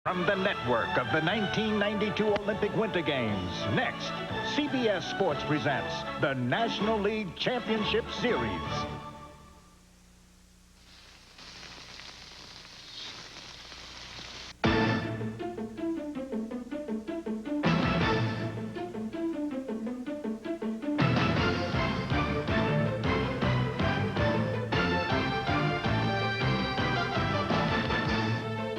From the network of the 1992 Olympic Winter Games, next, CBS Sports presents the National League Championship Series.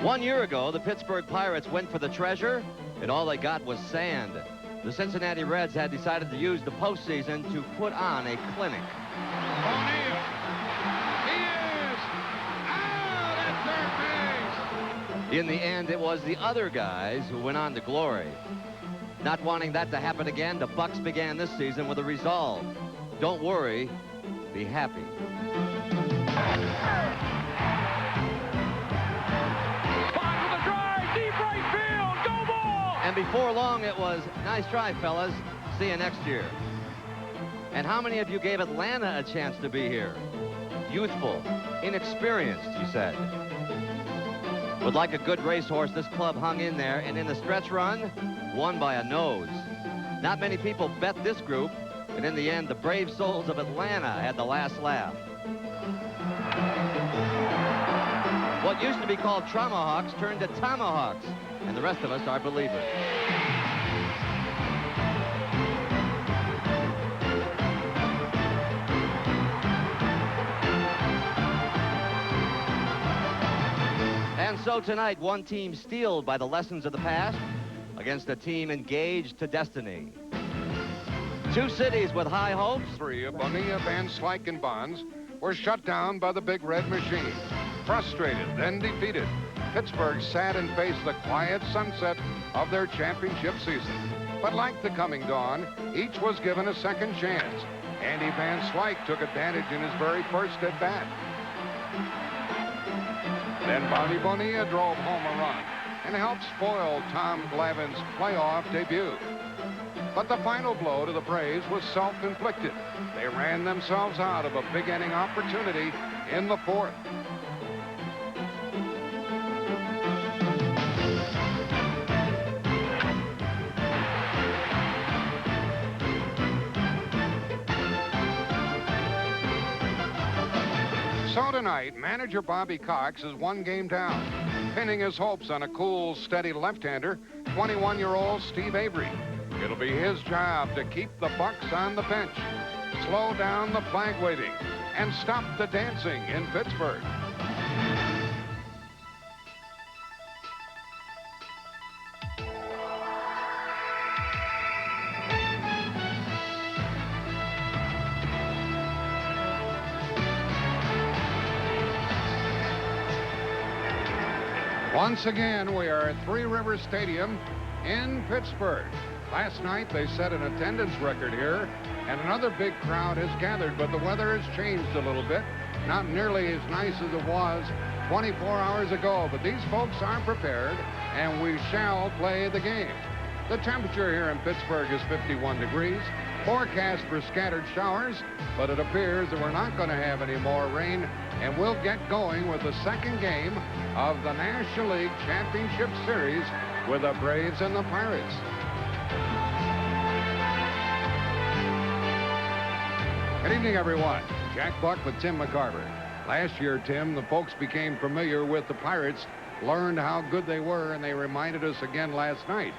One year ago, the Pittsburgh Pirates went for the treasure, and all they got was sand. The Cincinnati Reds had decided to use the postseason to put on a clinic. O'Neill. He is out at third base. In the end, it was the other guys who went on to glory. Not wanting that to happen again, the Bucks began this season with a resolve. Don't worry, be happy. And before long, it was, nice try, fellas. See you next year. And how many of you gave Atlanta a chance to be here? Youthful, inexperienced, you said. But like a good racehorse, this club hung in there, and in the stretch run, won by a nose. Not many people bet this group, but in the end, the brave souls of Atlanta had the last laugh. What used to be called Traumahawks turned to Tomahawks. And the rest of us are believers. And so tonight, one team steeled by the lessons of the past against a team engaged to destiny. Two cities with high hopes. Three of Bonilla, Van Slyke, and Bonds were shut down by the Big Red Machine. Frustrated, then defeated, Pittsburgh sat and faced the quiet sunset of their championship season. But like the coming dawn, each was given a second chance. Andy Van Slyke took advantage in his very first at-bat. Then Bobby Bonilla drove home a run and helped spoil Tom Glavine's playoff debut. But the final blow to the Braves was self-inflicted. They ran themselves out of a big inning opportunity in the fourth. So tonight, manager Bobby Cox is one game down, pinning his hopes on a cool, steady left-hander, 21-year-old Steve Avery. It'll be his job to keep the Bucks on the bench, slow down the flag waving, and stop the dancing in Pittsburgh. Once again, we are at Three Rivers Stadium in Pittsburgh. Last night, they set an attendance record here, and another big crowd has gathered, but the weather has changed a little bit. Not nearly as nice as it was 24 hours ago, but these folks are prepared, and we shall play the game. The temperature here in Pittsburgh is 51 degrees. Forecast for scattered showers, but it appears that we're not going to have any more rain, and we'll get going with the second game of the National League Championship Series with the Braves and the Pirates. Good evening, everyone. Jack Buck with Tim McCarver. Last year, Tim, the folks became familiar with the Pirates, learned how good they were, and they reminded us again last night.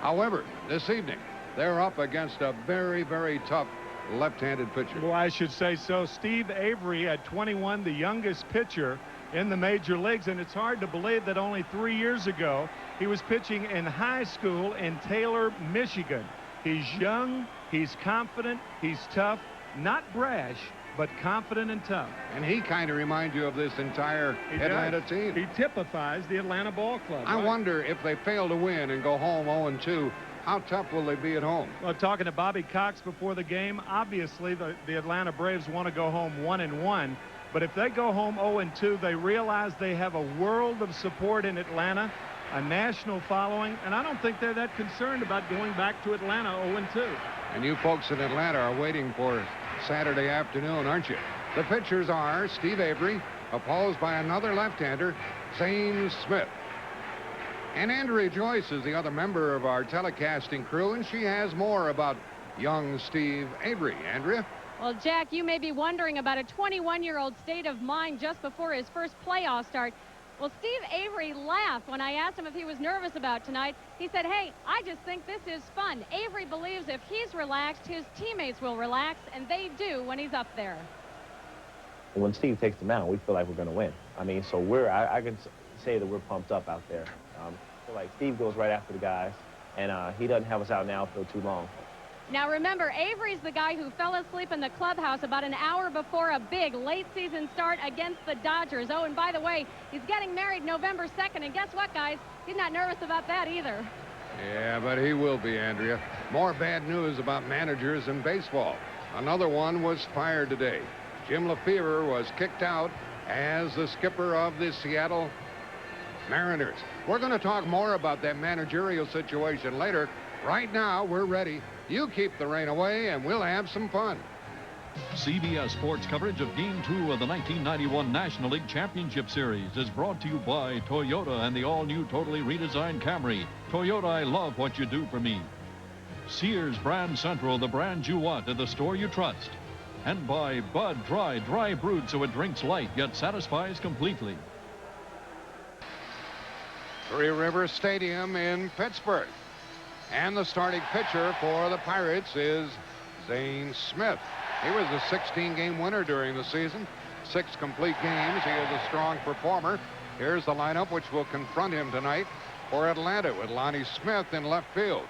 However, this evening, they're up against a very, very tough left-handed pitcher. Well, I should say so. Steve Avery at 21, the youngest pitcher in the major leagues, and it's hard to believe that only 3 years ago he was pitching in high school in Taylor, Michigan. He's young, he's confident, he's tough, not brash, but confident and tough. And he kind of reminds you of this entire Atlanta team. He typifies the Atlanta ball club. I wonder if they fail to win and go home 0-2, how tough will they be at home? Well, talking to Bobby Cox before the game, obviously the Atlanta Braves want to go home 1-1. But if they go home 0-2, they realize they have a world of support in Atlanta, a national following, and I don't think they're that concerned about going back to Atlanta 0-2. And you folks in Atlanta are waiting for Saturday afternoon, aren't you? The pitchers are Steve Avery, opposed by another left-hander, Zane Smith. And Andrea Joyce is the other member of our telecasting crew, and she has more about young Steve Avery. Andrea? Well, Jack, you may be wondering about a 21-year-old state of mind just before his first playoff start. Well, Steve Avery laughed when I asked him if he was nervous about tonight. He said, hey, I just think this is fun. Avery believes if he's relaxed, his teammates will relax, and they do when he's up there. When Steve takes the mound, we feel like we're going to win. I mean, so I can say that we're pumped up out there. I feel like Steve goes right after the guys, and he doesn't have us out in the outfield too long. Now, remember, Avery's the guy who fell asleep in the clubhouse about an hour before a big late-season start against the Dodgers. Oh, and by the way, he's getting married November 2nd, and guess what, guys? He's not nervous about that either. Yeah, but he will be, Andrea. More bad news about managers in baseball. Another one was fired today. Jim Lefevre was kicked out as the skipper of the Seattle Mariners. We're going to talk more about that managerial situation later. Right now, we're ready. You keep the rain away, and we'll have some fun. CBS Sports coverage of Game 2 of the 1991 National League Championship Series is brought to you by Toyota and the all-new totally redesigned Camry. Toyota, I love what you do for me. Sears Brand Central, the brand you want at the store you trust. And by Bud dry brewed so it drinks light yet satisfies completely. Three Rivers Stadium in Pittsburgh. And the starting pitcher for the Pirates is Zane Smith. He was a 16-game winner during the season. 6 complete games. He is a strong performer. Here's the lineup which will confront him tonight for Atlanta with Lonnie Smith in left field.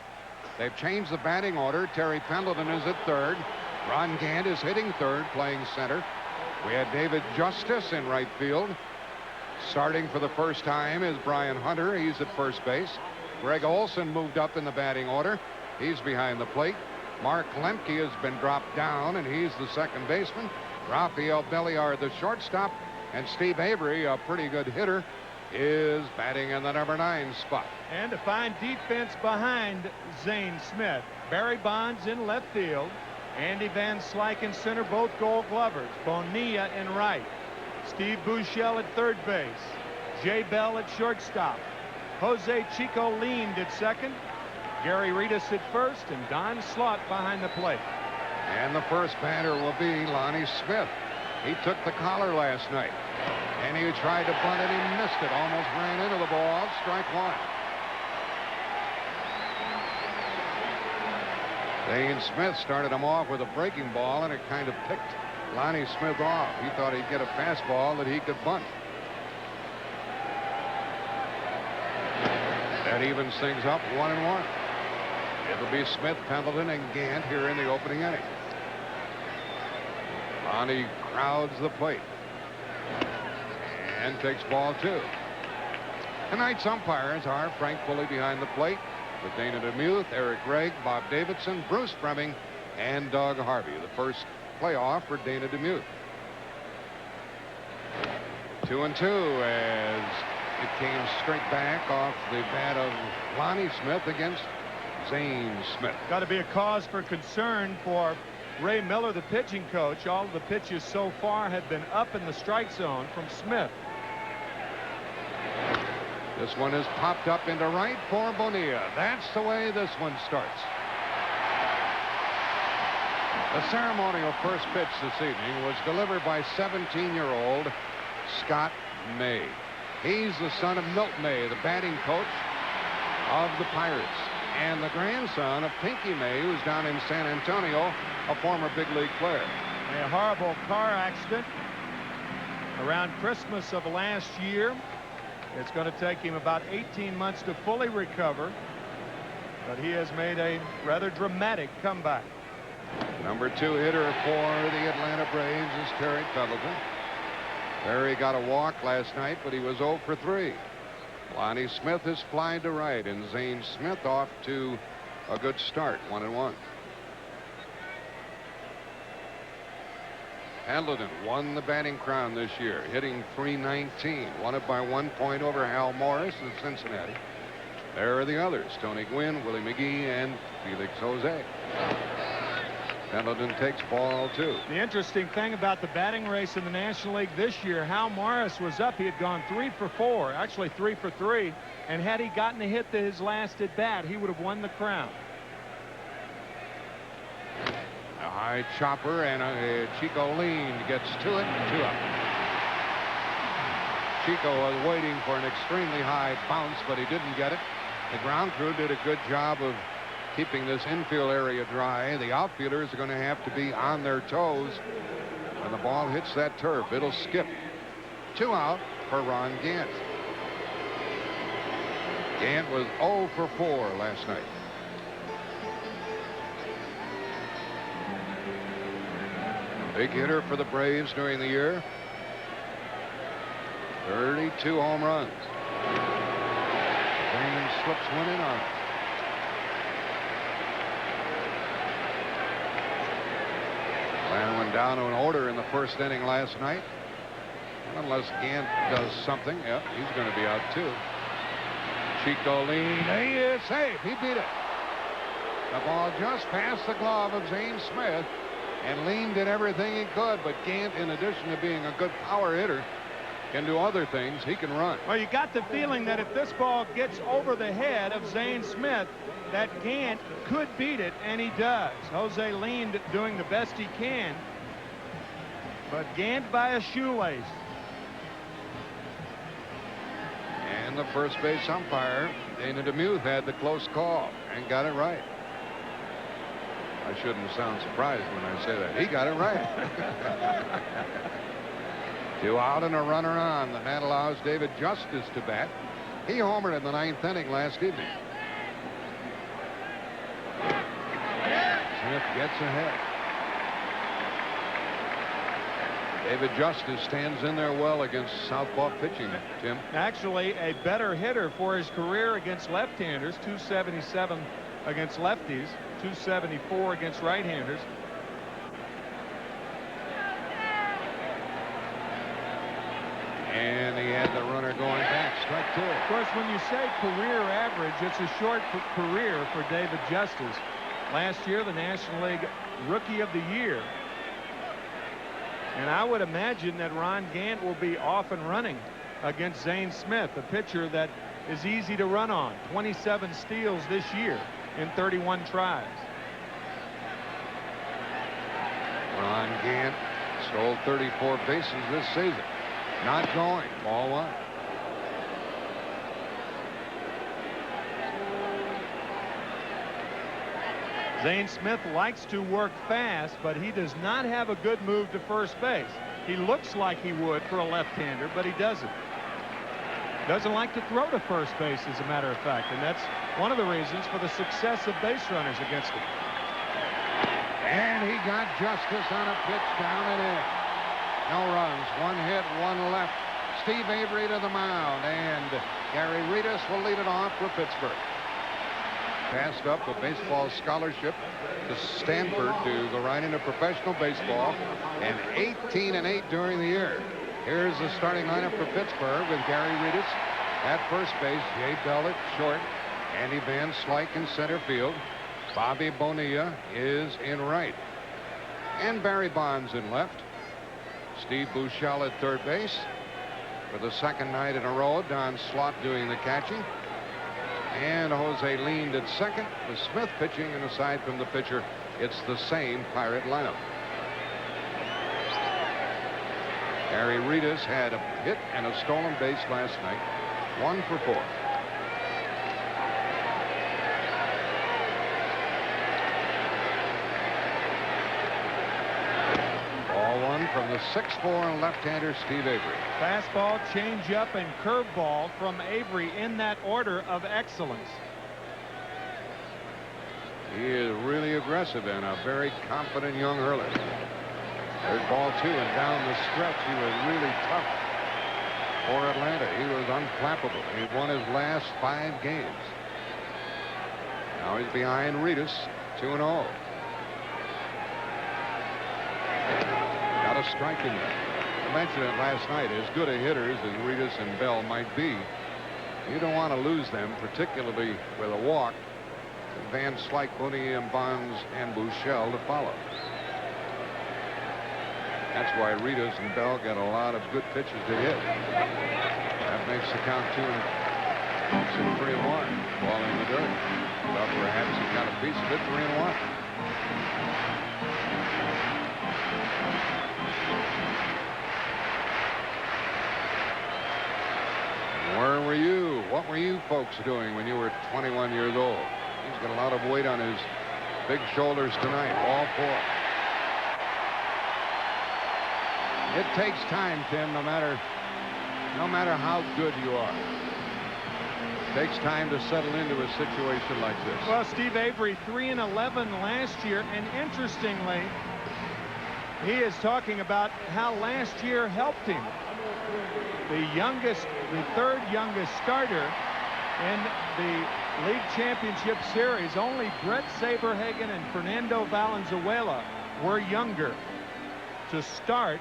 They've changed the batting order. Terry Pendleton is at third. Ron Gant is hitting third, playing center. We had David Justice in right field. Starting for the first time is Brian Hunter. He's at first base. Greg Olson moved up in the batting order. He's behind the plate. Mark Lemke has been dropped down, and he's the second baseman. Rafael Belliard, the shortstop, and Steve Avery, a pretty good hitter, is batting in the number 9 spot. And to find defense behind Zane Smith, Barry Bonds in left field, Andy Van Slyke in center, both Gold Glovers, Bonilla in right, Steve Buechele at third base, Jay Bell at shortstop, Jose Chico leaned at second, Gary Reedus at first, and Don Slaught behind the plate. And the first batter will be Lonnie Smith. He took the collar last night, and he tried to bunt it. He missed it, almost ran into the ball. Strike one. Zane Smith started him off with a breaking ball, and it kind of picked Lonnie Smith off. He thought he'd get a fastball that he could bunt. That evens things up 1-1. It'll be Smith, Pendleton, and Gant here in the opening inning. Lonnie crowds the plate and takes ball 2. Tonight's umpires are Frank Pulley behind the plate with Dana DeMuth, Eric Gregg, Bob Davidson, Bruce Fremming, and Doug Harvey. The first playoff for Dana DeMuth. 2-2 as it came straight back off the bat of Lonnie Smith against Zane Smith. Got to be a cause for concern for Ray Miller, the pitching coach. All of the pitches so far have been up in the strike zone from Smith. This one is popped up into right for Bonilla. That's the way this one starts. The ceremonial first pitch this evening was delivered by 17-year-old Scott May. He's the son of Milt May, the batting coach of the Pirates, and the grandson of Pinky May, who's down in San Antonio, a former big league player. A horrible car accident around Christmas of last year. It's going to take him about 18 months to fully recover, but he has made a rather dramatic comeback. Number 2 hitter for the Atlanta Braves is Terry Pendleton. Terry got a walk last night, but he was 0 for 3. Lonnie Smith is flying to right, and Zane Smith off to a good start, 1-1. Pendleton won the batting crown this year, hitting .319, won it by 1 point over Hal Morris in Cincinnati. There are the others: Tony Gwynn, Willie McGee, and Felix Jose. Pendleton takes ball 2. The interesting thing about the batting race in the National League this year, Hal Morris was up. He had gone 3 for 4, actually 3 for 3. And had he gotten a hit to his last at bat, he would have won the crown. A high chopper, and Chico leaned, gets to it, 2 up. Chico was waiting for an extremely high bounce, but he didn't get it. The ground crew did a good job of keeping this infield area dry. The outfielders are going to have to be on their toes when the ball hits that turf. It'll skip. 2 out for Ron Gant. Gant was 0 for 4 last night. Big hitter for the Braves during the year. 32 home runs. James slips one in on it. Atlanta went down to an order in the first inning last night. Unless Gant does something, yep, he's going to be out too. Chico leaned, he is safe. He beat it. The ball just passed the glove of Zane Smith, and Lean did everything he could, but Gant, in addition to being a good power hitter, can do other things. He can run. Well, you got the feeling that if this ball gets over the head of Zane Smith, that Gant could beat it, and he does. Jose Lean doing the best he can, but Gant by a shoelace. And the first base umpire, Dana DeMuth, had the close call and got it right. I shouldn't sound surprised when I say that. He got it right. 2 out and a runner on. The man allows David Justice to bat. He homered in the 9th inning last evening. Smith gets ahead. David Justice stands in there well against southpaw pitching, Tim. Actually, a better hitter for his career against left-handers. 277 against lefties, 274 against right-handers. And he had the runner going back. Strike 2. Of course, when you say career average, it's a short career for David Justice. Last year, the National League Rookie of the Year. And I would imagine that Ron Gant will be off and running against Zane Smith, a pitcher that is easy to run on. 27 steals this year in 31 tries. Ron Gant stole 34 bases this season. Not going. Ball 1. Zane Smith likes to work fast, but he does not have a good move to first base. He looks like he would for a left-hander, but he doesn't. Doesn't like to throw to first base, as a matter of fact, and that's one of the reasons for the success of base runners against him. And he got Justice on a pitch down and in. No runs, 1 hit, 1 left. Steve Avery to the mound, and Gary Reedus will lead it off for Pittsburgh. Passed up a baseball scholarship to Stanford to go right into professional baseball, and 18-8 during the year. Here's the starting lineup for Pittsburgh with Gary Reedus at first base, Jay Bell at short, Andy Van Slyke in center field, Bobby Bonilla is in right, and Barry Bonds in left. Steve Buechele at third base. For the second night in a row, Don Slaught doing the catching. And Jose leaned at second with Smith pitching, and aside from the pitcher, it's the same Pirate lineup. Gary Reedus had a hit and a stolen base last night. 1 for 4. Ball 1 from the 6'4" left-hander Steve Avery. Fastball, changeup, and curveball from Avery in that order of excellence. He is really aggressive and a very confident young hurler. There's ball 2, and down the stretch he was really tough for Atlanta. He was unflappable. He won his last 5 games. Now he's behind Reedus, 2-0. Got a strike in there. I mentioned it last night. As good a hitters as Reedus and Bell might be, you don't want to lose them, particularly with a walk. Van Slyke, Bonilla, and Bonds, and Buechele to follow. That's why Ritas and Bell got a lot of good pitches to hit. That makes the count 2-3-1. Ball in the dirt. Well, perhaps he got a piece of it. 3-1. Where were you? What were you folks doing when you were 21 years old? He's got a lot of weight on his big shoulders tonight. All 4. It takes time, Tim, no matter how good you are. It takes time to settle into a situation like this. Well, Steve Avery, 3-11 last year, and interestingly, he is talking about how last year helped him. The third youngest starter in the League Championship Series. Only Brett Saberhagen and Fernando Valenzuela were younger to start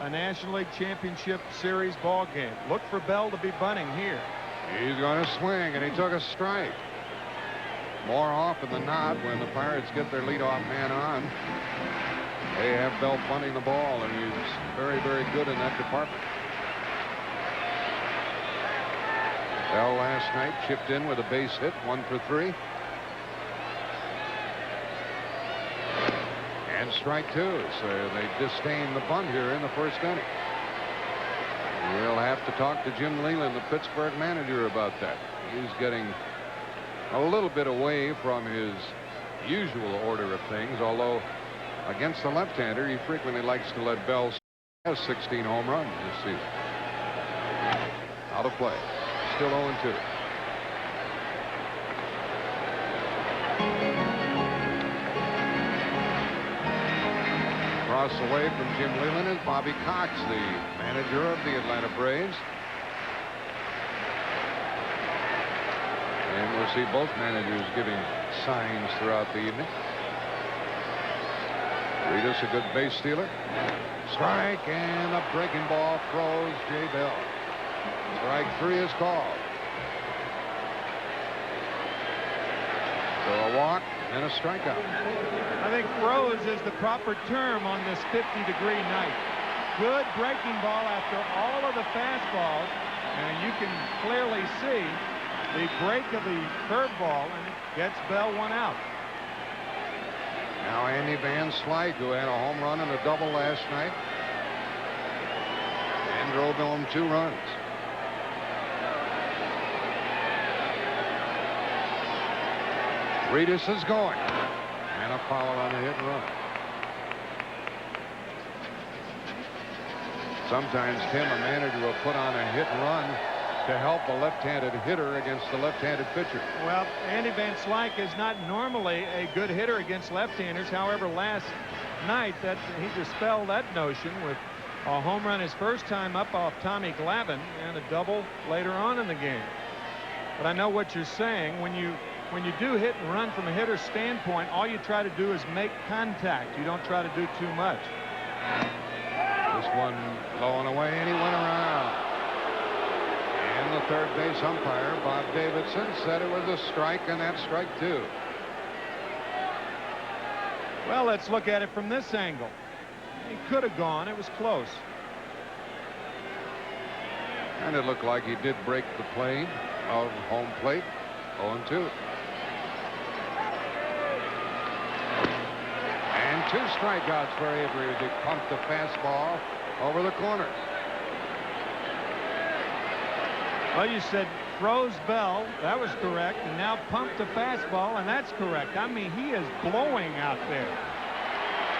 a National League Championship Series ball game. Look for Bell to be bunting here. He's going to swing, and he took a strike. More often than not, when the Pirates get their leadoff man on, they have Bell bunting the ball, and he's very, very good in that department. Bell last night chipped in with a base hit, 1 for 3. And strike 2, so they disdain the bunt here in the first inning. We'll have to talk to Jim Leyland, the Pittsburgh manager, about that. He's getting a little bit away from his usual order of things, although against the left-hander, he frequently likes to let Bell have 16 home runs this season. Out of play. Still 0-2. Across the way from Jim Leyland is Bobby Cox, the manager of the Atlanta Braves. And we'll see both managers giving signs throughout the evening. Ritas, a good base stealer. Strike, and a breaking ball throws Jay Bell. Strike 3 is called. So a walk and a strikeout. I think froze is the proper term on this 50-degree night. Good breaking ball after all of the fastballs, and you can clearly see the break of the curveball, and it gets Bell 1 out. Now Andy Van Slyke, who had a home run and a double last night, and drove home 2 runs. Ritas is going, and a foul on a hit and run. Sometimes, Tim, a manager will put on a hit and run to help a left-handed hitter against the left-handed pitcher. Well, Andy Van Slyke is not normally a good hitter against left-handers. However, last night that he dispelled that notion with a home run his first time up off Tommy Glavine and a double later on in the game. But I know what you're saying. When you do hit and run from a hitter's standpoint, all you try to do is make contact. You don't try to do too much. This one blowing away, and he went around. And the third base umpire, Bob Davidson, said it was a strike, and that's strike 2. Well, let's look at it from this angle. He could have gone. It was close. And it looked like he did break the plane of home plate. 0-2. And 2 strikeouts for Avery as he pumped the fastball over the corner. Well, you said froze Bell. That was correct. And now pumped the fastball, and that's correct. I mean, he is blowing out there.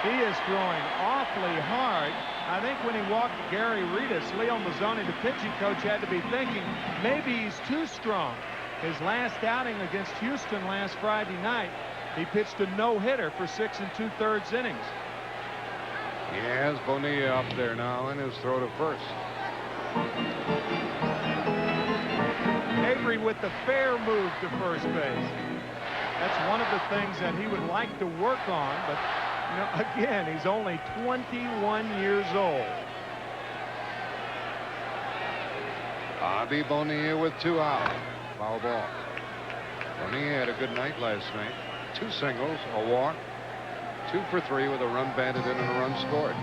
He is throwing awfully hard. I think when he walked Gary Ritas, Leo Mazzoni, the pitching coach, had to be thinking maybe he's too strong. His last outing against Houston last Friday night, he pitched a no-hitter for 6 2/3 innings. He has Bonilla up there now in his throw to first. Avery with the fair move to first base. That's one of the things that he would like to work on, but you know, again, he's only 21 years old. Bobby Bonilla with 2 out. Foul ball. Bonilla had a good night last night. 2 singles, a walk, 2 for 3 with a run batted in and a run scored.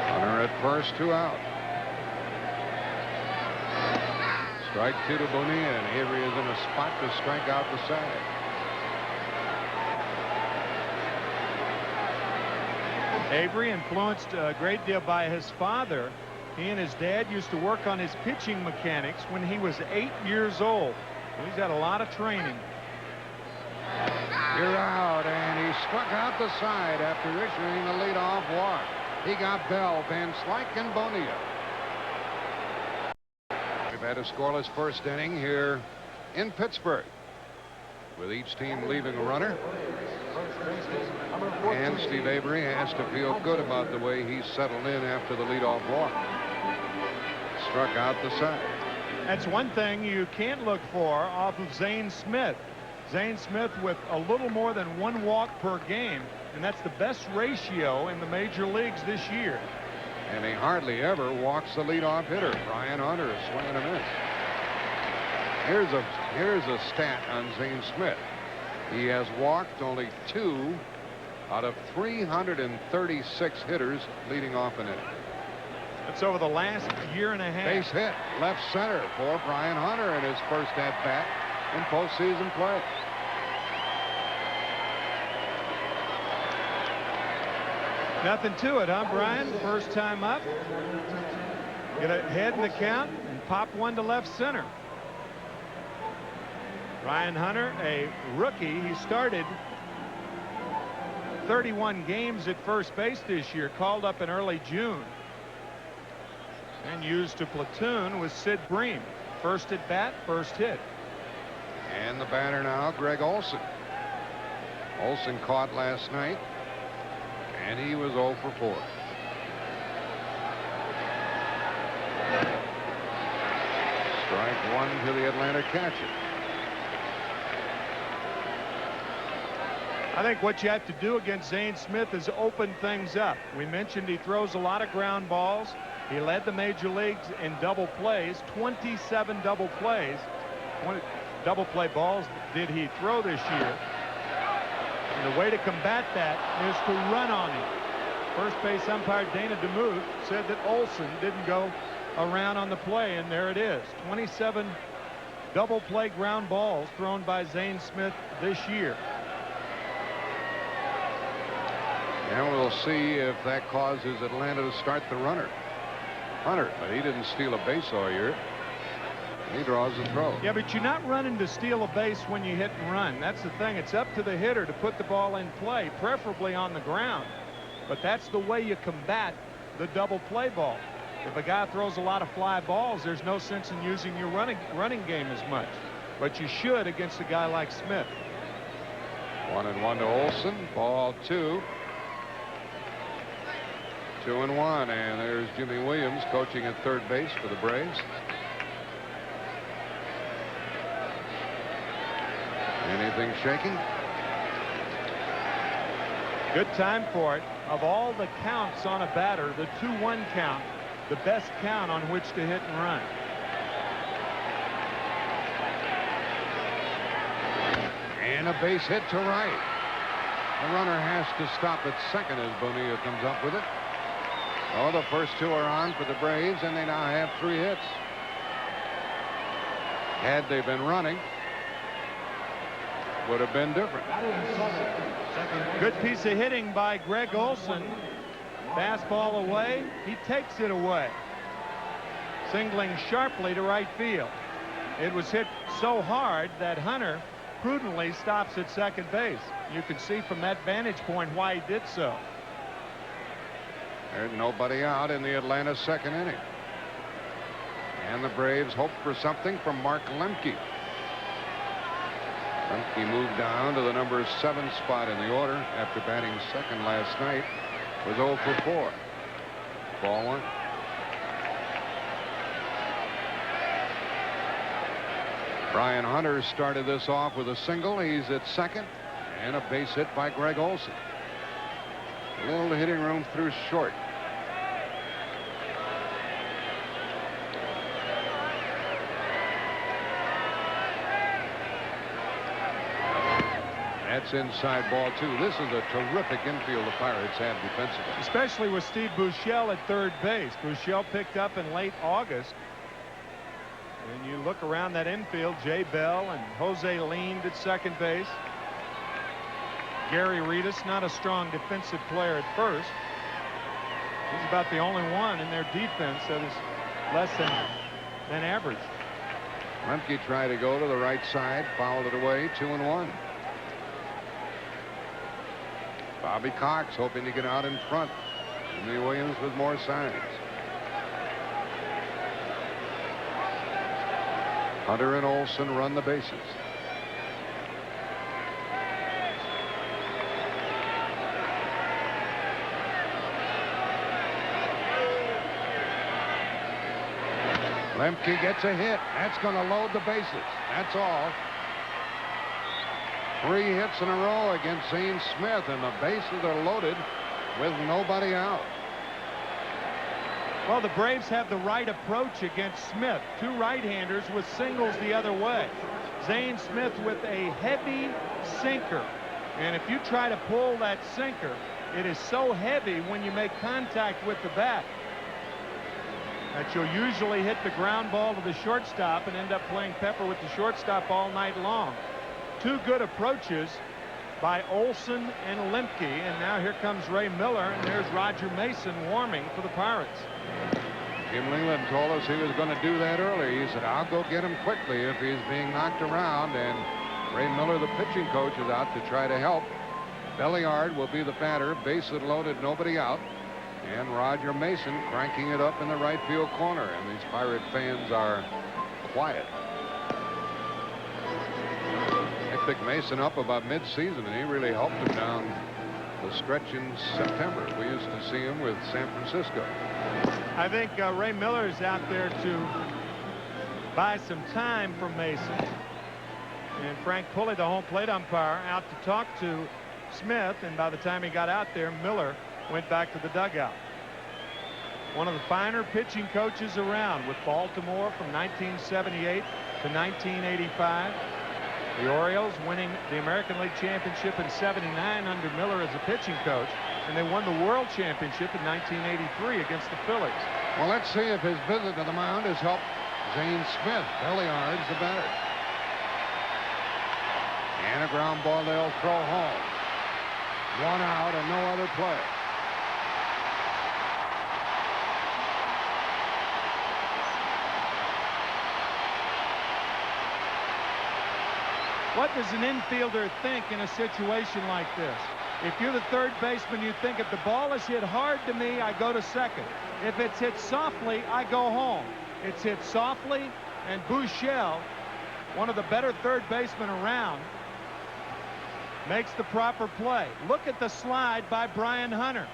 Hunter at first, 2 out. Strike 2 to Bonilla, and Avery is in a spot to strike out the side. Avery, influenced a great deal by his father. He and his dad used to work on his pitching mechanics when he was 8 years old. He's had a lot of training. You're out, and he struck out the side after issuing the leadoff walk. He got Bell, Van Slyke, and Bonilla. We've had a scoreless first inning here in Pittsburgh, with each team leaving a runner. And Steve Avery has to feel good about the way he's settled in after the leadoff walk. Struck out the side. That's one thing you can't look for off of Zane Smith. Zane Smith with a little more than 1 walk per game, and that's the best ratio in the major leagues this year. And he hardly ever walks the leadoff hitter. Brian Hunter is swinging a miss. Here's a stat on Zane Smith. He has walked only 2 out of 336 hitters leading off an inning. That's over the last year and a half. Base hit left center for Brian Hunter in his first at bat in postseason play. Nothing to it, huh, Brian? First time up. Get ahead in the count and pop one to left center. Brian Hunter, a rookie. He started 31 games at first base this year, called up in early June, and used to platoon with Sid Bream. First at bat, first hit. And the batter now, Greg Olson. Olson caught last night, and he was 0 for 4. Strike 1 to the Atlanta catcher. I think what you have to do against Zane Smith is open things up. We mentioned he throws a lot of ground balls. He led the major leagues in double plays, 27 double plays. 20 double play balls did he throw this year. And the way to combat that is to run on him. First base umpire Dana DeMuth said that Olson didn't go around on the play, and there it is. 27 double play ground balls thrown by Zane Smith this year. And we'll see if that causes Atlanta to start the runner. Hunter, but he didn't steal a base all year. He draws the throw. Yeah, but you're not running to steal a base when you hit and run. That's the thing. It's up to the hitter to put the ball in play, preferably on the ground. But that's the way you combat the double play ball. If a guy throws a lot of fly balls, there's no sense in using your running game as much. But you should against a guy like Smith. 1-1 to Olson. Ball 2. 2-1, and there's Jimmy Williams coaching at third base for the Braves. Anything shaking? Good time for it. Of all the counts on a batter, the 2-1 count, the best count on which to hit and run. And a base hit to right. The runner has to stop at second as Bonilla comes up with it. Oh, the first 2 are on for the Braves, and they now have 3 hits. Had they been running, would have been different. Good piece of hitting by Greg Olson. Fastball away. He takes it away. Singling sharply to right field. It was hit so hard that Hunter prudently stops at second base. You can see from that vantage point why he did so. There's nobody out in the Atlanta second inning. And the Braves hope for something from Mark Lemke. Lemke moved down to the number 7 spot in the order after batting second last night. Was 0 for 4. Ball 1. Brian Hunter started this off with a single. He's at second, and a base hit by Greg Olson. A little hitting room through short. That's inside ball 2. This is a terrific infield the Pirates have defensively. Especially with Steve Buechele at third base. Buechele picked up in late August. And you look around that infield, Jay Bell and Jose Leaned at second base. Gary Reedus, not a strong defensive player at first. He's about the only one in their defense that is less than average. Lemke tried to go to the right side, fouled it away, 2-1. Bobby Cox hoping to get out in front. Jimmy Williams with more signs. Hunter and Olson run the bases. Lemke gets a hit. That's going to load the bases. That's all. 3 hits in a row against Zane Smith, and the bases are loaded with nobody out. Well, the Braves have the right approach against Smith. 2 right-handers with singles the other way. Zane Smith with a heavy sinker. And if you try to pull that sinker, it is so heavy when you make contact with the bat that you'll usually hit the ground ball to the shortstop and end up playing pepper with the shortstop all night long. 2 good approaches by Olson and Lemke, and now here comes Ray Miller, and there's Roger Mason warming for the Pirates. Jim Leland told us he was going to do that early. He said, I'll go get him quickly if he's being knocked around, and Ray Miller, the pitching coach, is out to try to help. Belliard will be the batter, bases loaded, nobody out, and Roger Mason cranking it up in the right field corner, and these Pirate fans are quiet. They picked Mason up about mid-season, and he really helped him down the stretch in September. We used to see him with San Francisco. I think Ray Miller is out there to buy some time from Mason. And Frank Pulley, the home plate umpire, out to talk to Smith, and by the time he got out there, Miller went back to the dugout. One of the finer pitching coaches around with Baltimore from 1978 to 1985. The Orioles winning the American League Championship in '79 under Miller as a pitching coach, and they won the World Championship in 1983 against the Phillies. Well, let's see if his visit to the mound has helped Zane Smith. Belliard's the batter. And a ground ball they'll throw home. 1 out and no other play. What does an infielder think in a situation like this? If you're the third baseman, you think if the ball is hit hard to me, I go to second. If it's hit softly, I go home. It's hit softly, and Buechele, one of the better third basemen around, makes the proper play. Look at the slide by Brian Hunter.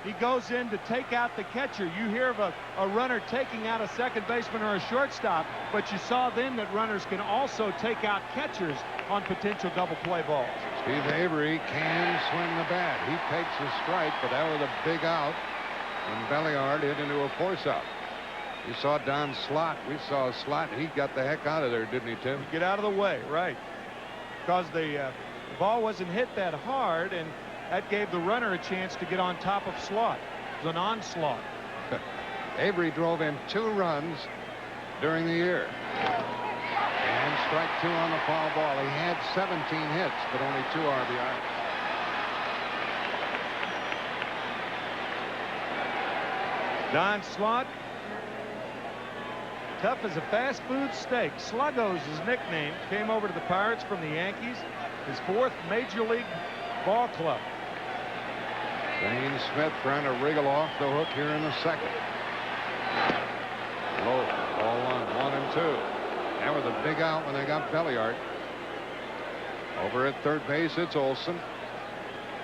He goes in to take out the catcher. You hear of a runner taking out a second baseman or a shortstop, but you saw then that runners can also take out catchers on potential double play balls. Steve Avery can swing the bat. He takes a strike, but that was a big out when Belliard hit into a force out. You saw Don Slott. We saw a Slott. He got the heck out of there, didn't he, Tim? Get out of the way, right? Because the ball wasn't hit that hard, and that gave the runner a chance to get on top of Slott. It was an onslaught. Avery drove in 2 runs during the year. And strike 2 on the foul ball. He had 17 hits, but only 2 RBIs. Don Slott, tough as a fast food steak. Sluggo's his nickname. Came over to the Pirates from the Yankees. His 4th major league ball club. Zane Smith trying to wriggle off the hook here in the second. Low, ball 1, 1 and 2. That was a big out when they got Belliard. Over at third base, it's Olson.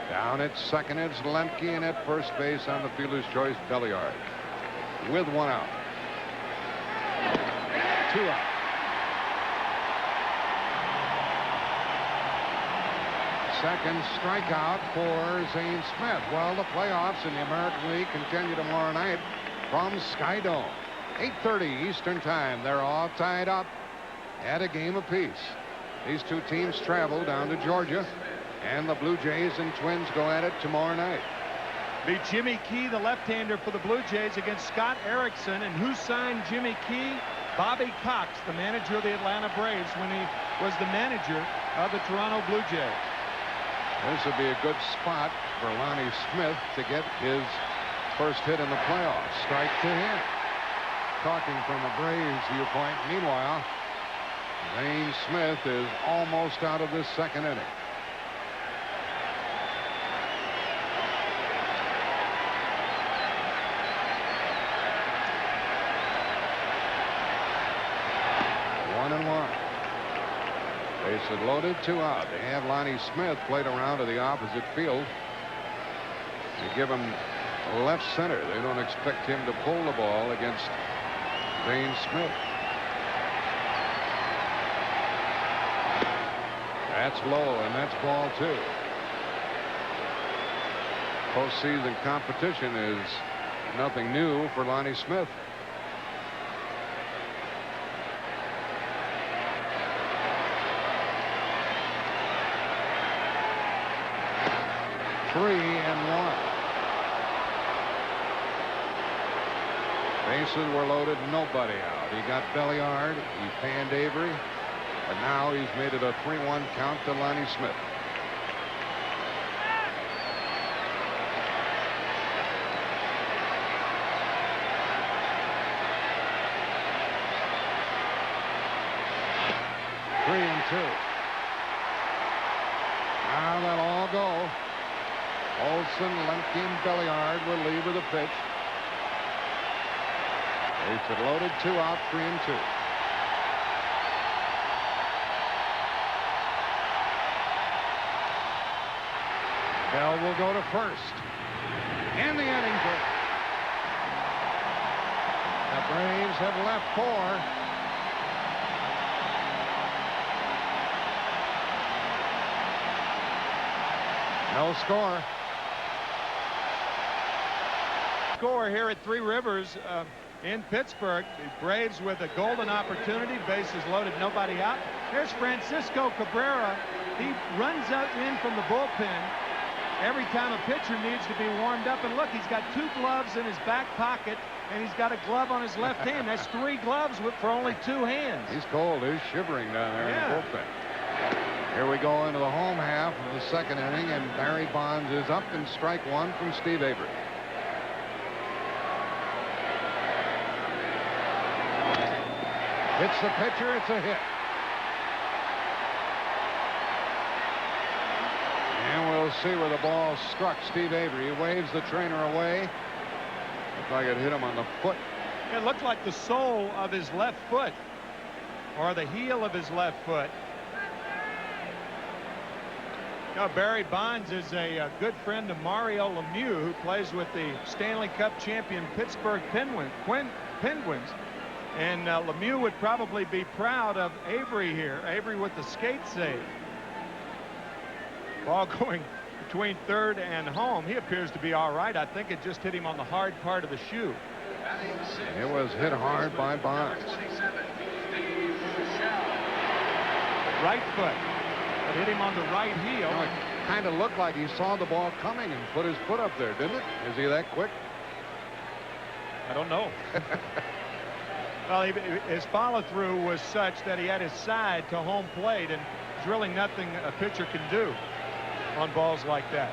Down at second, it's Lemke, and at first base on the fielder's choice, Belliard. With 1 out. 2 out. Second strikeout for Zane Smith. Well, the playoffs in the American League continue tomorrow night from Sky Dome. 8:30 Eastern Time. They're all tied up at a game apiece. These two teams travel down to Georgia, and the Blue Jays and Twins go at it tomorrow night. Be Jimmy Key, the left-hander for the Blue Jays, against Scott Erickson. And who signed Jimmy Key? Bobby Cox, the manager of the Atlanta Braves when he was the manager of the Toronto Blue Jays. This would be a good spot for Lonnie Smith to get his first hit in the playoffs. Strike to him. Talking from a Braves viewpoint. Meanwhile, Zane Smith is almost out of this second inning. One and one. Bases loaded, 2 out. They have Lonnie Smith played around to the opposite field. They give him left center. They don't expect him to pull the ball against Zane Smith. That's low, and that's ball 2. Postseason competition is nothing new for Lonnie Smith. Three and one. Bases were loaded, nobody out. He got Belliard, he panned Avery, but now he's made it a 3-1 count to Lonnie Smith. Three and two. Now they'll all go. Olson, Lemke, and Belliard will leave with a pitch. Bases loaded, 2 out, 3 and 2. Bell will go to first. And the inning's over. The Braves have left 4. No score. Score here at Three Rivers in Pittsburgh. The Braves with a golden opportunity. Bases loaded, nobody out. Here's Francisco Cabrera. He runs out in from the bullpen every time a pitcher needs to be warmed up. And look, he's got 2 gloves in his back pocket, and he's got a glove on his left hand. That's 3 gloves for only 2 hands. He's cold. He's shivering down there in the bullpen. Here we go into the home half of the second inning, and Barry Bonds is up in strike 1 from Steve Avery. Hits the pitcher. It's a hit. And we'll see where the ball struck Steve Avery. He waves the trainer away. Looks like it hit him on the foot. It looked like the sole of his left foot or the heel of his left foot. Now, Barry Bonds is a good friend of Mario Lemieux, who plays with the Stanley Cup champion Pittsburgh Penguins. And Lemieux would probably be proud of Avery here. Avery with the skate save. Ball going between third and home. He appears to be all right. I think it just hit him on the hard part of the shoe. It was hit hard by Bonds. Right foot. It hit him on the right heel. You know, it kind of looked like he saw the ball coming and put his foot up there, didn't it? Is he that quick? I don't know. Well, his follow-through was such that he had his side to home plate, and there's really nothing a pitcher can do on balls like that.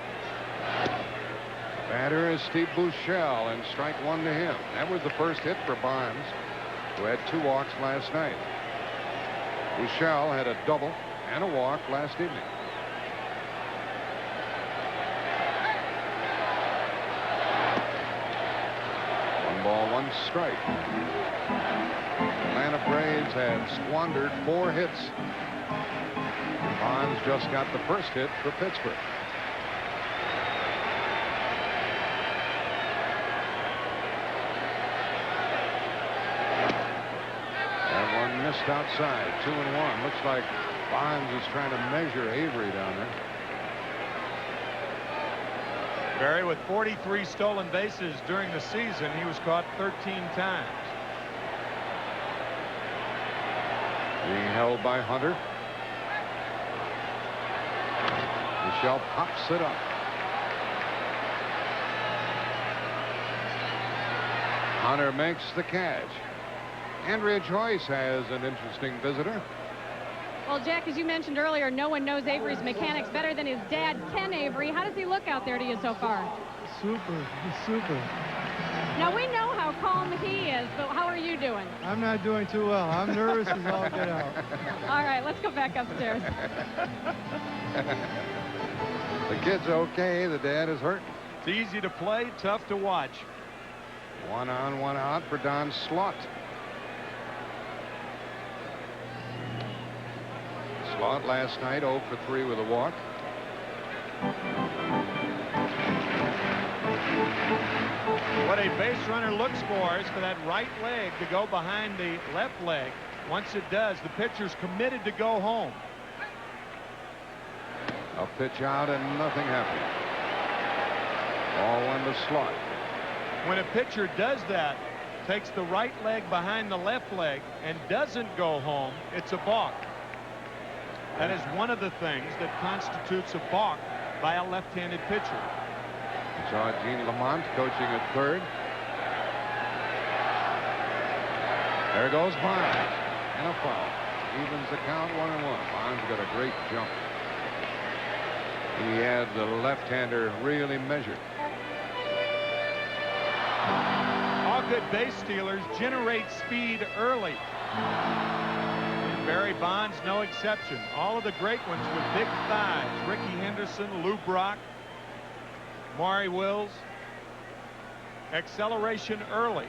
Batter is Steve Buechele, and strike 1 to him. That was the first hit for Bonds, who had 2 walks last night. Buechele had a double and a walk last evening. One ball, 1 strike. Atlanta Braves have squandered 4 hits. Bonds just got the first hit for Pittsburgh. That one missed outside. 2-1. Looks like Bonds is trying to measure Avery down there. Barry, with 43 stolen bases during the season, he was caught 13 times. Being held by Hunter. Michelle pops it up. Hunter makes the catch. Andrea Joyce has an interesting visitor. Well, Jack, as you mentioned earlier, no one knows Avery's mechanics better than his dad, Ken Avery. How does he look out there to you so far? Super. He's super. Now, we know how calm he is, but how are you doing? I'm not doing too well. I'm nervous as all get out. All right, let's go back upstairs. The kid's okay. The dad is hurt. It's easy to play, tough to watch. 1 on, 1 out for Don Slaught. Slaught last night 0 for 3 with a walk. What a base runner looks for is for that right leg to go behind the left leg. Once it does, the pitcher's committed to go home. A pitch out and nothing happened. Ball 1 to Slaught. When a pitcher does that, takes the right leg behind the left leg and doesn't go home, it's a balk. That is one of the things that constitutes a balk by a left-handed pitcher. We saw Gene Lamont coaching at third. There goes Barnes. And a foul. Evens the count 1-1. Barnes got a great jump. He had the left-hander really measured. All good base stealers generate speed early. And Barry Bonds, no exception. All of the great ones with big thighs. Ricky Henderson, Lou Brock, Maury Wills. Acceleration early.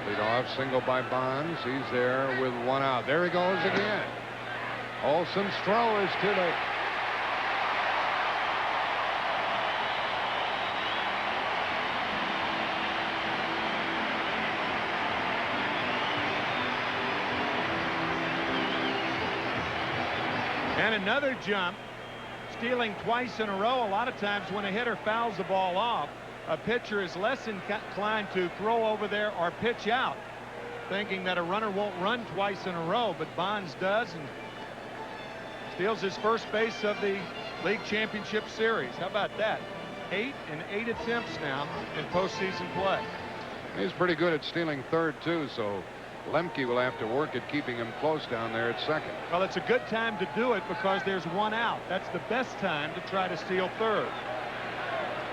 Leadoff single by Bonds. He's there with 1 out. There he goes again. Olson's throw is too late. And another jump, stealing twice in a row. A lot of times when a hitter fouls the ball off, a pitcher is less inclined to throw over there or pitch out, thinking that a runner won't run twice in a row, but Bonds does and steals his first base of the league championship series. How about that? 8 in 8 attempts now in postseason play. He's pretty good at stealing third too, so Lemke will have to work at keeping him close down there at second. Well, it's a good time to do it because there's 1 out. That's the best time to try to steal third.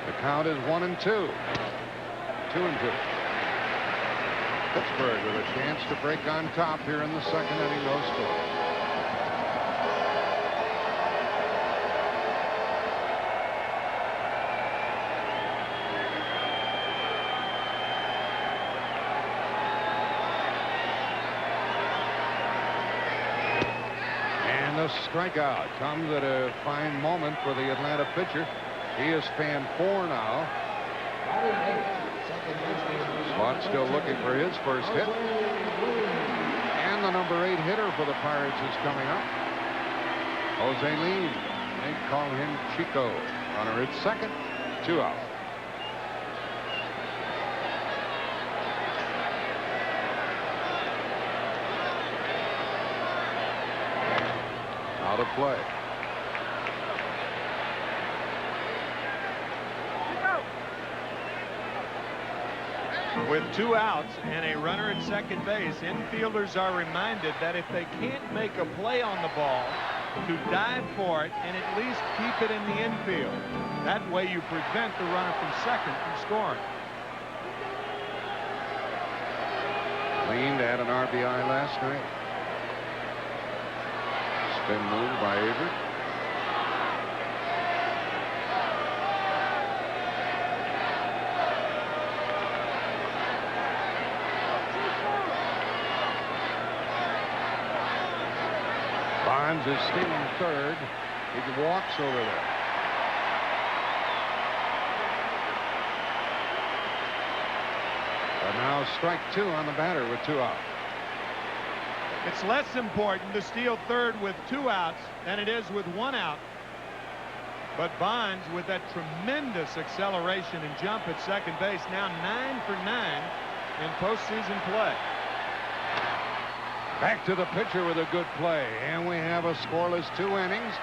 The count is 1-2. 2-2. Pittsburgh with a chance to break on top here in the second inning. No score. The strikeout comes at a fine moment for the Atlanta pitcher. He has fanned 4 now. Slaught still looking for his first hit. And the number 8 hitter for the Pirates is coming up. Jose Lean. They call him Chico. Runner at second. 2 out. Out of play. With 2 outs and a runner at second base, infielders are reminded that if they can't make a play on the ball, to dive for it and at least keep it in the infield. That way you prevent the runner from second from scoring. Lean had an RBI last night. Spin move by Avery. Bonds is stealing third. He walks over there. But now strike 2 on the batter with 2 out. It's less important to steal third with 2 outs than it is with 1 out. But Bonds, with that tremendous acceleration and jump at second base, now 9 for 9 in postseason play. Back to the pitcher with a good play, and we have a scoreless 2 innings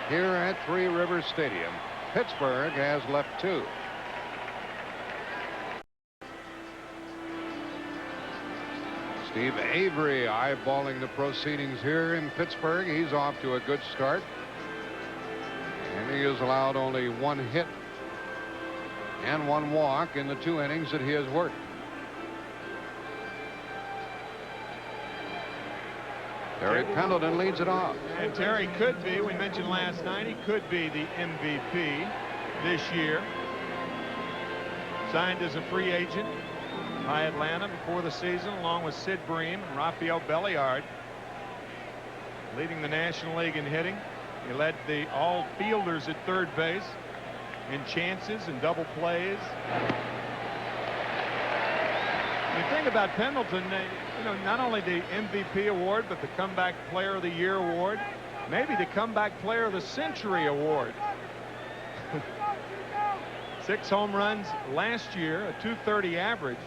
here at Three Rivers Stadium. Pittsburgh has left 2. Steve Avery eyeballing the proceedings here in Pittsburgh. He's off to a good start, and he has allowed only 1 hit and 1 walk in the 2 innings that he has worked. Terry Pendleton leads it off. And Terry could be, we mentioned last night, he could be the MVP this year. Signed as a free agent by Atlanta before the season, along with Sid Bream and Rafael Belliard. Leading the National League in hitting. He led the all fielders at third base in chances and double plays. The thing about Pendleton, you know, not only the MVP award, but the Comeback Player of the Year award, maybe the Comeback Player of the Century award. 6 home runs last year, a .230 average.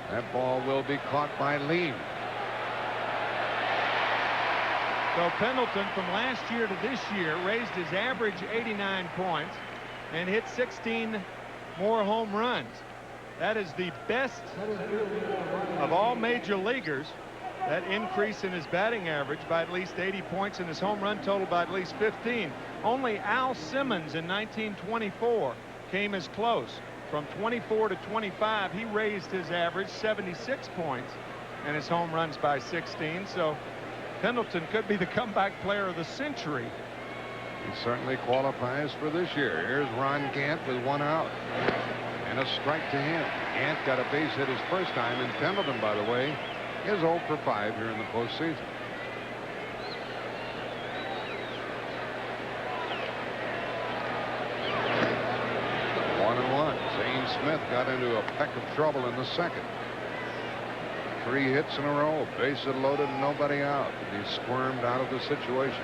That ball will be caught by Lean. So Pendleton, from last year to this year, raised his average 89 points and hit 16 more home runs. That is the best of all major leaguers. That increase in his batting average by at least 80 points and his home run total by at least 15. Only Al Simmons in 1924 came as close. From 24 to 25, he raised his average 76 points and his home runs by 16. So Pendleton could be the Comeback Player of the Century. He certainly qualifies for this year. Here's Ron Gant with 1 out. And a strike to him. Gant got a base hit his first time, and Pendleton, by the way, is 0 for 5 here in the postseason. One and one. Zane Smith got into a peck of trouble in the second. 3 hits in a row, bases loaded, and nobody out. And he squirmed out of the situation.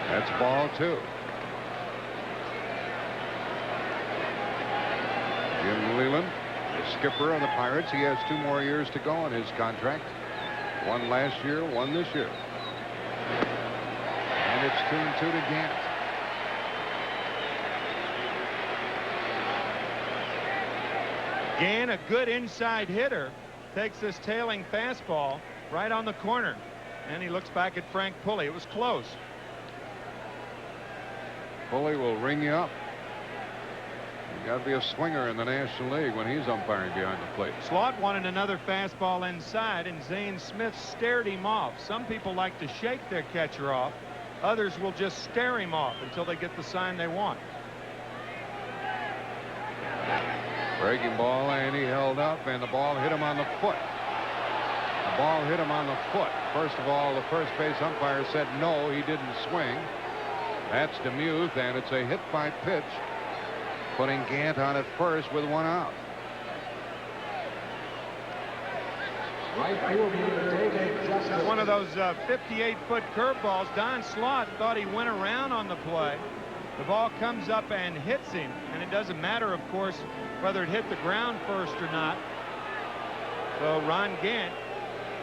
That's ball 2. Jim Leyland, the skipper of the Pirates, he has 2 more years to go on his contract. 1 last year, 1 this year. And it's 2-2 to Gant. Gant, a good inside hitter, takes this tailing fastball right on the corner. And he looks back at Frank Pulley. It was close. Pulley will ring you up. You got to be a swinger in the National League when he's umpiring behind the plate. Slaught wanted another fastball inside, and Zane Smith stared him off. Some people like to shake their catcher off. Others will just stare him off until they get the sign they want. Breaking ball, and he held up, and the ball hit him on the foot. The ball hit him on the foot. First of all, the first base umpire said no, he didn't swing. That's DeMuth, and it's a hit by pitch, putting Gant on at first with 1 out. One of those 58-foot curveballs. Don Slaught thought he went around on the play. The ball comes up and hits him, and it doesn't matter, of course, whether it hit the ground first or not. So Ron Gant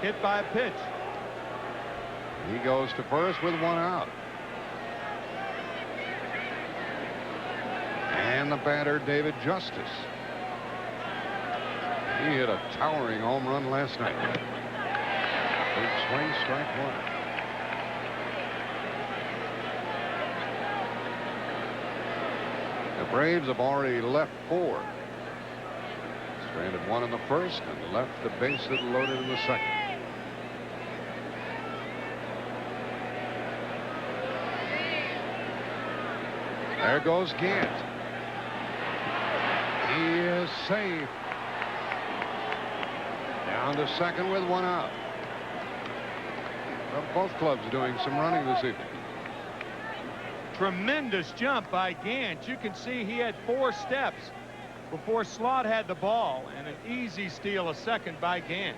hit by a pitch. He goes to first with 1 out. And the batter, David Justice. He hit a towering home run last night. Big swing, strike 1. The Braves have already left 4. Stranded 1 in the first and left the bases loaded in the second. There goes Gant. He is safe. Down to second with 1 out. Well, both clubs doing some running this evening. Tremendous jump by Gant. You can see he had 4 steps before Slaught had the ball, and an easy steal of second by Gant.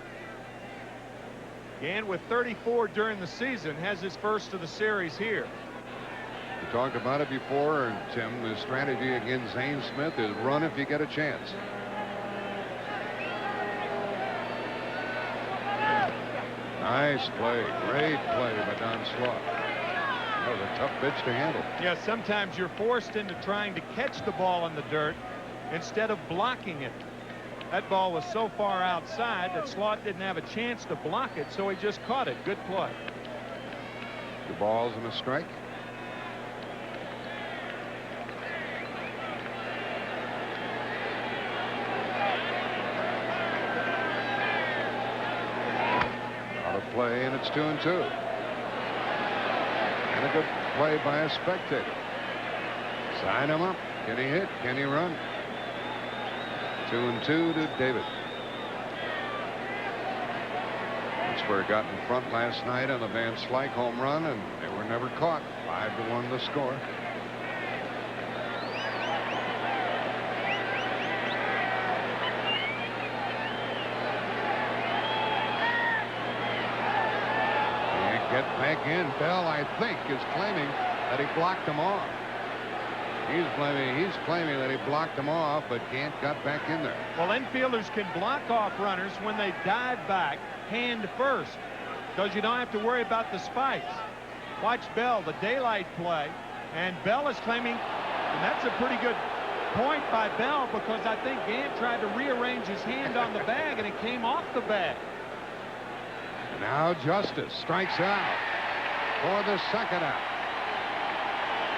Gann, with 34 during the season, has his first of the series here. We talked about it before, Tim. The strategy against Zane Smith is run if you get a chance. Nice play. Great play by Don Slaught. That was a tough pitch to handle. Yeah, sometimes you're forced into trying to catch the ball in the dirt instead of blocking it. That ball was so far outside that Slaught didn't have a chance to block it, so he just caught it. Good play. 2 balls and a strike. Out of play, and it's 2-2. And a good play by a spectator. Sign him up. Can he hit? Can he run? 2-2 to David. Pittsburgh got in front last night on the Van Slyke home run, and they were never caught. 5-1 the score. Can't get back in. Bell, I think, is claiming that he blocked him off. He's claiming that he blocked him off, but Gant got back in there. Well, infielders can block off runners when they dive back hand first, because you don't have to worry about the spikes. Watch Bell, the daylight play, and Bell is claiming, and that's a pretty good point by Bell, because I think Gant tried to rearrange his hand on the bag, and it came off the bag. Now Justice strikes out for the second out.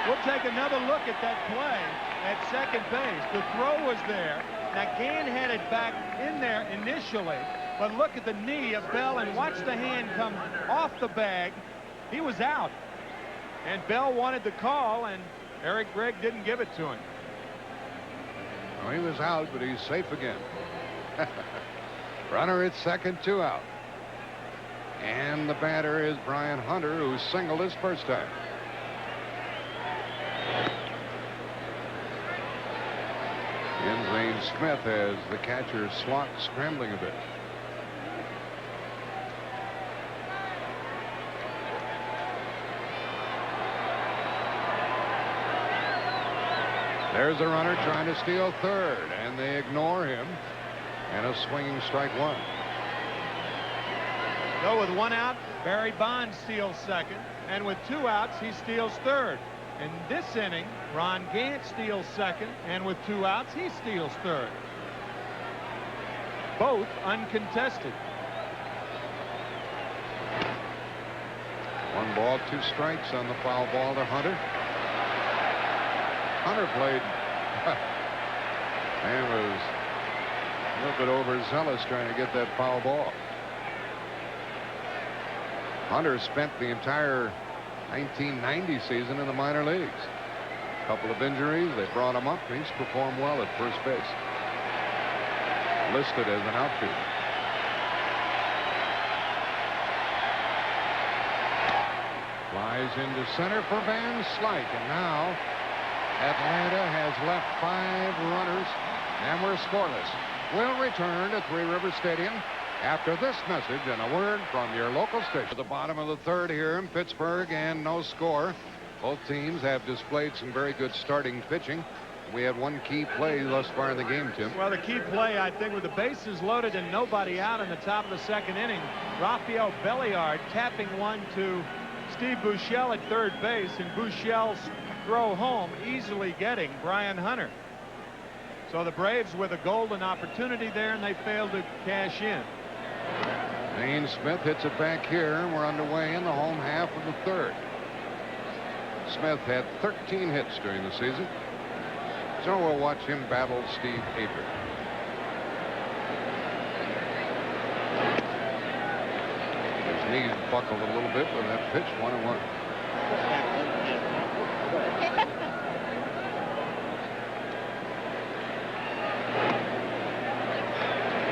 We'll take another look at that play at second base. The throw was there. Now Gann had it back in there initially, but look at the knee of Bell and watch the hand come off the bag. He was out, and Bell wanted the call, and Eric Gregg didn't give it to him. Well, he was out, but he's safe again. Runner at second, 2 out. And the batter is Brian Hunter, who singled his first time. Zane Smith has the catcher Slaught scrambling a bit. There's a runner trying to steal third, and they ignore him. And a swinging strike 1. So with 1 out, Barry Bonds steals second, and with 2 outs, he steals third. In this inning, Ron Gant steals second, and with 2 outs, he steals third. Both uncontested. 1 ball, 2 strikes on the foul ball to Hunter. Hunter played and was a little bit overzealous trying to get that foul ball. Hunter spent the entire 1990 season in the minor leagues. A couple of injuries, they brought him up. He's performed well at first base. Listed as an outfielder. Flies into center for Van Slyke, and now Atlanta has left 5 runners, and we're scoreless. We'll return to Three Rivers Stadium after this message and a word from your local station. At the bottom of the third here in Pittsburgh, and no score. Both teams have displayed some very good starting pitching. We had 1 key play thus far in the game, Tim. Well, the key play, I think, with the bases loaded and nobody out in the top of the second inning, Rafael Belliard tapping one to Steve Buechele at third base, and Buechele's throw home, easily getting Brian Hunter. So the Braves with a golden opportunity there, and they failed to cash in. Zane Smith hits it back here, and we're underway in the home half of the third. Smith had 13 hits during the season, so we'll watch him battle Steve Avery. His knees buckled a little bit with that pitch, 1-1.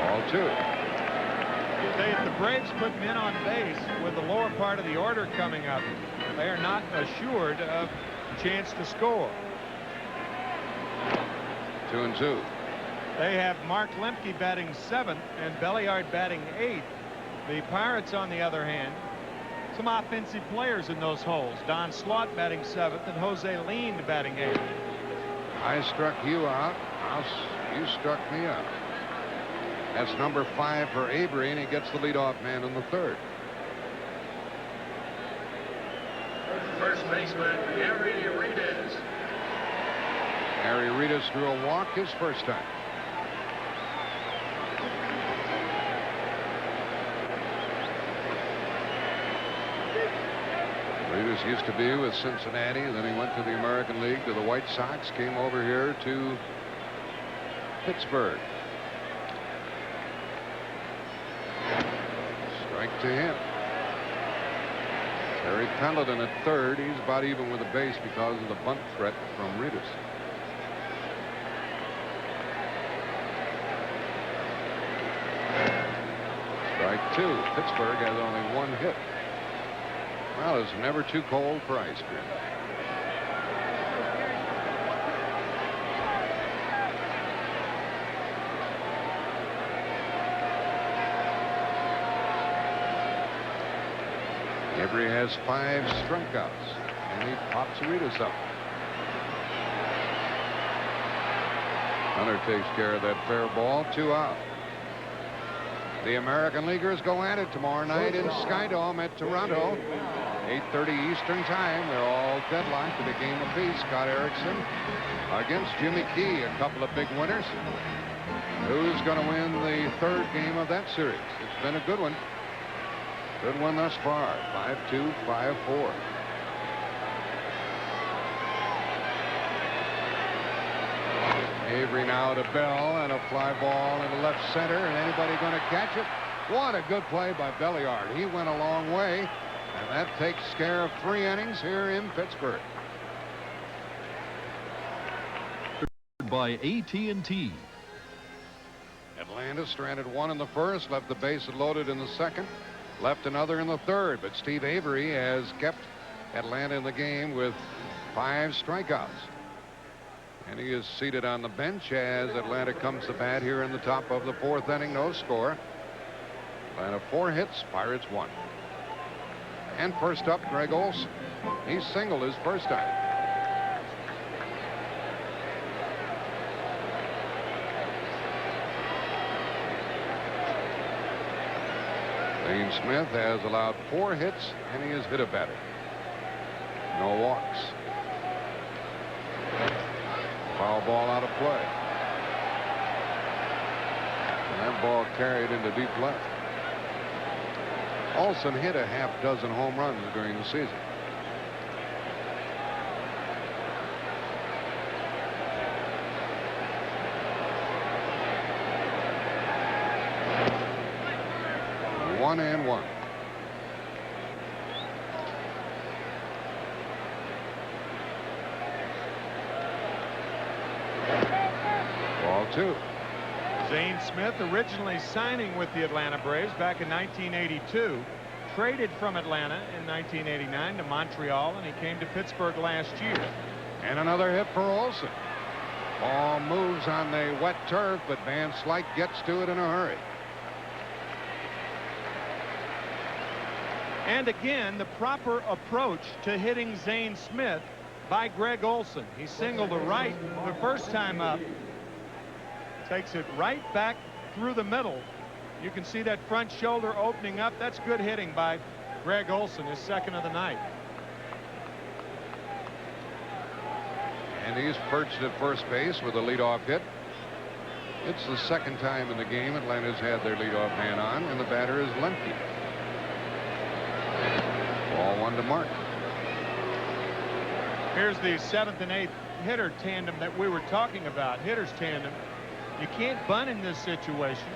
Ball 2. If the Braves put men on base with the lower part of the order coming up, they are not assured of a chance to score. 2-2. They have Mark Lemke batting 7th and Belliard batting 8th. The Pirates, on the other hand, some offensive players in those holes. Don Slaught batting 7th and Jose Lean batting 8th. I struck you out. You struck me out. That's number 5 for Avery, and he gets the leadoff man in the 3rd. First baseman, Avery. Harry Reedus drew a walk his first time. Reedus used to be with Cincinnati, then he went to the American League, to the White Sox, came over here to Pittsburgh. Strike to him. Terry Pendleton at 3rd. He's about even with the base because of the bunt threat from Reedus. Strike 2. Pittsburgh has only 1 hit. Well, it's never too cold for ice cream. Avery has 5 strikeouts, and he pops Reedus up. Hunter takes care of that fair ball. 2 out. The American Leaguers go at it tomorrow night in Skydome at Toronto. 8:30 Eastern Time. They're all deadlocked at a game apiece. Scott Erickson against Jimmy Key, a couple of big winners. Who's going to win the 3rd game of that series? It's been a good one. Good one thus far. 5-2, 5-4. Avery now to Bell, and a fly ball into left center, and anybody going to catch it? What a good play by Belliard. He went a long way, and that takes care of 3 innings here in Pittsburgh. By AT&T. Atlanta stranded 1 in the 1st, left the bases loaded in the 2nd, left another in the 3rd, but Steve Avery has kept Atlanta in the game with 5 strikeouts. And he is seated on the bench as Atlanta comes to bat here in the top of the 4th inning. No score. Atlanta 4 hits, Pirates 1. And first up, Greg Olson. He singled his first time. Zane Smith has allowed 4 hits, and he has hit a batter. No walks. Foul ball out of play. And that ball carried into deep left. Olson hit a half-dozen home runs during the season. One and one. Ball 2. Zane Smith, originally signing with the Atlanta Braves back in 1982, traded from Atlanta in 1989 to Montreal, and he came to Pittsburgh last year. And another hit for Olson. Ball moves on the wet turf, but Van Slyke gets to it in a hurry. And again, the proper approach to hitting Zane Smith by Greg Olson. He singled to right the first time up. Takes it right back through the middle. You can see that front shoulder opening up. That's good hitting by Greg Olson, his second of the night. And he's perched at first base with a leadoff hit. It's the second time in the game Atlanta's had their leadoff man on, and the batter is Lemke. Ball 1 to Mark. Here's the 7th and 8th hitter tandem that we were talking about. Hitters tandem. You can't bunt in this situation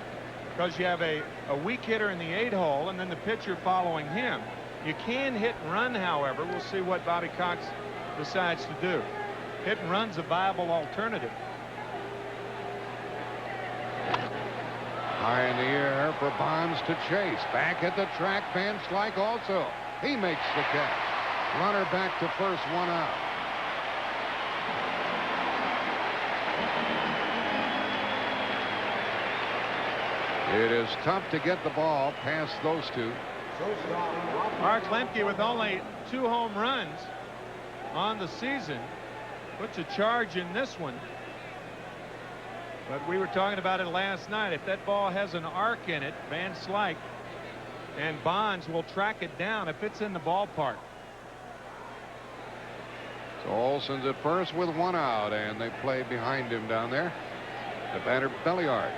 because you have a weak hitter in the 8-hole and then the pitcher following him. You can hit and run, however. We'll see what Bobby Cox decides to do. Hit and run's a viable alternative. High in the air for Bonds to chase. Back at the track, Van Slyke also. He makes the catch. Runner back to first, 1 out. It is tough to get the ball past those two. Mark Lemke, with only 2 home runs on the season, puts a charge in this one. But we were talking about it last night. If that ball has an arc in it, Van Slyke and Bonds will track it down if it's in the ballpark. So Olson's at first with 1 out, and they play behind him down there. The batter, Belliard.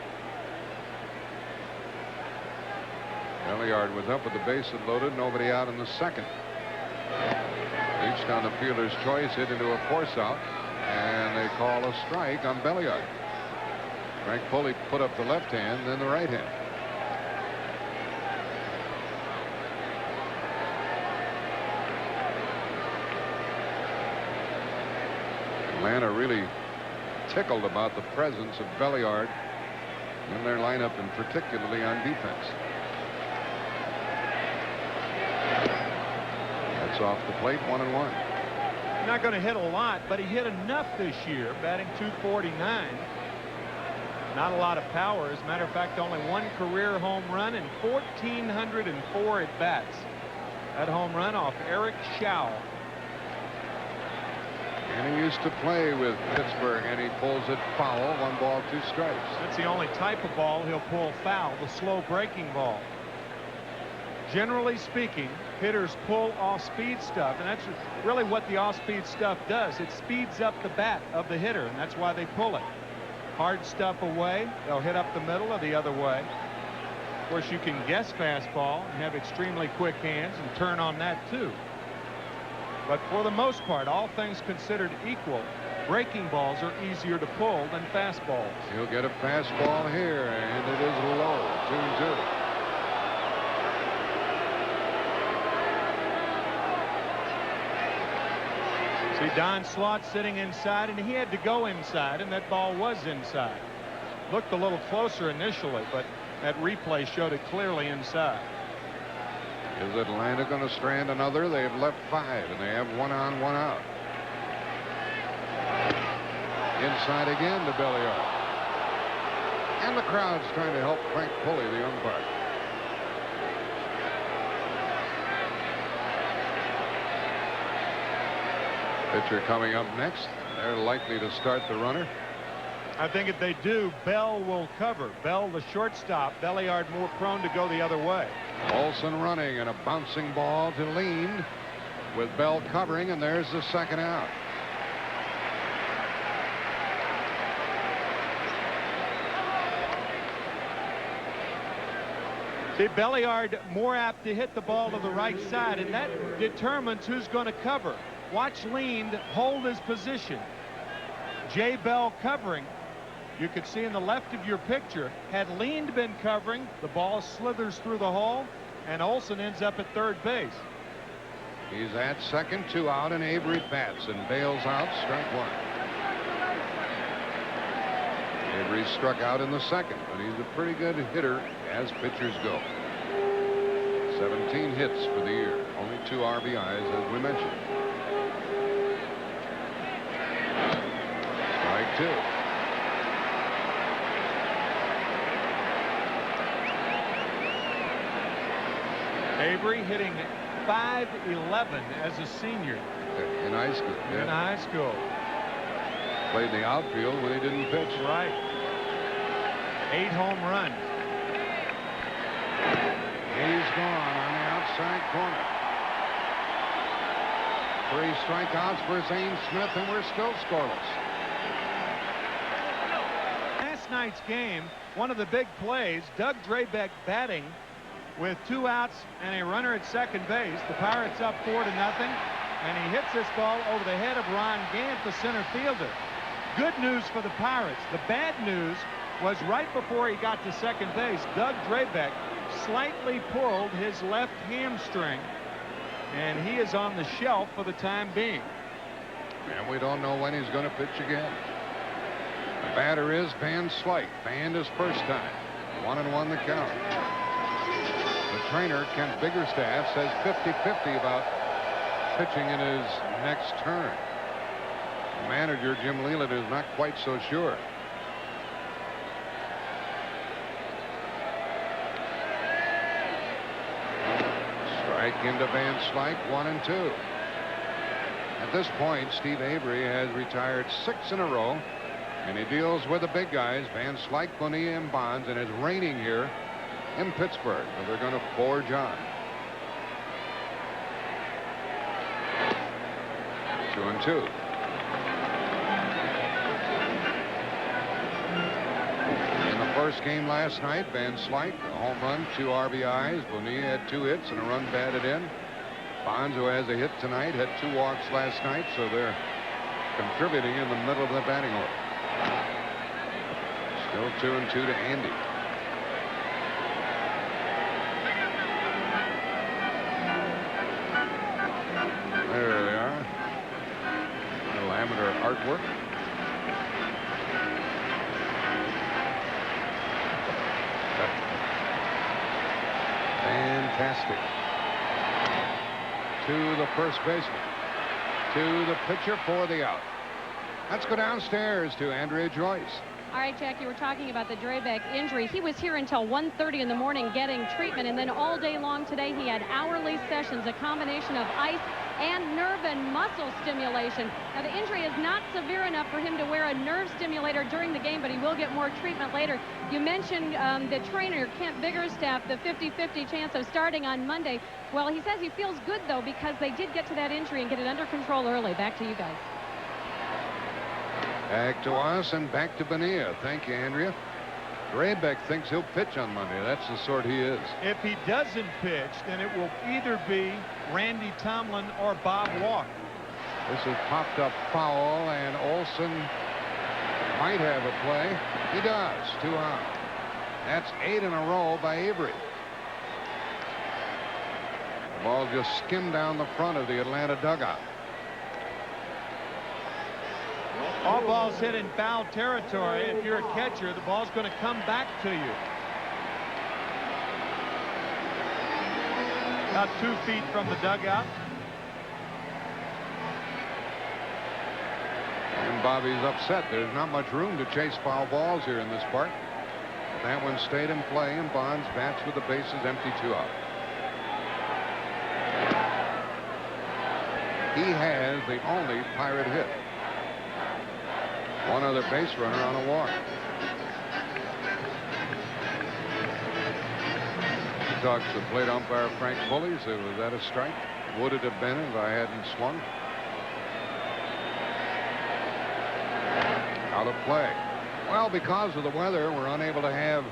Belliard was up with the bases loaded, nobody out in the second. Reached on the fielder's choice, hit into a force out, and they call a strike on Belliard. Frank Pulley put up the left hand, then the right hand. Atlanta really tickled about the presence of Belliard in their lineup, and particularly on defense. That's off the plate, 1-1. Not going to hit a lot, but he hit enough this year, batting .249. Not a lot of power. As a matter of fact, only 1 career home run and 1,404 at bats. That home run off Eric Schau. And he used to play with Pittsburgh, and he pulls it foul. 1 ball, 2 strikes. That's the only type of ball he'll pull foul, the slow breaking ball. Generally speaking, hitters pull off-speed stuff, and that's really what the off-speed stuff does. It speeds up the bat of the hitter, and that's why they pull it. Hard stuff away, they'll hit up the middle or the other way. Of course, you can guess fastball and have extremely quick hands and turn on that too. But for the most part, all things considered equal, breaking balls are easier to pull than fastballs. He'll get a fastball here, and it is low, 2-2. See Don Slaught sitting inside, and he had to go inside, and that ball was inside. Looked a little closer initially, but that replay showed it clearly inside. Is Atlanta going to strand another? They have left 5, and they have 1 on, 1 out. Inside again to Belliard. And the crowd's trying to help Frank Pulley, the umpire. Pitcher coming up next. They're likely to start the runner. I think if they do, Bell will cover. Bell, the shortstop. Belliard more prone to go the other way. Olson running, and a bouncing ball to Lean with Bell covering, and there's the 2nd out. See, Belliard more apt to hit the ball to the right side, and that determines who's going to cover. Watch Lean hold his position. Jay Bell covering. You could see in the left of your picture, had Lean been covering, the ball slithers through the hole, and Olson ends up at 3rd base. He's at second, 2 out, and Avery bats and bails out, strike 1. Avery struck out in the 2nd, but he's a pretty good hitter as pitchers go. 17 hits for the year, only 2 RBIs, as we mentioned. Strike 2. Avery hitting .511 as a senior. In high school. Yeah. In high school. Played in the outfield when he didn't pitch. Right. 8 home runs. He's gone on the outside corner. 3 strikeouts for Zane Smith, and we're still scoreless. Last night's game, one of the big plays, Doug Drabek batting with 2 outs and a runner at 2nd base. The Pirates up 4-0, and he hits this ball over the head of Ron Gant, the center fielder. Good news for the Pirates. The bad news was right before he got to 2nd base, Doug Drabek slightly pulled his left hamstring, and he is on the shelf for the time being. And we don't know when he's going to pitch again. The batter is Van Slyke. Fanned his first time. 1-1 the count. The trainer, Kent Biggerstaff, says 50-50 about pitching in his next turn. The manager, Jim Leland, is not quite so sure. Strike into Van Slyke, 1-2. At this point, Steve Avery has retired 6 in a row, and he deals with the big guys, Van Slyke, Bonilla, and Bonds, and it's raining here in Pittsburgh, so they're going to forge on. 2-2. In the first game last night, Van Slyke, a home run, 2 RBIs. Bonilla had 2 hits and a run batted in. Bonds, who has a hit tonight, had 2 walks last night, so they're contributing in the middle of the batting order. Still 2-2 to Andy. There they are. Little amateur artwork. Fantastic. To the first baseman. To the pitcher for the out. Let's go downstairs to Andrea Joyce. All right, Jack, you were talking about the Drabek injury. He was here until 1:30 in the morning getting treatment, and then all day long today he had hourly sessions, a combination of ice and nerve and muscle stimulation. Now, the injury is not severe enough for him to wear a nerve stimulator during the game, but he will get more treatment later. You mentioned the trainer, Kent Biggerstaff, the 50-50 chance of starting on Monday. Well, he says he feels good, though, because they did get to that injury and get it under control early. Back to you guys. Back to us and back to Bonilla. Thank you, Andrea. Drabek thinks he'll pitch on Monday. That's the sort he is. If he doesn't pitch, then it will either be Randy Tomlin or Bob Walk. This is popped up foul, and Olson might have a play. He does. 2 out. That's 8 in a row by Avery. The ball just skimmed down the front of the Atlanta dugout. All balls hit in foul territory. If you're a catcher, the ball's going to come back to you. About 2 feet from the dugout. And Bobby's upset. There's not much room to chase foul balls here in this park. But that one stayed in play, and Bonds bats with the bases empty, 2 out. He has the only Pirate hit. 1 other base runner on a walk. He talks to plate umpire Frank Bullies. Was that a strike? Would it have been if I hadn't swung? Out of play. Well, because of the weather, we're unable to have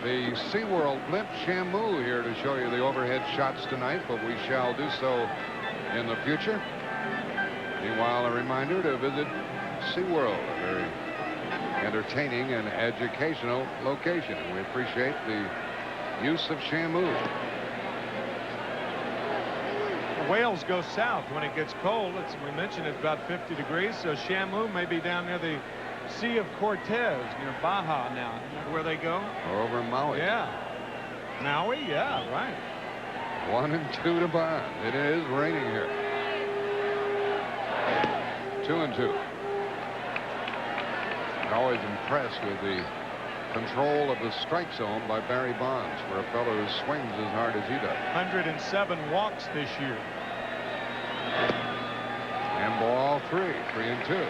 the SeaWorld blimp Shamu here to show you the overhead shots tonight, but we shall do so in the future. Meanwhile, a reminder to visit SeaWorld, a very entertaining and educational location. We appreciate the use of Shamu. The whales go south when it gets cold. We mentioned it's about 50 degrees, so Shamu may be down near the Sea of Cortez, near Baja now. Remember where they go? Or over in Maui. Yeah. Maui? Yeah, right. 1-2 to Bond. It is raining here. 2-2. Always impressed with the control of the strike zone by Barry Bonds, for a fellow who swings as hard as he does. 107 walks this year. And ball 3-2.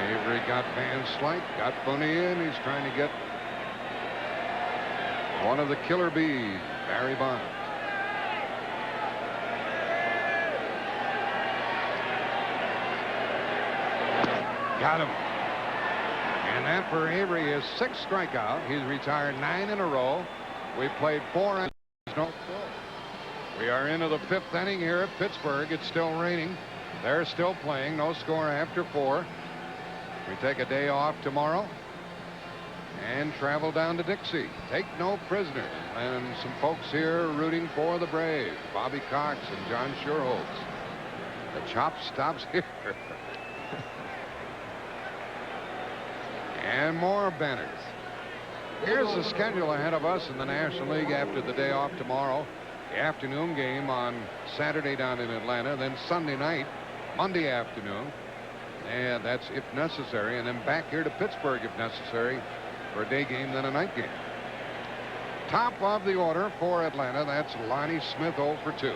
Avery got Van Slyke, got Bonilla, and he's trying to get one of the killer bees, Barry Bonds. Got him. And that for Avery is 6th strikeout. He's retired 9 in a row. We played 4 innings. No score. We are into the 5th inning here at Pittsburgh. It's still raining. They're still playing. No score after 4. We take a day off tomorrow and travel down to Dixie. Take no prisoners. And some folks here rooting for the Braves. Bobby Cox and John Schuerholz. The chop stops here. And more banners. Here's the schedule ahead of us in the National League after the day off tomorrow. The afternoon game on Saturday down in Atlanta. Then Sunday night, Monday afternoon. And that's if necessary. And then back here to Pittsburgh if necessary for a day game, then a night game. Top of the order for Atlanta. That's Lonnie Smith, 0 for 2.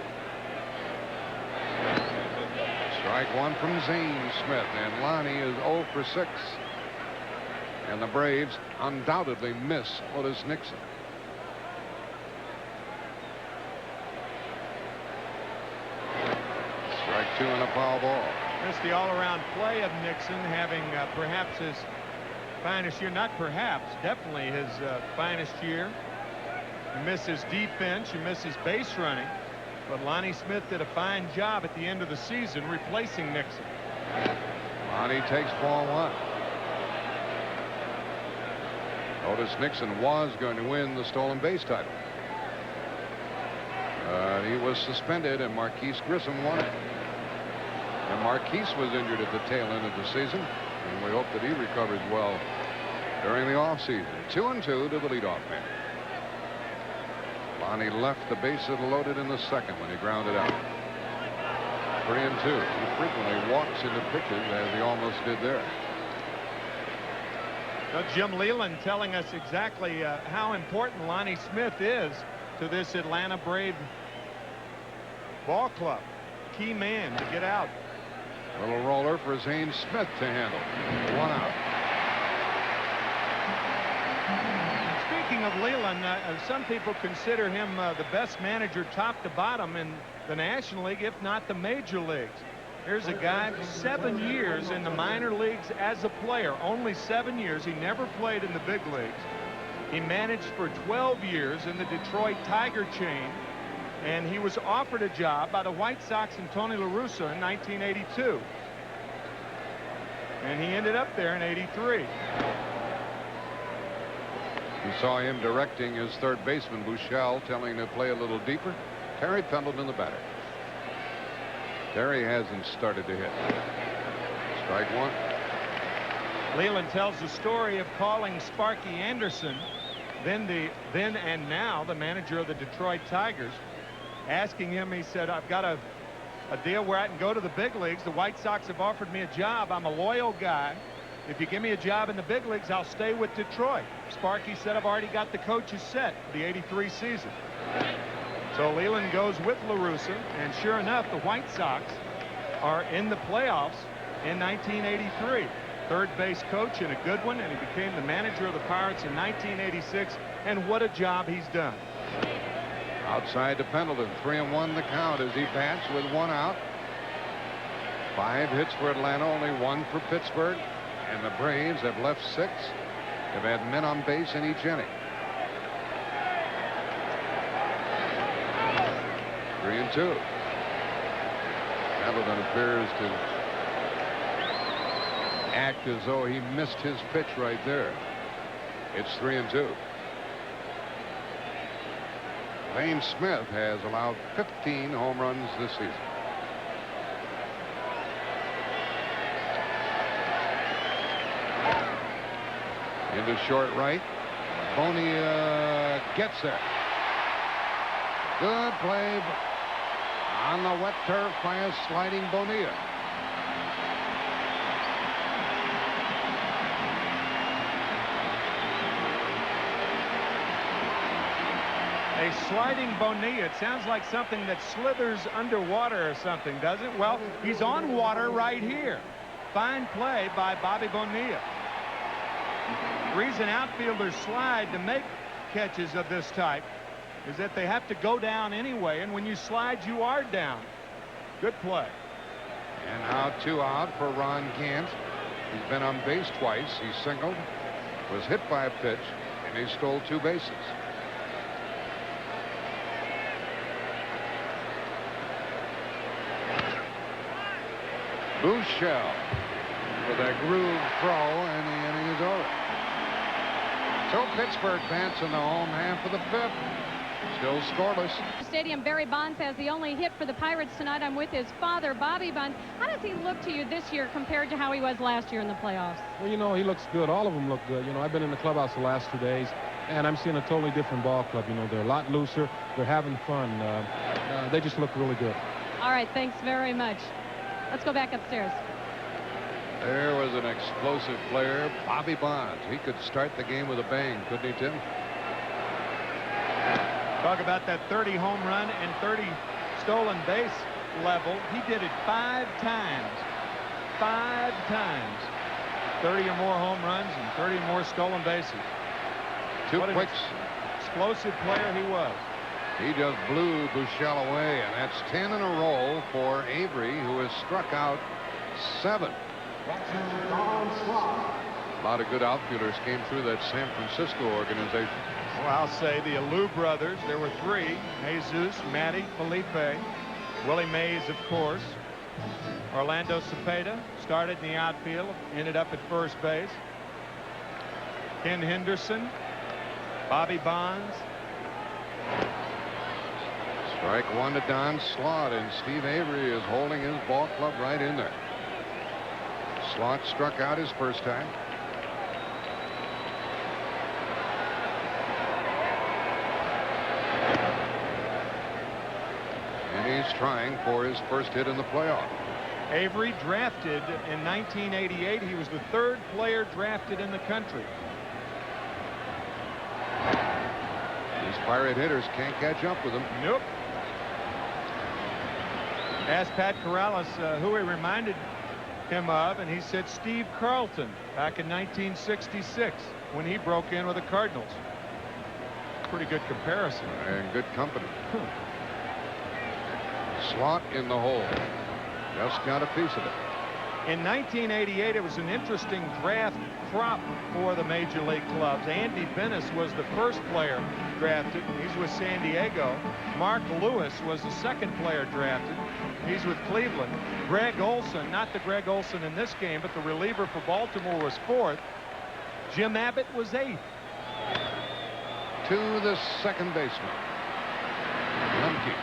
Strike one from Zane Smith, and Lonnie is 0 for 6. And the Braves undoubtedly miss Otis Nixon. Strike 2 and a foul ball. That's the all-around play of Nixon, having perhaps his finest year. Not perhaps, definitely his finest year. You miss his defense, you miss his base running, but Lonnie Smith did a fine job at the end of the season replacing Nixon. Lonnie takes ball 1. Otis Nixon was going to win the stolen base title. He was suspended, and Marquise Grissom won it. And Marquise was injured at the tail end of the season, and we hope that he recovers well during the offseason. 2-2 to the leadoff man. Lonnie left the bases loaded in the second when he grounded out. 3-2. He frequently walks into pitches, as he almost did there. Now, Jim Leland telling us exactly how important Lonnie Smith is to this Atlanta Brave ball club. Key man to get out. Little roller for Zane Smith to handle. 1 out. Speaking of Leland, some people consider him the best manager top to bottom in the National League, if not the major leagues. Here's a guy 7 years in the minor leagues as a player. Only 7 years. He never played in the big leagues. He managed for 12 years in the Detroit Tiger chain, and he was offered a job by the White Sox and Tony La Russa in 1982. And he ended up there in 83. You saw him directing his third baseman, Buechele, telling him to play a little deeper. Terry Pendleton, the batter. Terry hasn't started to hit. Strike 1. Leland tells the story of calling Sparky Anderson, then and now the manager of the Detroit Tigers, asking him. He said, I've got a deal where I can go to the big leagues. The White Sox have offered me a job. I'm a loyal guy. If you give me a job in the big leagues, I'll stay with Detroit. Sparky said, I've already got the coaches set for the 83 season. So Leland goes with La Russa, and sure enough, the White Sox are in the playoffs in 1983. Third base coach, and a good one, and he became the manager of the Pirates in 1986, and what a job he's done. Outside to Pendleton. 3-1 the count as he bats with 1 out. 5 hits for Atlanta, only 1 for Pittsburgh. And the Braves have left 6. They've had men on base in each inning. 3-2. Pendleton appears to act as though he missed his pitch right there. It's 3-2. Lane Smith has allowed 15 home runs this season. Into short right. Bonilla gets there. Good play on the wet turf by a sliding Bonilla. A sliding Bonilla. It sounds like something that slithers underwater or something, doesn't it? Well, he's on water right here. Fine play by Bobby Bonilla. The reason outfielders slide to make catches of this type is that they have to go down anyway, and when you slide, you are down. Good play. And now 2 out for Ron Gant. He's been on base twice. He singled, was hit by a pitch, and he stole 2 bases. Buechele with a groove throw, and the inning is over. So Pittsburgh bats in the home half of the 5th. Still scoreless. Stadium, Barry Bonds has the only hit for the Pirates tonight. I'm with his father, Bobby Bonds. How does he look to you this year compared to how he was last year in the playoffs? Well, you know, he looks good. All of them look good. You know, I've been in the clubhouse the last 2 days, and I'm seeing a totally different ball club. You know, they're a lot looser. They're having fun. They just look really good. All right, thanks very much. Let's go back upstairs. There was an explosive player, Bobby Bonds. He could start the game with a bang, couldn't he, Tim? Talk about that 30 home run and 30 stolen base level. He did it 5 times. 5 times. 30 or more home runs and 30 or more stolen bases. What an explosive player he was. He just blew Buechele away, and that's 10 in a row for Avery, who has struck out 7. A lot of good outfielders came through that San Francisco organization. Well, I'll say the Alou brothers. There were 3. Jesus, Matty, Felipe, Willie Mays, of course. Orlando Cepeda started in the outfield, ended up at first base. Ken Henderson, Bobby Bonds. Strike 1 to Don Slaught, and Steve Avery is holding his ball club right in there. Slaught struck out his first time. And he's trying for his first hit in the playoff. Avery drafted in 1988. He was the 3rd player drafted in the country. These Pirate hitters can't catch up with him. Nope. Asked Pat Corrales who he reminded him of, and he said Steve Carlton back in 1966 when he broke in with the Cardinals. Pretty good comparison. And good company. Slaught in the hole. Just got a piece of it. In 1988, it was an interesting draft crop for the major league clubs. Andy Bennis was the first player drafted. He's with San Diego. Mark Lewis was the 2nd player drafted. He's with Cleveland. Greg Olson, not the Greg Olson in this game, but the reliever for Baltimore, was 4th. Jim Abbott was 8th. To the second baseman. Lemke,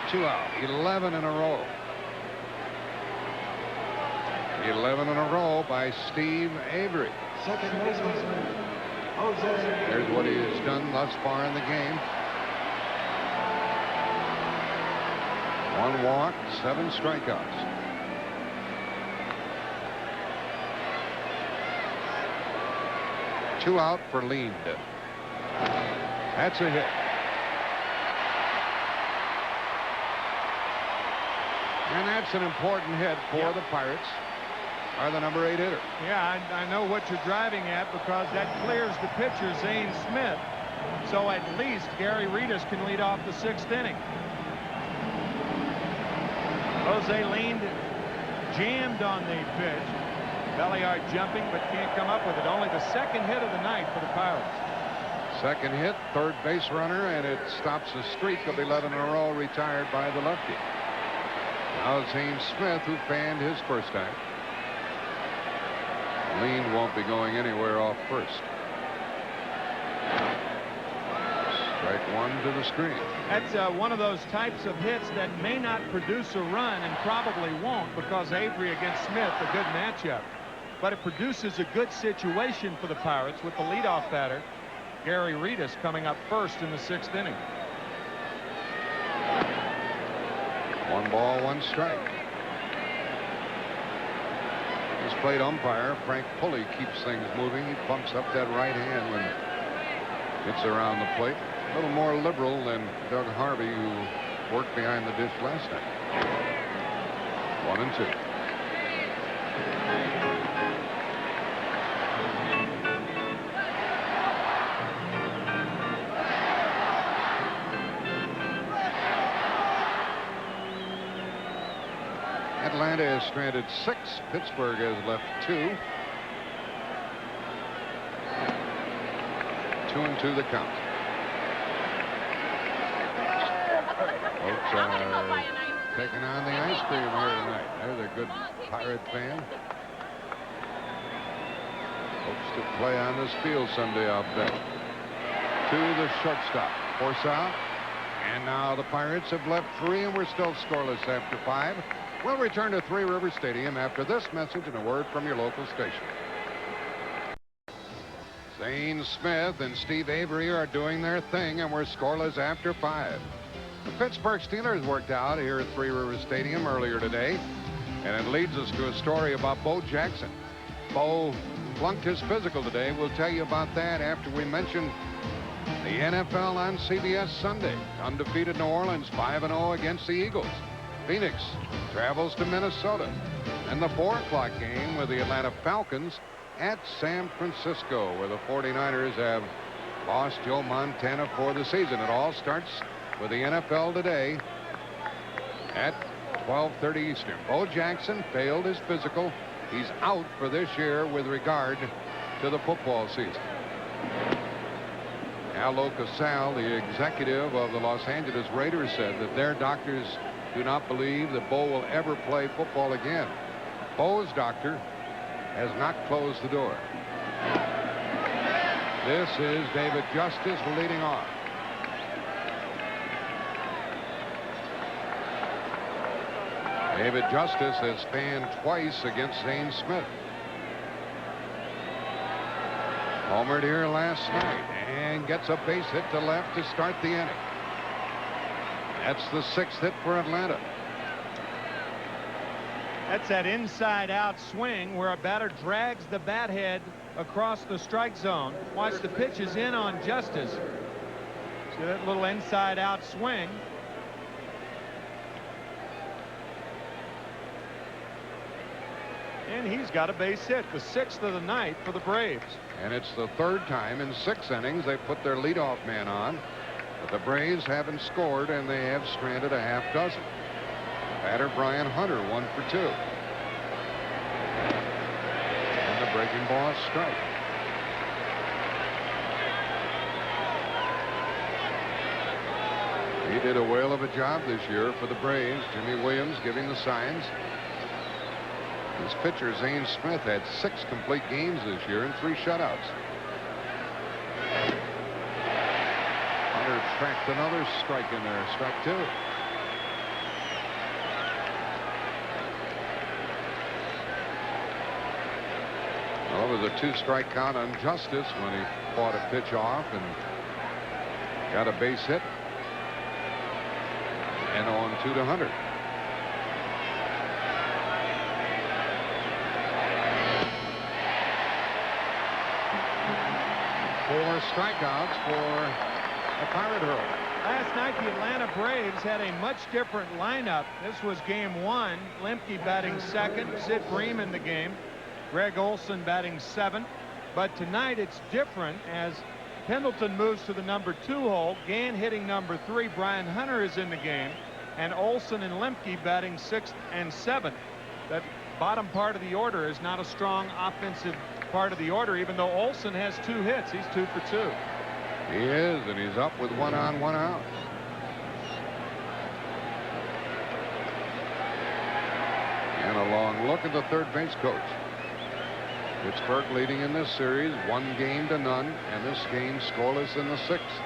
2 out, 11 in a row. 11 in a row by Steve Avery. Second baseman, Jose. Here's what he has done thus far in the game. 1 walk, 7 strikeouts. Two out for Lind. That's a hit. And that's an important hit for the Pirates. Are the number 8 hitter. Yeah, I know what you're driving at, because that clears the pitcher, Zane Smith. So at least Gary Reedus can lead off the 6th inning. Jose Lind jammed on the pitch. Belly art jumping, but can't come up with it. Only the 2nd hit of the night for the Pirates. Second hit, 3rd base runner, and it stops a streak of 11 in a row retired by the lefty. Now Zane Smith, who fanned his first time. Lind won't be going anywhere off first. Strike 1 to the screen. That's one of those types of hits that may not produce a run, and probably won't, because Avery against Smith, a good matchup. But it produces a good situation for the Pirates with the leadoff batter, Gary Reedus, coming up first in the 6th inning. 1 ball, 1 strike. His plate umpire, Frank Pulley, keeps things moving. He bumps up that right hand when it's around the plate. A little more liberal than Doug Harvey, who worked behind the dish last night. 1-2. Atlanta has stranded 6. Pittsburgh has left 2. 2-2 the count. Folks are taking on the ice cream here tonight. There's a good Pirate fan. Hopes to play on this field someday, I'll bet. To the shortstop. Force out. And now the Pirates have left 3, and we're still scoreless after 5. We'll return to Three Rivers Stadium after this message and a word from your local station. Zane Smith and Steve Avery are doing their thing, and we're scoreless after 5. The Pittsburgh Steelers worked out here at Three Rivers Stadium earlier today, and it leads us to a story about Bo Jackson. Bo flunked his physical today. We'll tell you about that after we mention The NFL on CBS Sunday. Undefeated New Orleans 5-0 against the Eagles. Phoenix travels to Minnesota. And the 4 o'clock game with the Atlanta Falcons at San Francisco, where the 49ers have lost Joe Montana for the season. It all starts with the NFL today at 12:30 Eastern. Bo Jackson failed his physical. He's out for this year with regard to the football season. Aldo Casal, the executive of the Los Angeles Raiders, said that their doctors do not believe that Bo will ever play football again. Bo's doctor has not closed the door. This is David Justice leading off. David Justice has fanned twice against Zane Smith. Homered here last night and gets a base hit to left to start the inning. That's the 6th hit for Atlanta. That's that inside-out swing where a batter drags the bat head across the strike zone. Watch, the pitch is in on Justice. See that little inside-out swing. And he's got a base hit, the 6th of the night for the Braves. And it's the 3rd time in 6 innings they put their leadoff man on. But the Braves haven't scored, and they have stranded a half dozen. Batter Brian Hunter 1 for 2. And the breaking ball is strike. He did a whale of a job this year for the Braves. Jimmy Williams giving the signs. His pitcher Zane Smith had 6 complete games this year and 3 shutouts. Hunter tracked another strike in there, strike 2. Well, it was a 2-strike count on Justice when he fought a pitch off and got a base hit. And on 2 to Hunter. Four strikeouts for the Pirate Hurl. Last night, the Atlanta Braves had a much different lineup. This was game 1. Lemke batting 2nd. Sid Bream in the game. Greg Olson batting 7th. But tonight, it's different as Pendleton moves to the number 2 hole. Gann hitting number 3. Brian Hunter is in the game. And Olson and Lemke batting 6th and 7th. That bottom part of the order is not a strong offensive part of the order, even though Olson has 2 hits. He's 2 for 2. He is, and he's up with 1 on, 1 out. And a long look at the third base coach. Pittsburgh leading in this series 1 game to none, and this game scoreless in the 6th.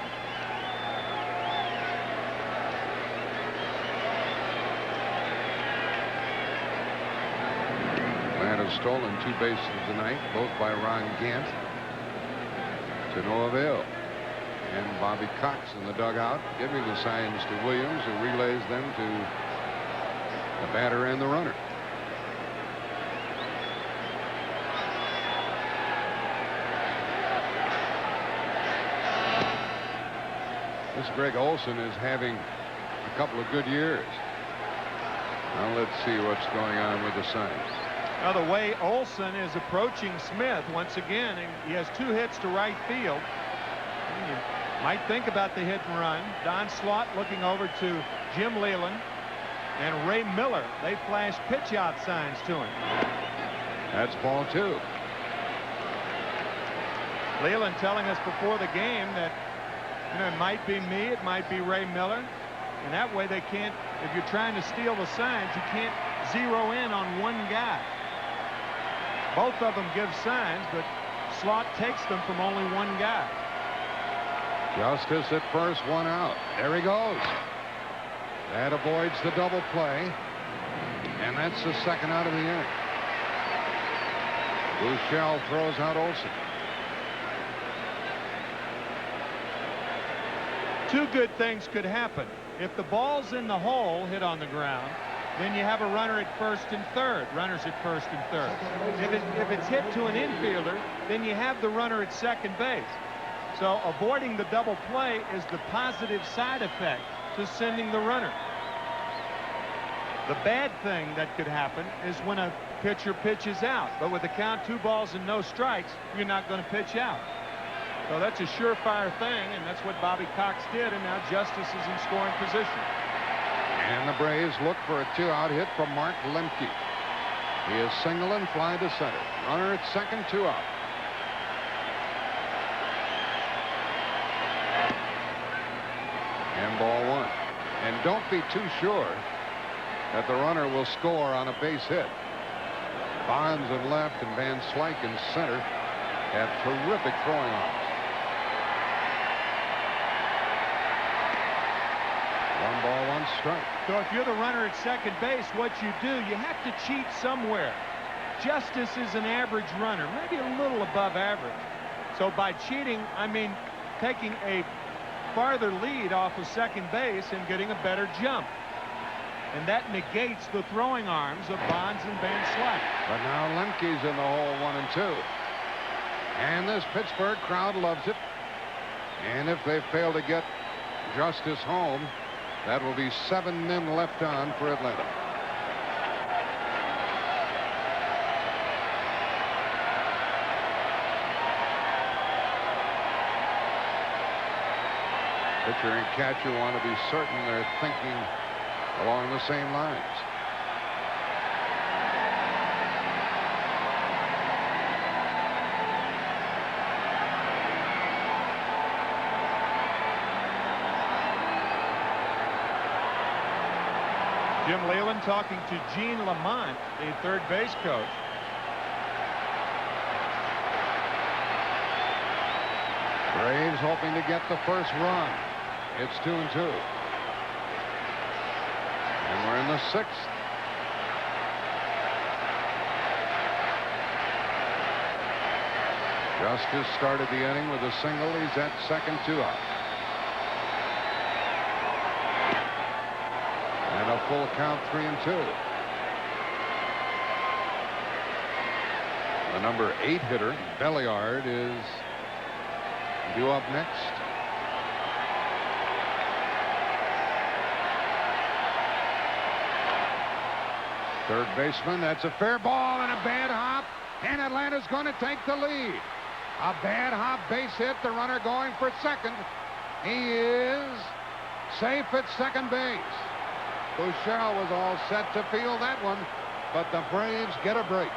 Atlanta's stolen 2 bases tonight, both by Ron Gant, to no avail. And Bobby Cox in the dugout giving the signs to Williams, who relays them to the batter and the runner. This Greg Olson is having a couple of good years. Now let's see what's going on with the signs. Now, the way Olson is approaching Smith once again, he has 2 hits to right field. You might think about the hit and run. Don Slaught looking over to Jim Leland and Ray Miller. They flash pitch out signs to him. That's ball 2. Leland telling us before the game that, you know, it might be me, it might be Ray Miller, and that way they can't, if you're trying to steal the signs, you can't zero in on one guy. Both of them give signs, but Slaught takes them from only one guy. Justice at first, 1 out. There he goes. That avoids the double play, and that's the 2nd out of the inning. Buechele throws out Olson. 2 good things could happen. If the ball's in the hole, hit on the ground, then you have a runner at 1st and 3rd. Runners at 1st and 3rd. If it's hit to an infielder, then you have the runner at 2nd base. So avoiding the double play is the positive side effect to sending the runner. The bad thing that could happen is when a pitcher pitches out. But with the count 2 balls and no strikes, you're not going to pitch out. So that's a surefire thing, and that's what Bobby Cox did, and now Justice is in scoring position. And the Braves look for a 2-out hit from Mark Lemke. He is single and fly to center. Runner at second, 2 out. And ball 1. And don't be too sure that the runner will score on a base hit. Bonds in left and Van Slyke in center have terrific throwing arms. 1 ball, 1 strike. So if you're the runner at second base, what you do, you have to cheat somewhere. Justice is an average runner, maybe a little above average. So by cheating, I mean taking a farther lead off of second base and getting a better jump. And that negates the throwing arms of Bonds and Van Slyke. But now Lemke's in the hole, 1 and 2. And this Pittsburgh crowd loves it. And if they fail to get Justice home, that will be 7 men left on for Atlanta. Pitcher and catcher want to be certain they're thinking along the same lines. Jim Leyland talking to Gene Lamont, the third base coach. Braves hoping to get the first run. It's 2 and 2. And we're in the 6th. Justice started the inning with a single. He's at second, 2 out. And a full count, 3 and 2. The number 8 hitter, Belliard, is due up next. Third baseman, that's a fair ball and a bad hop, and Atlanta's going to take the lead. A bad hop base hit, the runner going for second. He is safe at second base. Buechele was all set to field that one, but the Braves get a break.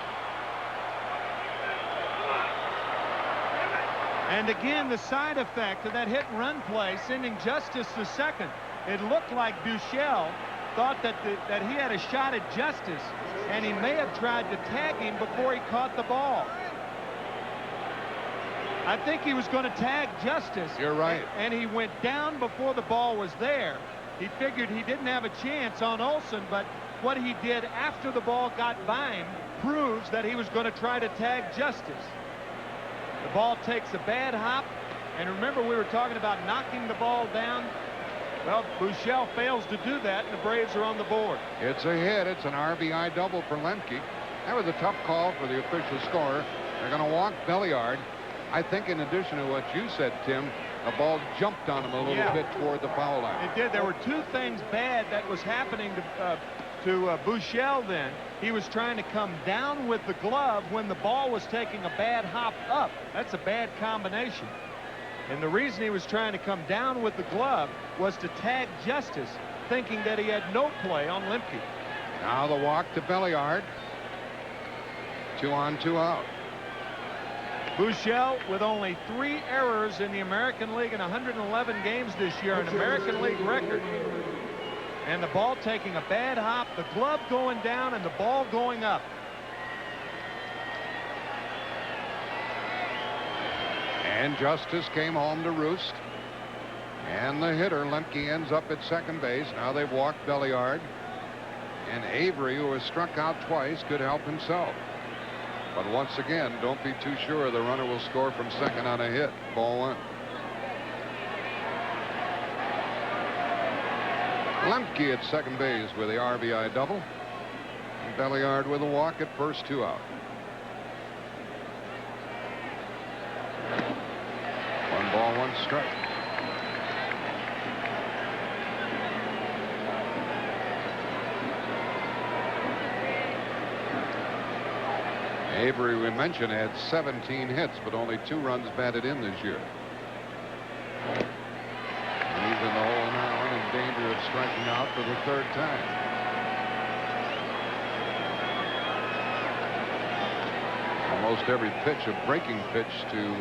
And again, the side effect of that hit and run play, sending Justice to second. It looked like Buechele thought that he had a shot at Justice, and he may have tried to tag him before he caught the ball. I think he was going to tag Justice. You're right. And he went down before the ball was there. He figured he didn't have a chance on Olson, but what he did after the ball got by him proves that he was going to try to tag Justice. The ball takes a bad hop, and remember we were talking about knocking the ball down. Well, Buechele fails to do that, and the Braves are on the board. It's a hit. It's an RBI double for Lemke. That was a tough call for the official scorer. They're going to walk Belliard. I think in addition to what you said, Tim, the ball jumped on him a little bit toward the foul line. It did. There were 2 things bad that was happening to Buechele then. He was trying to come down with the glove when the ball was taking a bad hop up. That's a bad combination. And the reason he was trying to come down with the glove was to tag Justice, thinking that he had no play on Lemke. Now the walk to Belliard. 2 on, 2 out. Buechele with only 3 errors in the American League in 111 games this year, an American League record. And the ball taking a bad hop, the glove going down, and the ball going up. And Justice came home to roost. And the hitter, Lemke, ends up at second base. Now they've walked Belliard. And Avery, who has struck out twice, could help himself. But once again, don't be too sure the runner will score from second on a hit. Ball 1. Lemke at second base with the RBI double. And Belliard with a walk at first, 2 out. 1 ball, strike. Avery, we mentioned, had 17 hits, but only 2 runs batted in this year. And he's in the hole now and in danger of striking out for the 3rd time. Almost every pitch a breaking pitch to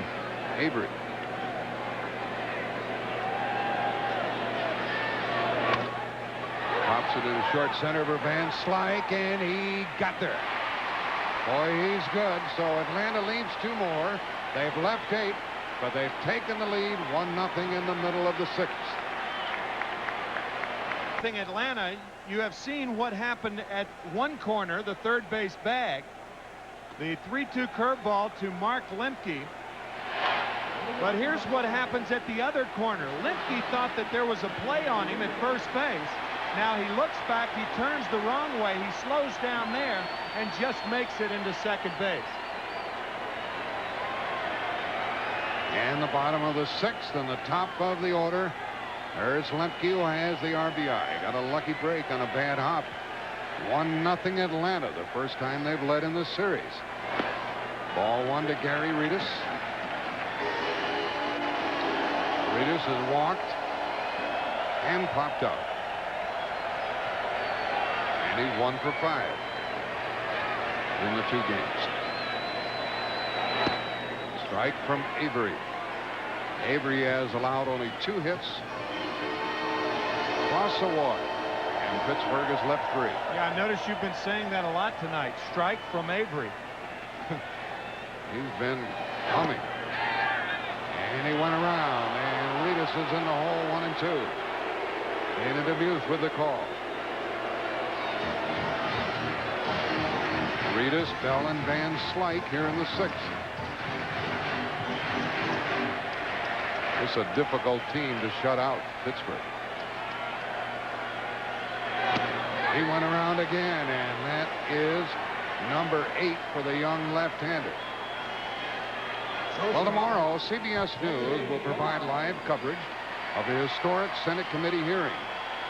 Avery. Pops it to the short center for Van Slyke, and he got there. Boy, he's good. So Atlanta leads 2 more. They've left 8, but they've taken the lead 1-0 in the middle of the 6th. Atlanta, you have seen what happened at one corner, the third base bag. The 3-2 curveball to Mark Lemke. But here's what happens at the other corner. Lemke thought that there was a play on him at first base. Now he looks back, he turns the wrong way, he slows down there and just makes it into second base. And the bottom of the 6th and the top of the order. There's Lemke, who has the RBI. Got a lucky break on a bad hop. 1-0 Atlanta, the first time they've led in this series. Ball 1 to Gary Reedus. Reedus has walked and popped out. And he's 1 for 5 in the 2 games. Strike from Avery. Avery has allowed only 2 hits. Cross the wall. And Pittsburgh has left 3. Yeah, I noticed you've been saying that a lot tonight. Strike from Avery. He's been humming. And he went around. And Reedus is in the hole 1 and 2. Dana Dubuque with the call. Reedus, Bell, and Van Slyke here in the 6th. It's a difficult team to shut out, Pittsburgh. He went around again, and that is number 8 for the young left-hander. Well, tomorrow, CBS News will provide live coverage of the historic Senate committee hearing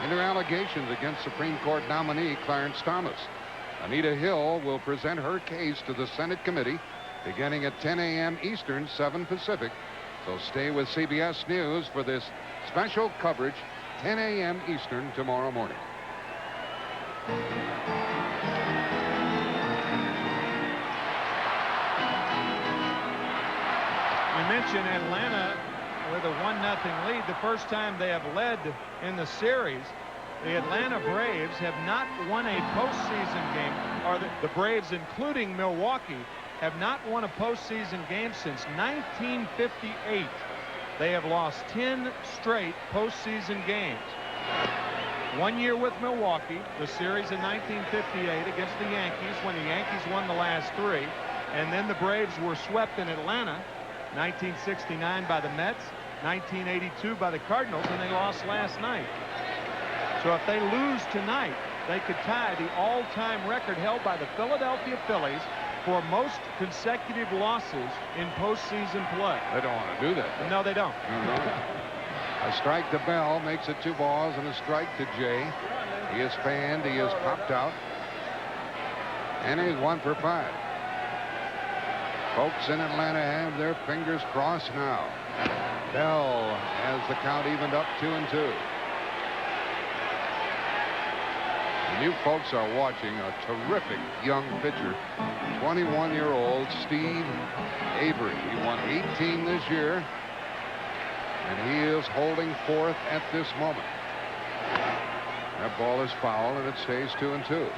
into allegations against Supreme Court nominee Clarence Thomas. Anita Hill will present her case to the Senate committee beginning at 10 a.m. Eastern, 7 Pacific. So stay with CBS News for this special coverage, 10 a.m. Eastern tomorrow morning. You mentioned Atlanta with a 1-0 lead. The first time they have led in the series. The Atlanta Braves have not won a postseason game, or the Braves, including Milwaukee, have not won a postseason game since 1958. They have lost 10 straight postseason games. 1 year with Milwaukee, the series in 1958 against the Yankees, when the Yankees won the last 3. And then the Braves were swept in Atlanta, 1969 by the Mets, 1982 by the Cardinals, and they lost last night. So if they lose tonight, they could tie the all-time record held by the Philadelphia Phillies for most consecutive losses in postseason play. They don't want to do that. No, they don't. No. A strike to Bell makes it 2 balls and a strike to Jay. He is fanned. He is popped out. And he's 1 for 5. Folks in Atlanta have their fingers crossed now. Bell has the count evened up 2 and 2. And you folks are watching a terrific young pitcher, 21-year-old Steve Avery. He won 18 this year, and he is holding 4th at this moment. That ball is foul, and it stays 2 and 2.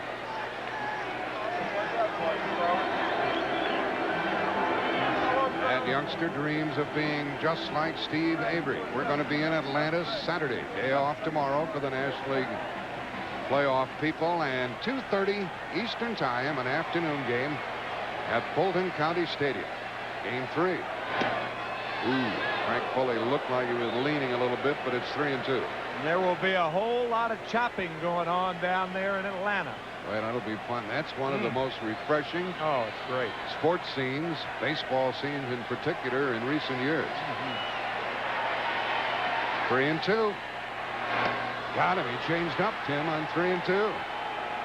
That youngster dreams of being just like Steve Avery. We're going to be in Atlanta Saturday, day off tomorrow for the National League playoff people, and 2:30 Eastern Time, an afternoon game at Fulton County Stadium. Game 3. Frank Foley looked like he was leaning a little bit, but it's 3 and 2. And there will be a whole lot of chopping going on down there in Atlanta. Well, that'll be fun. That's one of the most refreshing it's great. sports scenes, baseball scenes in particular, in recent years. 3-2. Got him. He changed up, Tim, on 3-2.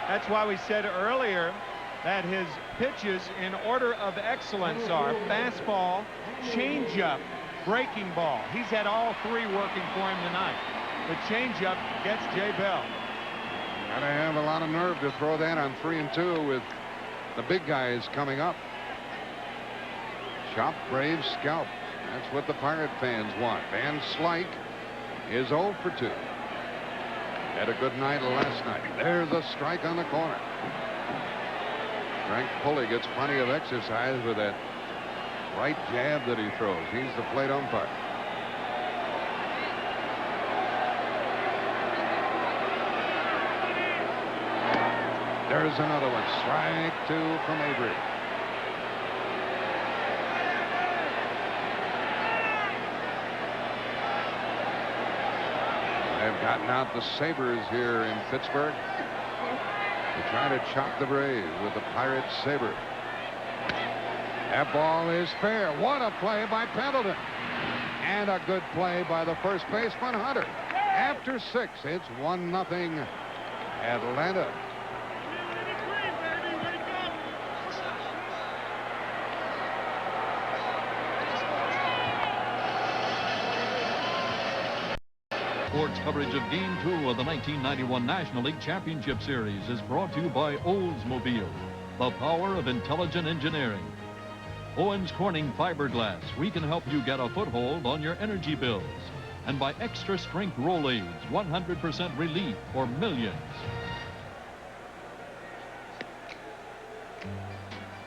That's why we said earlier that his pitches in order of excellence are fastball, changeup, breaking ball. He's had all three working for him tonight. The changeup gets Jay Bell. Gotta have a lot of nerve to throw that on 3-2 with the big guys coming up. Chop, brave, scalp. That's what the Pirate fans want. Van Slyke is 0 for 2. Had a good night last night. There's a strike on the corner. Frank Pulley gets plenty of exercise with that right jab that he throws. He's the plate umpire. There's another one. Strike 2 from Avery. They've gotten out the Sabres here in Pittsburgh. They try to chop the Braves with the Pirates Sabre. That ball is fair. What a play by Pendleton. And a good play by the first baseman, Hunter. After 6, it's 1-0 Atlanta. Sports coverage of Game 2 of the 1991 National League Championship Series is brought to you by Oldsmobile, the power of intelligent engineering. Owens Corning Fiberglass, we can help you get a foothold on your energy bills. And by Extra Strength Rolaids, 100% relief for millions.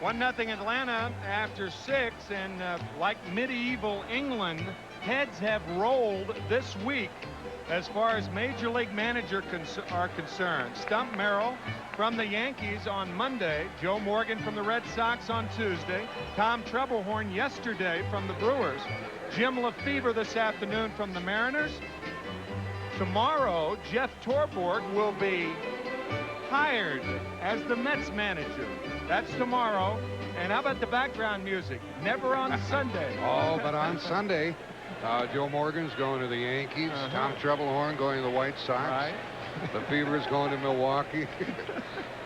1-0 Atlanta after 6, and like medieval England, heads have rolled this week as far as Major League Manager are concerned. Stump Merrill from the Yankees on Monday, Joe Morgan from the Red Sox on Tuesday, Tom Troublehorn yesterday from the Brewers, Jim Lefevre this afternoon from the Mariners. Tomorrow, Jeff Torborg will be hired as the Mets manager. That's tomorrow. And how about the background music? Never on Sunday. Oh, but on Sunday, Joe Morgan's going to the Yankees. Tom Troublehorn going to the White Sox. Right. Lefevre's going to Milwaukee.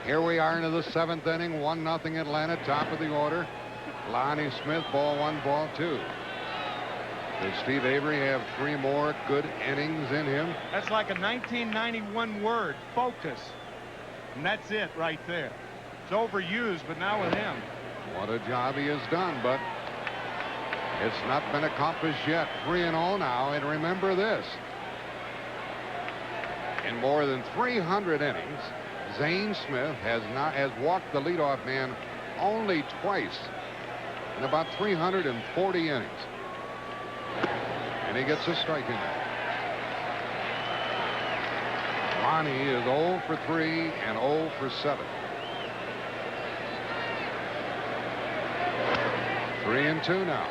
Here we are into the 7th inning. 1-0 Atlanta, top of the order. Lonnie Smith, ball 1, ball 2. Does Steve Avery have 3 more good innings in him? That's like a 1991 word, focus. And that's it right there. It's overused, but now with him. What a job he has done, but it's not been accomplished yet. 3-0 now, and remember this. In more than 300 innings, Zane Smith has walked the leadoff man only twice in about 340 innings. And he gets a strike in there. Lonnie is 0 for 3 and 0 for 7. 3-2 now.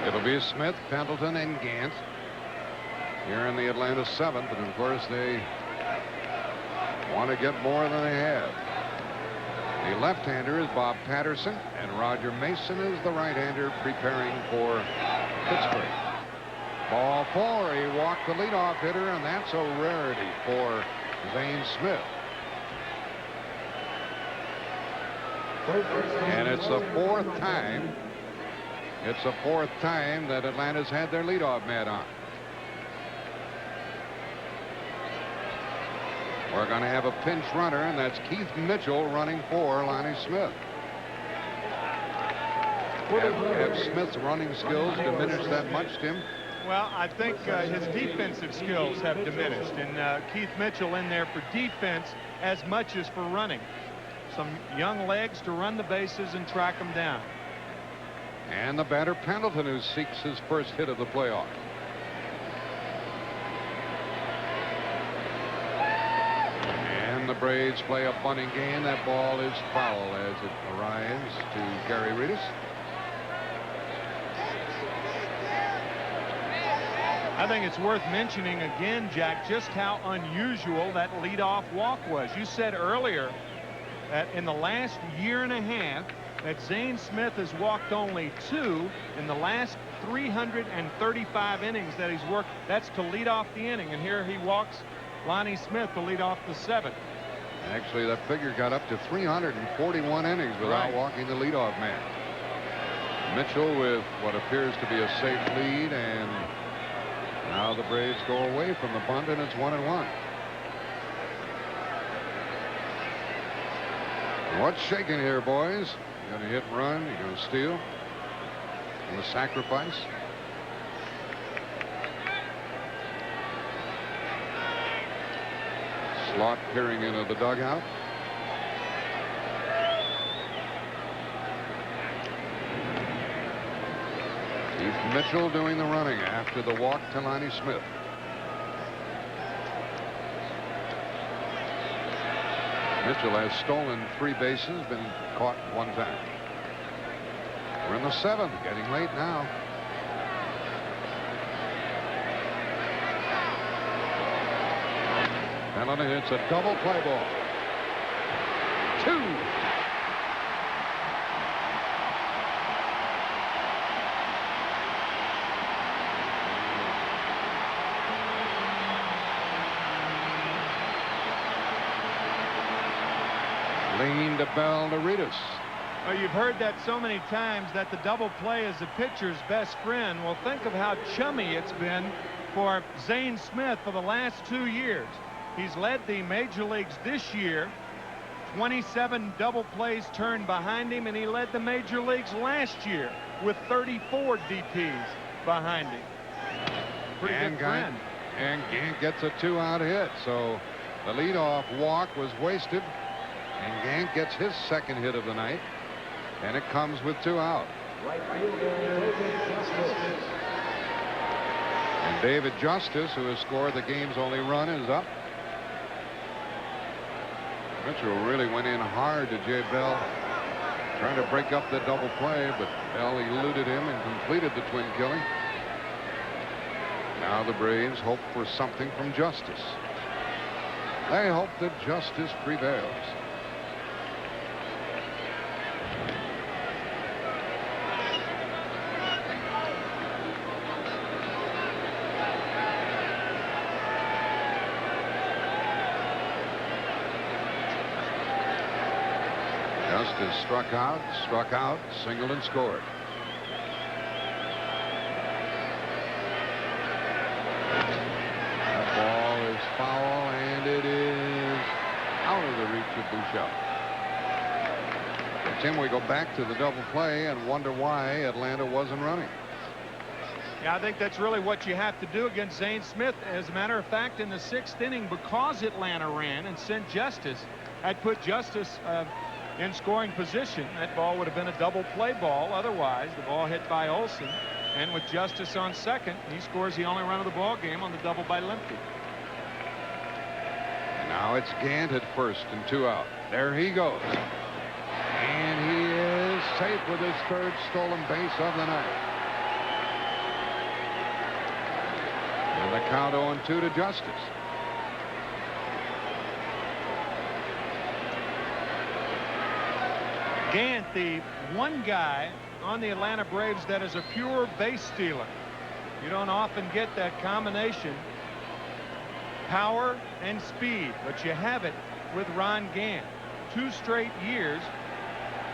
It'll be Smith, Pendleton, and Gant here in the Atlanta 7th, and of course they want to get more than they have. The left-hander is Bob Patterson, and Roger Mason is the right-hander preparing for Pittsburgh. Ball 4. He walked the leadoff hitter, and that's a rarity for Zane Smith. And it's the 4th time. It's the 4th time that Atlanta's had their leadoff man on. We're going to have a pinch runner, and that's Keith Mitchell running for Lonnie Smith. Have Smith's running skills diminished that much, Tim? Well, I think his defensive skills have diminished, and Keith Mitchell in there for defense as much as for running. Some young legs to run the bases and track them down. And the batter Pendleton, who seeks his first hit of the playoff. And the Braves play a bunting game. That ball is foul as it arrives to Gary Reedus. I think it's worth mentioning again, Jack, just how unusual that leadoff walk was. You said earlier that in the last year and a half, that Zane Smith has walked only 2 in the last 335 innings that he's worked. That's to lead off the inning, and here he walks Lonnie Smith to lead off the 7th. Actually, that figure got up to 341 innings without walking the leadoff man. Mitchell with what appears to be a safe lead, and now the Braves go away from the bunt, and it's 1-1. What's shaking here, boys? You gonna hit and run? You gonna steal? You gonna sacrifice? Slot peering into the dugout. Keith Mitchell doing the running after the walk to Lonnie Smith. Mitchell has stolen 3 bases, been caught 1 time. We're in the 7th, getting late now. Penalty hits a double play ball. 2. Lean to Bell to Ritas. Well, you've heard that so many times that the double play is the pitcher's best friend. Well, think of how chummy it's been for Zane Smith for the last 2 years. He's led the major leagues this year. 27 double plays turned behind him, and he led the major leagues last year with 34 DPs behind him. Pretty good friend. And Gant gets a 2-out hit, so the leadoff walk was wasted, and Gant gets his 2nd hit of the night, and it comes with 2 out. And David Justice, who has scored the game's only run, is up. Mitchell really went in hard to Jay Bell, trying to break up the double play, but Bell eluded him and completed the twin killing. Now the Braves hope for something from Justice. They hope that justice prevails. Justice struck out, singled and scored. That ball is foul, and it is out of the reach of Bouchard. Tim, we go back to the double play and wonder why Atlanta wasn't running. Yeah, I think that's really what you have to do against Zane Smith. As a matter of fact, in the 6th inning, because Atlanta ran and sent Justice, I'd put Justice in scoring position. That ball would have been a double play ball. Otherwise, the ball hit by Olson, and with Justice on 2nd, he scores the only run of the ball game on the double by Limpke. And now it's Gant at 1st and 2 out. There he goes, and he is safe with his 3rd stolen base of the night. And the count 0-2 to Justice. Gant, the one guy on the Atlanta Braves that is a pure base stealer. You don't often get that combination, power and speed, but you have it with Ron Gant. 2 straight years,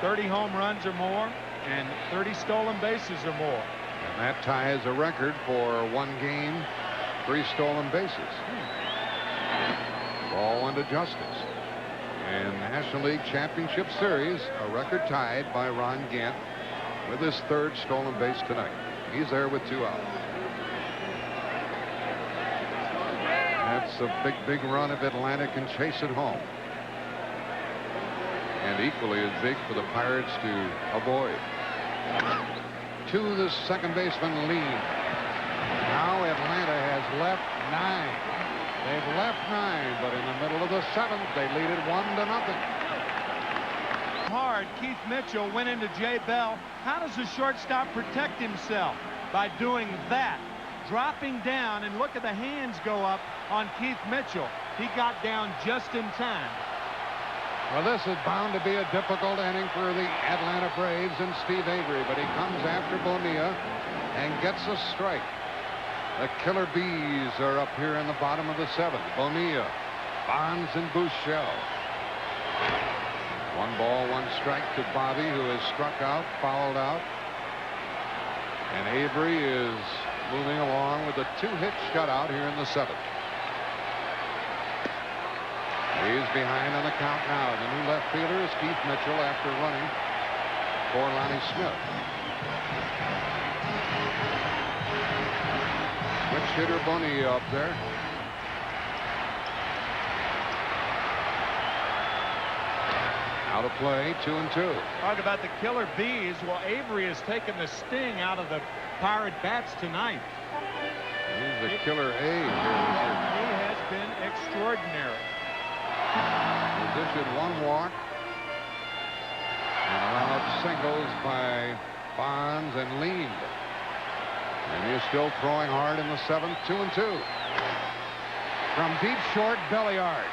30 home runs or more, and 30 stolen bases or more. And that ties a record for 1 game, 3 stolen bases. Ball into Justice. And National League Championship Series, a record tied by Ron Gant with his 3rd stolen base tonight. He's there with 2 out. That's a big run if Atlanta can chase it home. And equally as big for the Pirates to avoid. To the 2nd baseman, Lee. Now Atlanta has left 9. They've left 9, but in the middle of the 7th, they lead it 1-0. Hard, Keith Mitchell went into Jay Bell. How does the shortstop protect himself? By doing that, dropping down, and look at the hands go up on Keith Mitchell. He got down just in time. Well, this is bound to be a difficult inning for the Atlanta Braves and Steve Avery, but he comes after Bonilla and gets a strike. The Killer Bees are up here in the bottom of the 7th. Bonilla, Bonds, and Buechele. 1 ball, 1 strike to Bobby, who is struck out, fouled out. And Avery is moving along with a 2-hit shutout here in the 7th. He's behind on the count now. The new left fielder is Keith Mitchell after running for Lonnie Smith. Switch hitter Bonilla up there. Out of play, 2-2. Talk about the Killer Bees. Well, Avery has taken the sting out of the Pirate bats tonight. He's the Killer A. He has been extraordinary. He's issued 1 walk and allowed singles by Bonds and leaned. And he's still throwing hard in the 7th, 2-2. From deep short, Belliard.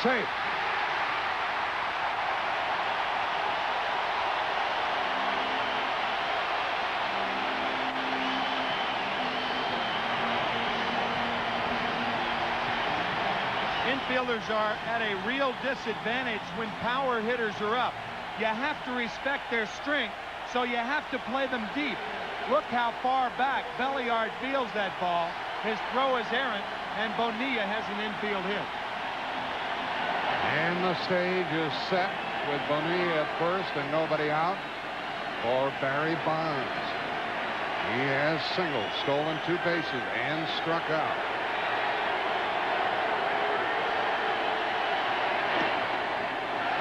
Safe. Infielders are at a real disadvantage when power hitters are up. You have to respect their strength, so you have to play them deep. Look how far back Belliard fields that ball. His throw is errant, and Bonilla has an infield hit. And the stage is set with Bonilla at first and nobody out for Barry Bonds. He has singled, stolen 2 bases, and struck out.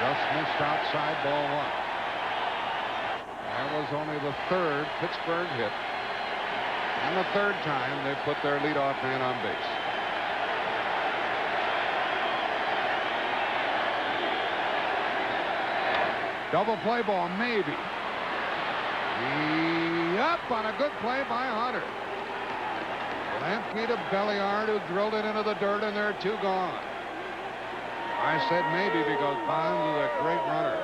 Just missed outside, ball 1. That was only the 3rd Pittsburgh hit. And the 3rd time they put their leadoff man on base. Double play ball, maybe. Up on a good play by Hunter. Lampe to Belliard, who drilled it into the dirt, and there are 2 gone. I said maybe because Bonds is a great runner.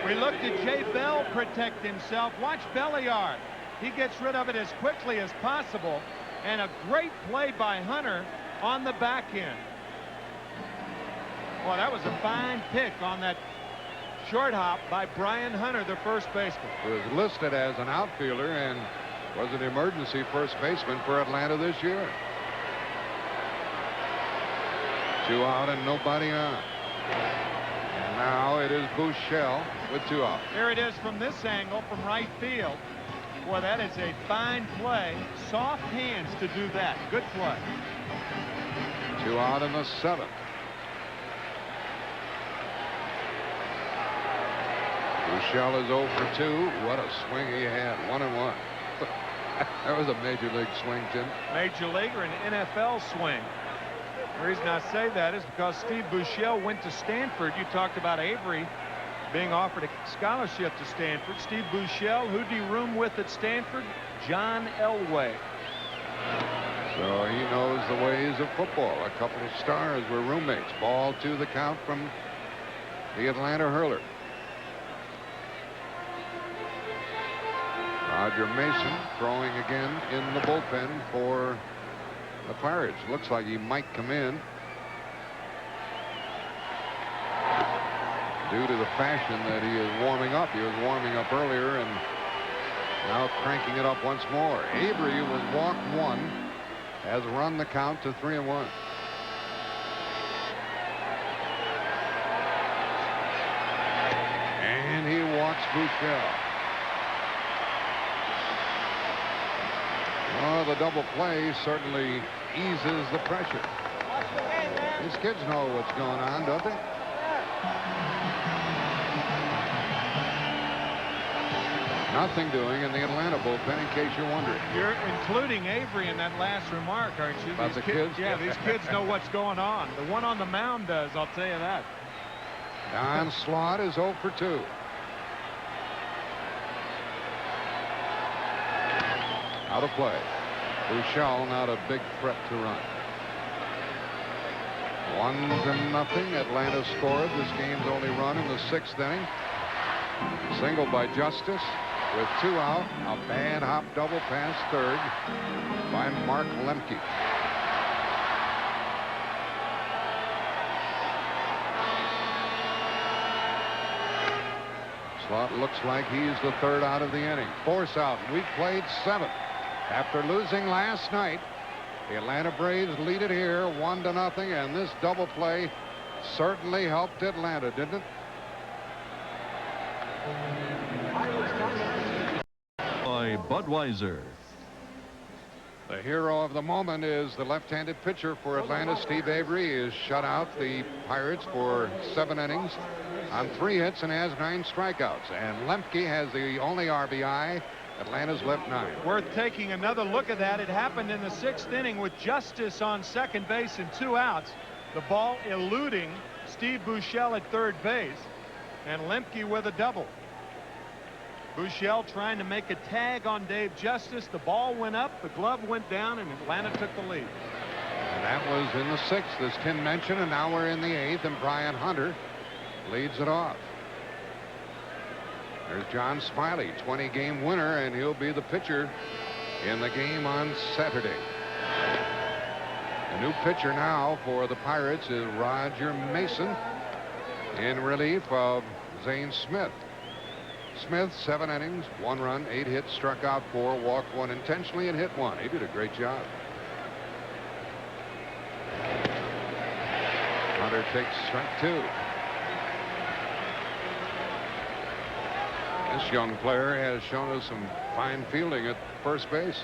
We looked at Jay Bell protect himself. Watch Belliard. He gets rid of it as quickly as possible. And a great play by Hunter on the back end. Well, that was a fine pick on that short hop by Brian Hunter, the first baseman. He was listed as an outfielder and was an emergency first baseman for Atlanta this year. 2 out and nobody on. And now it is Buechele with 2 out. Here it is from this angle from right field. Boy, that is a fine play. Soft hands to do that. Good play. 2 out in the 7th. Buechele is 0 for 2. What a swing he had. 1-1. That was a major league swing, Tim. Major league or an NFL swing. The reason I say that is because Steve Buechele went to Stanford. You talked about Avery being offered a scholarship to Stanford. Steve Buechele, who do you room with at Stanford? John Elway. So he knows the ways of football. A couple of stars were roommates. Ball 2 the count from the Atlanta hurler. Roger Mason throwing again in the bullpen for the Pirates. Looks like he might come in. Due to the fashion that he is warming up. He was warming up earlier and now cranking it up once more. Avery, who was walked 1, has run the count to 3-1. And he walks Buechele. Oh, the double play certainly eases the pressure. These kids know what's going on, don't they? Nothing doing in the Atlanta bullpen, in case you're wondering. You're including Avery in that last remark, aren't you? About the kids? Yeah, these kids know what's going on. The one on the mound does, I'll tell you that. Don Slaught is 0 for 2. Out of play. Buechele not a big threat to run. 1-0. Atlanta scored this game's only run in the 6th inning. Single by Justice with 2 out. A bad hop double past third by Mark Lemke. Slot looks like he's the 3rd out of the inning. Force out. We've played 7th. After losing last night, the Atlanta Braves lead it here 1-0, and this double play certainly helped Atlanta, didn't it? By Budweiser. The hero of the moment is the left-handed pitcher for Atlanta, Steve Avery. He has shut out the Pirates for 7 innings on 3 hits and has 9 strikeouts. And Lemke has the only RBI. Atlanta's left 9. Worth taking another look at that. It happened in the 6th inning with Justice on second base and 2 outs. The ball eluding Steve Buechele at third base, and Lemke with a double. Buechele trying to make a tag on Dave Justice. The ball went up, the glove went down, and Atlanta took the lead. And that was in the 6th, as Tim mentioned, and now we're in the 8th, and Brian Hunter leads it off. There's John Smiley, 20-game winner, and he'll be the pitcher in the game on Saturday. The new pitcher now for the Pirates is Roger Mason in relief of Zane Smith. Smith, 7 innings, 1 run, 8 hits, struck out 4, walked 1 intentionally, and hit 1. He did a great job. Hunter takes strike 2. This young player has shown us some fine fielding at first base.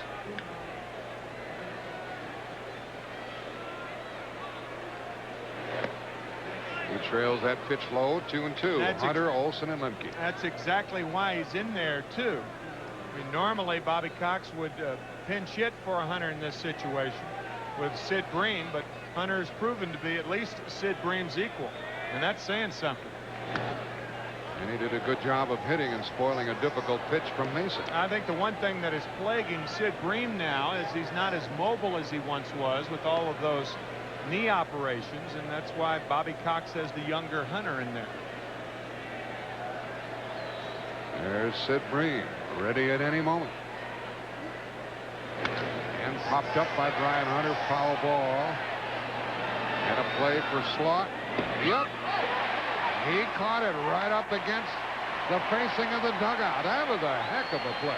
He trails that pitch low, 2-2. Hunter, Olson, and Lemke. That's exactly why he's in there, too. I mean, normally Bobby Cox would pinch hit for Hunter in this situation with Sid Bream, but Hunter's proven to be at least Sid Bream's equal, and that's saying something. And he did a good job of hitting and spoiling a difficult pitch from Mason. I think the one thing that is plaguing Sid Bream now is he's not as mobile as he once was with all of those knee operations, and that's why Bobby Cox has the younger Hunter in there. There's Sid Bream, ready at any moment. And popped up by Brian Hunter, foul ball. And a play for Slaught. Yep. He caught it right up against the facing of the dugout. That was a heck of a play.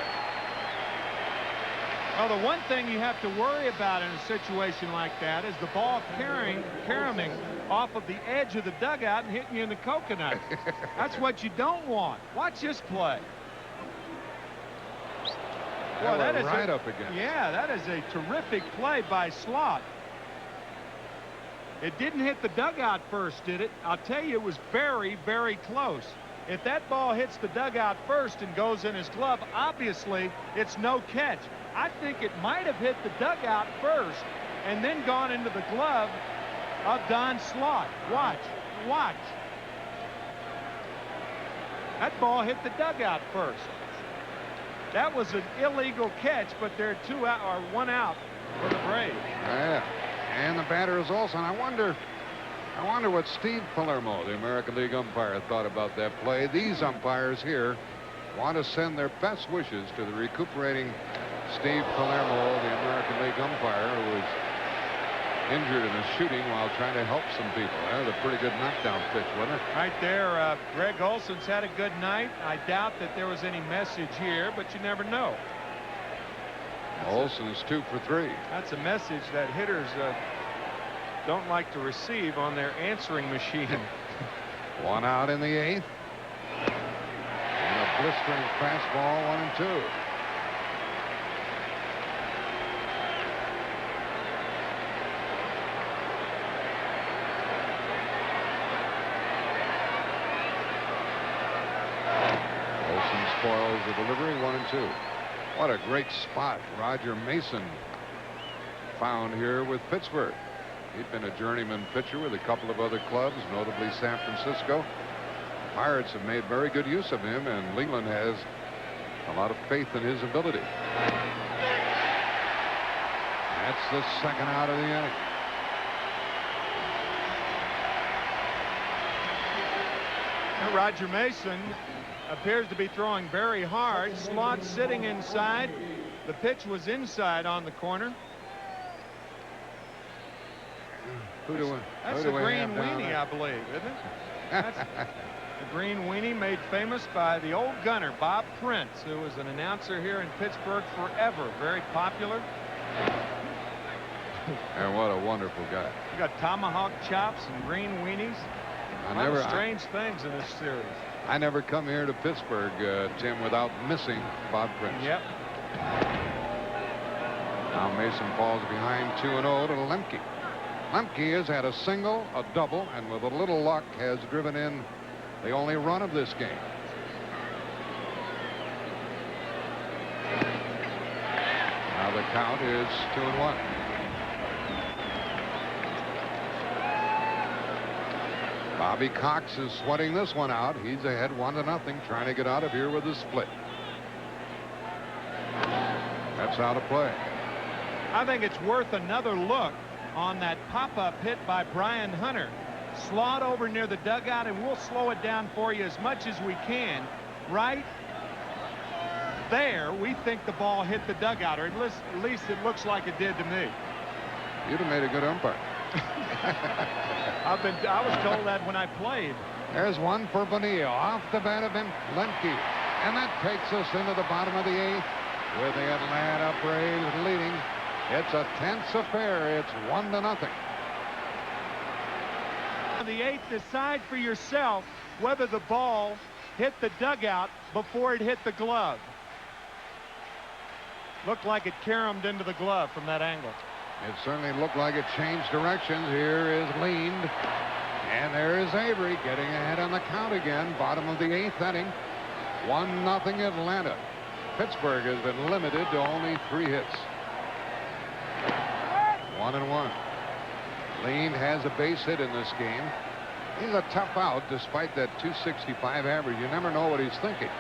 Well, the one thing you have to worry about in a situation like that is the ball caroming off of the edge of the dugout and hitting you in the coconut. That's what you don't want. Watch this play. Well, that is right up against. Yeah, that is a terrific play by Slaught. It didn't hit the dugout first, did it? I'll tell you, it was very, very close. If that ball hits the dugout first and goes in his glove, obviously it's no catch. I think it might have hit the dugout first and then gone into the glove of Don Slaught. Watch. Watch. That ball hit the dugout first. That was an illegal catch, but there are 2 out or 1 out for the Braves. Yeah. And the batter is Olson. I wonder what Steve Palermo, the American League umpire, thought about that play. These umpires here want to send their best wishes to the recuperating Steve Palermo, the American League umpire, who was injured in a shooting while trying to help some people. That was a pretty good knockdown pitch, wasn't it? Right there, Greg Olson's had a good night. I doubt that there was any message here, but you never know. Olson is 2 for 3. That's a message that hitters don't like to receive on their answering machine. 1 out in the 8th. And a blistering fastball, 1-2. Olson spoils the delivery, 1-2. What a great spot Roger Mason found here with Pittsburgh. He'd been a journeyman pitcher with a couple of other clubs, notably San Francisco. Pirates have made very good use of him, and Leland has a lot of faith in his ability. That's the 2nd out of the inning. Roger Mason appears to be throwing very hard. Slot sitting inside. The pitch was inside on the corner. That's the green weenie, I believe, isn't it? That's the green weenie made famous by the old gunner, Bob Prince, who was an announcer here in Pittsburgh forever. Very popular. And what a wonderful guy. You got tomahawk chops and green weenies. Strange things in this series. I never come here to Pittsburgh, Tim, without missing Bob Prince. Yep. Now Mason falls behind 2-0 to Lemke. Lemke has had a single, a double, and with a little luck has driven in the only run of this game. Now the count is 2-1. Bobby Cox is sweating this one out. He's ahead 1-0, trying to get out of here with a split. That's how to play. I think it's worth another look on that pop-up hit by Brian Hunter. Slot over near the dugout, and we'll slow it down for you as much as we can. Right there, we think the ball hit the dugout, or at least it looks like it did to me. You'd have made a good umpire. I was told that when I played. There's one for Bonilla off the bat of Lemke, and that takes us into the bottom of the 8th with the Atlanta Braves leading. It's a tense affair. It's 1-0. The 8th, decide for yourself whether the ball hit the dugout before it hit the glove. Looked like it caromed into the glove from that angle. It certainly looked like it changed directions. Here is Leaned, and there is Avery getting ahead on the count again. Bottom of the 8th inning. 1-0 Atlanta. Pittsburgh has been limited to only 3 hits. 1-1. Leaned has a base hit in this game. He's a tough out despite that 265 average. You never know what he's thinking.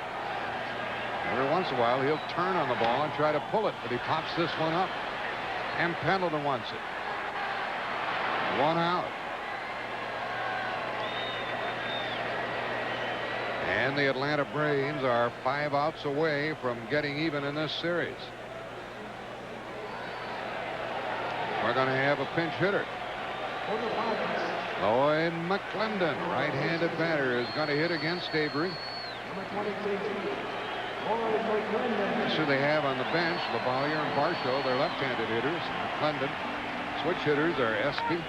Every once in a while he'll turn on the ball and try to pull it, but he pops this one up. And Pendleton wants it. 1 out. And the Atlanta Braves are 5 outs away from getting even in this series. We're going to have a pinch hitter. Lloyd McClendon, right-handed batter, is going to hit against Avery. That's who they have on the bench. LaValliere and Varsho, they're left-handed hitters. McClendon. Switch hitters are Espy,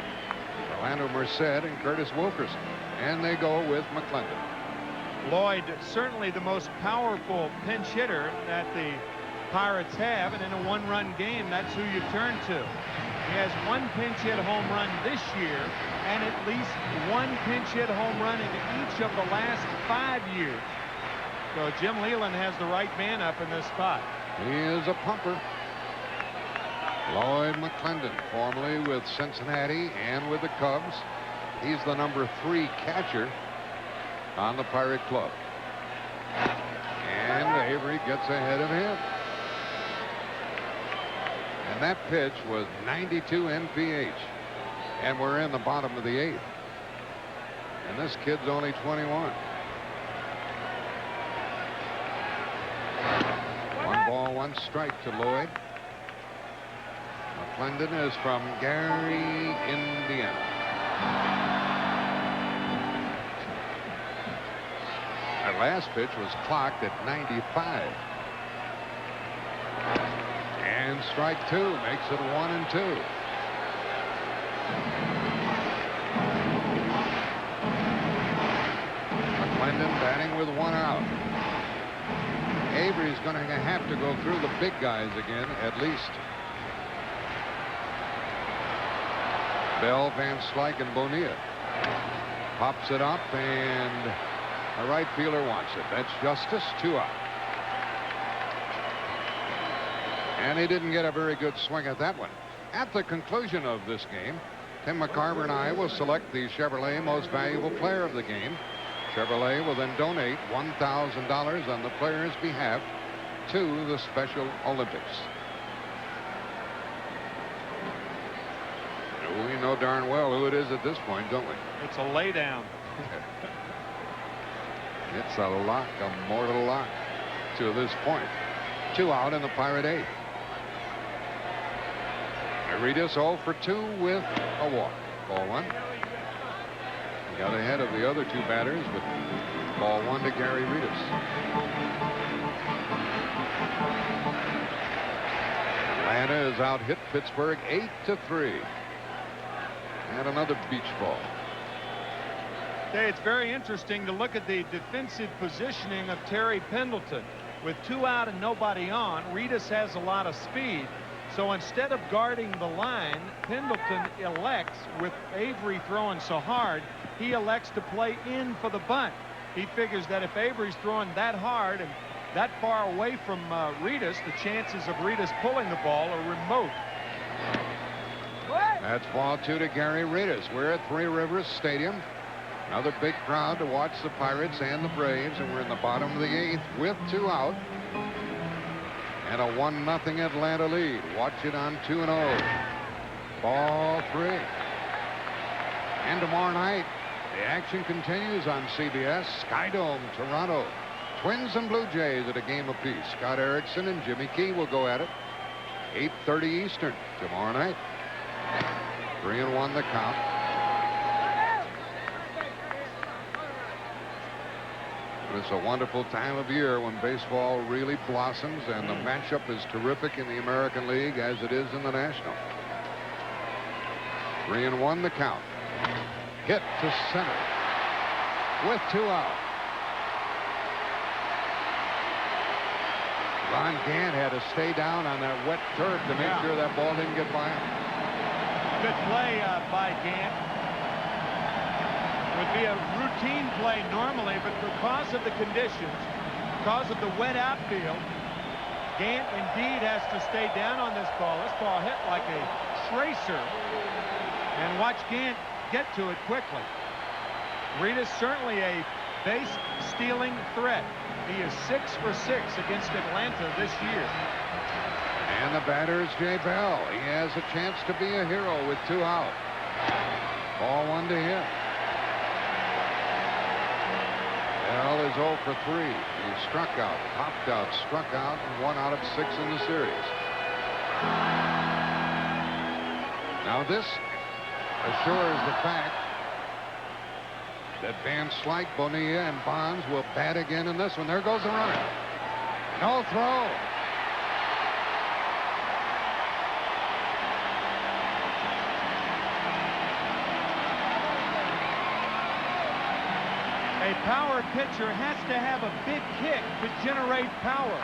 Orlando Merced, and Curtis Wilkerson. And they go with McClendon. Lloyd, certainly the most powerful pinch hitter that the Pirates have, and in a one-run game, that's who you turn to. He has 1 pinch hit home run this year, and at least 1 pinch hit home run in each of the last 5 years. So Jim Leyland has the right man up in this spot. He is a pumper. Lloyd McClendon, formerly with Cincinnati and with the Cubs. He's the number 3 catcher on the Pirate Club. And Avery gets ahead of him. And that pitch was 92 NPH. And we're in the bottom of the 8th. And this kid's only 21. 1 ball, 1 strike to Lloyd. McClendon is from Gary, Indiana. Our last pitch was clocked at 95. And strike 2 makes it 1-2. McClendon batting with 1 out. Avery's going to have to go through the big guys again, at least. Bell, Van Slyke, and Bonilla. Pops it up, and the right fielder wants it. That's Justice, 2 out. And he didn't get a very good swing at that one. At the conclusion of this game, Tim McCarver and I will select the Chevrolet Most Valuable Player of the game. Chevrolet will then donate $1,000 on the player's behalf to the Special Olympics. We know darn well who it is at this point, don't we? It's a laydown. It's a lock, a mortal lock to this point. 2 out in the Pirate 8th. Aretas 0 for 2 with a walk. Ball 1. He got ahead of the other 2 batters with ball 1 to Gary Aretas. Atlanta has out hit Pittsburgh 8-3. And another beach ball. Hey, it's very interesting to look at the defensive positioning of Terry Pendleton. With 2 out and nobody on, Aretas has a lot of speed. So instead of guarding the line, Pendleton elects, with Avery throwing so hard, he elects to play in for the bunt. He figures that if Avery's throwing that hard and that far away from Aretas, the chances of Aretas pulling the ball are remote. That's ball 2 to Gary Aretas. We're at Three Rivers Stadium. Another big crowd to watch the Pirates and the Braves, and we're in the bottom of the 8th with 2 out. And a 1-0 Atlanta lead. Watch it on 2-0. Ball 3. And tomorrow night, the action continues on CBS. Skydome, Toronto. Twins and Blue Jays at a game apiece. Scott Erickson and Jimmy Key will go at it. 8:30 Eastern tomorrow night. 3-1 the count. It's a wonderful time of year when baseball really blossoms, and the matchup is terrific in the American League as it is in the National. 3-1 the count. Hit to center with 2 out. Ron Gant had to stay down on that wet turf to make sure that ball didn't get by him. Good play by Gant. Would be a routine play normally, but because of the conditions, because of the wet outfield, Gant indeed has to stay down on this ball. This ball hit like a tracer, and watch Gant get to it quickly. Aretas certainly a base stealing threat. He is 6 for 6 against Atlanta this year. And the batter is Jay Bell. He has a chance to be a hero with 2 out. Ball 1 to him. Bell is 0 for 3. He struck out, popped out, struck out, and 1 out of 6 in the series. Now this assures the fact that Van Slyke, Bonilla, and Bonds will bat again in this one. There goes the runner. No throw. A power pitcher has to have a big kick to generate power.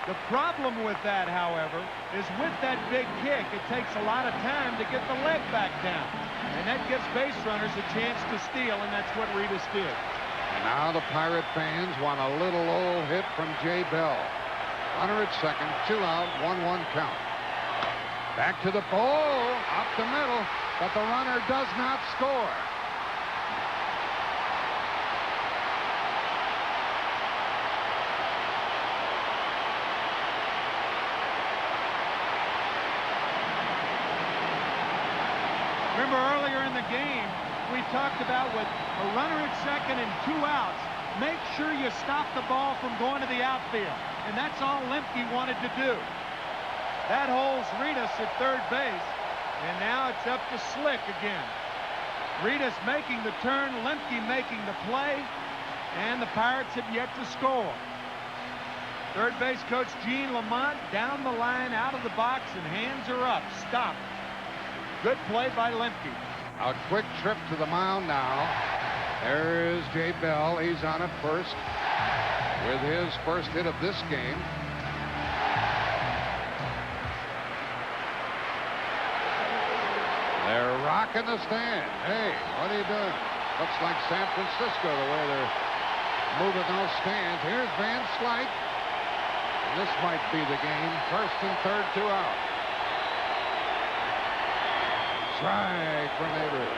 The problem with that, however, is with that big kick, it takes a lot of time to get the leg back down. And that gives base runners a chance to steal, and that's what Aretas did. And now the Pirate fans want a little old hit from Jay Bell. Runner at second, 2 out, 1-1 count. Back to the pole, up the middle, but the runner does not score. Remember earlier in the game, we talked about with a runner at second and 2 outs, make sure you stop the ball from going to the outfield. And that's all Lemke wanted to do. That holds Aretas at third base, and now it's up to Slick again. Aretas making the turn, Lemke making the play, and the Pirates have yet to score. Third base coach Gene Lamont down the line, out of the box, and hands are up. Stop. Good play by Lemke. A quick trip to the mound now. There is Jay Bell. He's on at first with his first hit of this game. They're rocking the stand. Hey, what are you doing? Looks like San Francisco the way they're moving those stands. Here's Van Slyke. This might be the game. First and third, 2 out. Strike from Avery.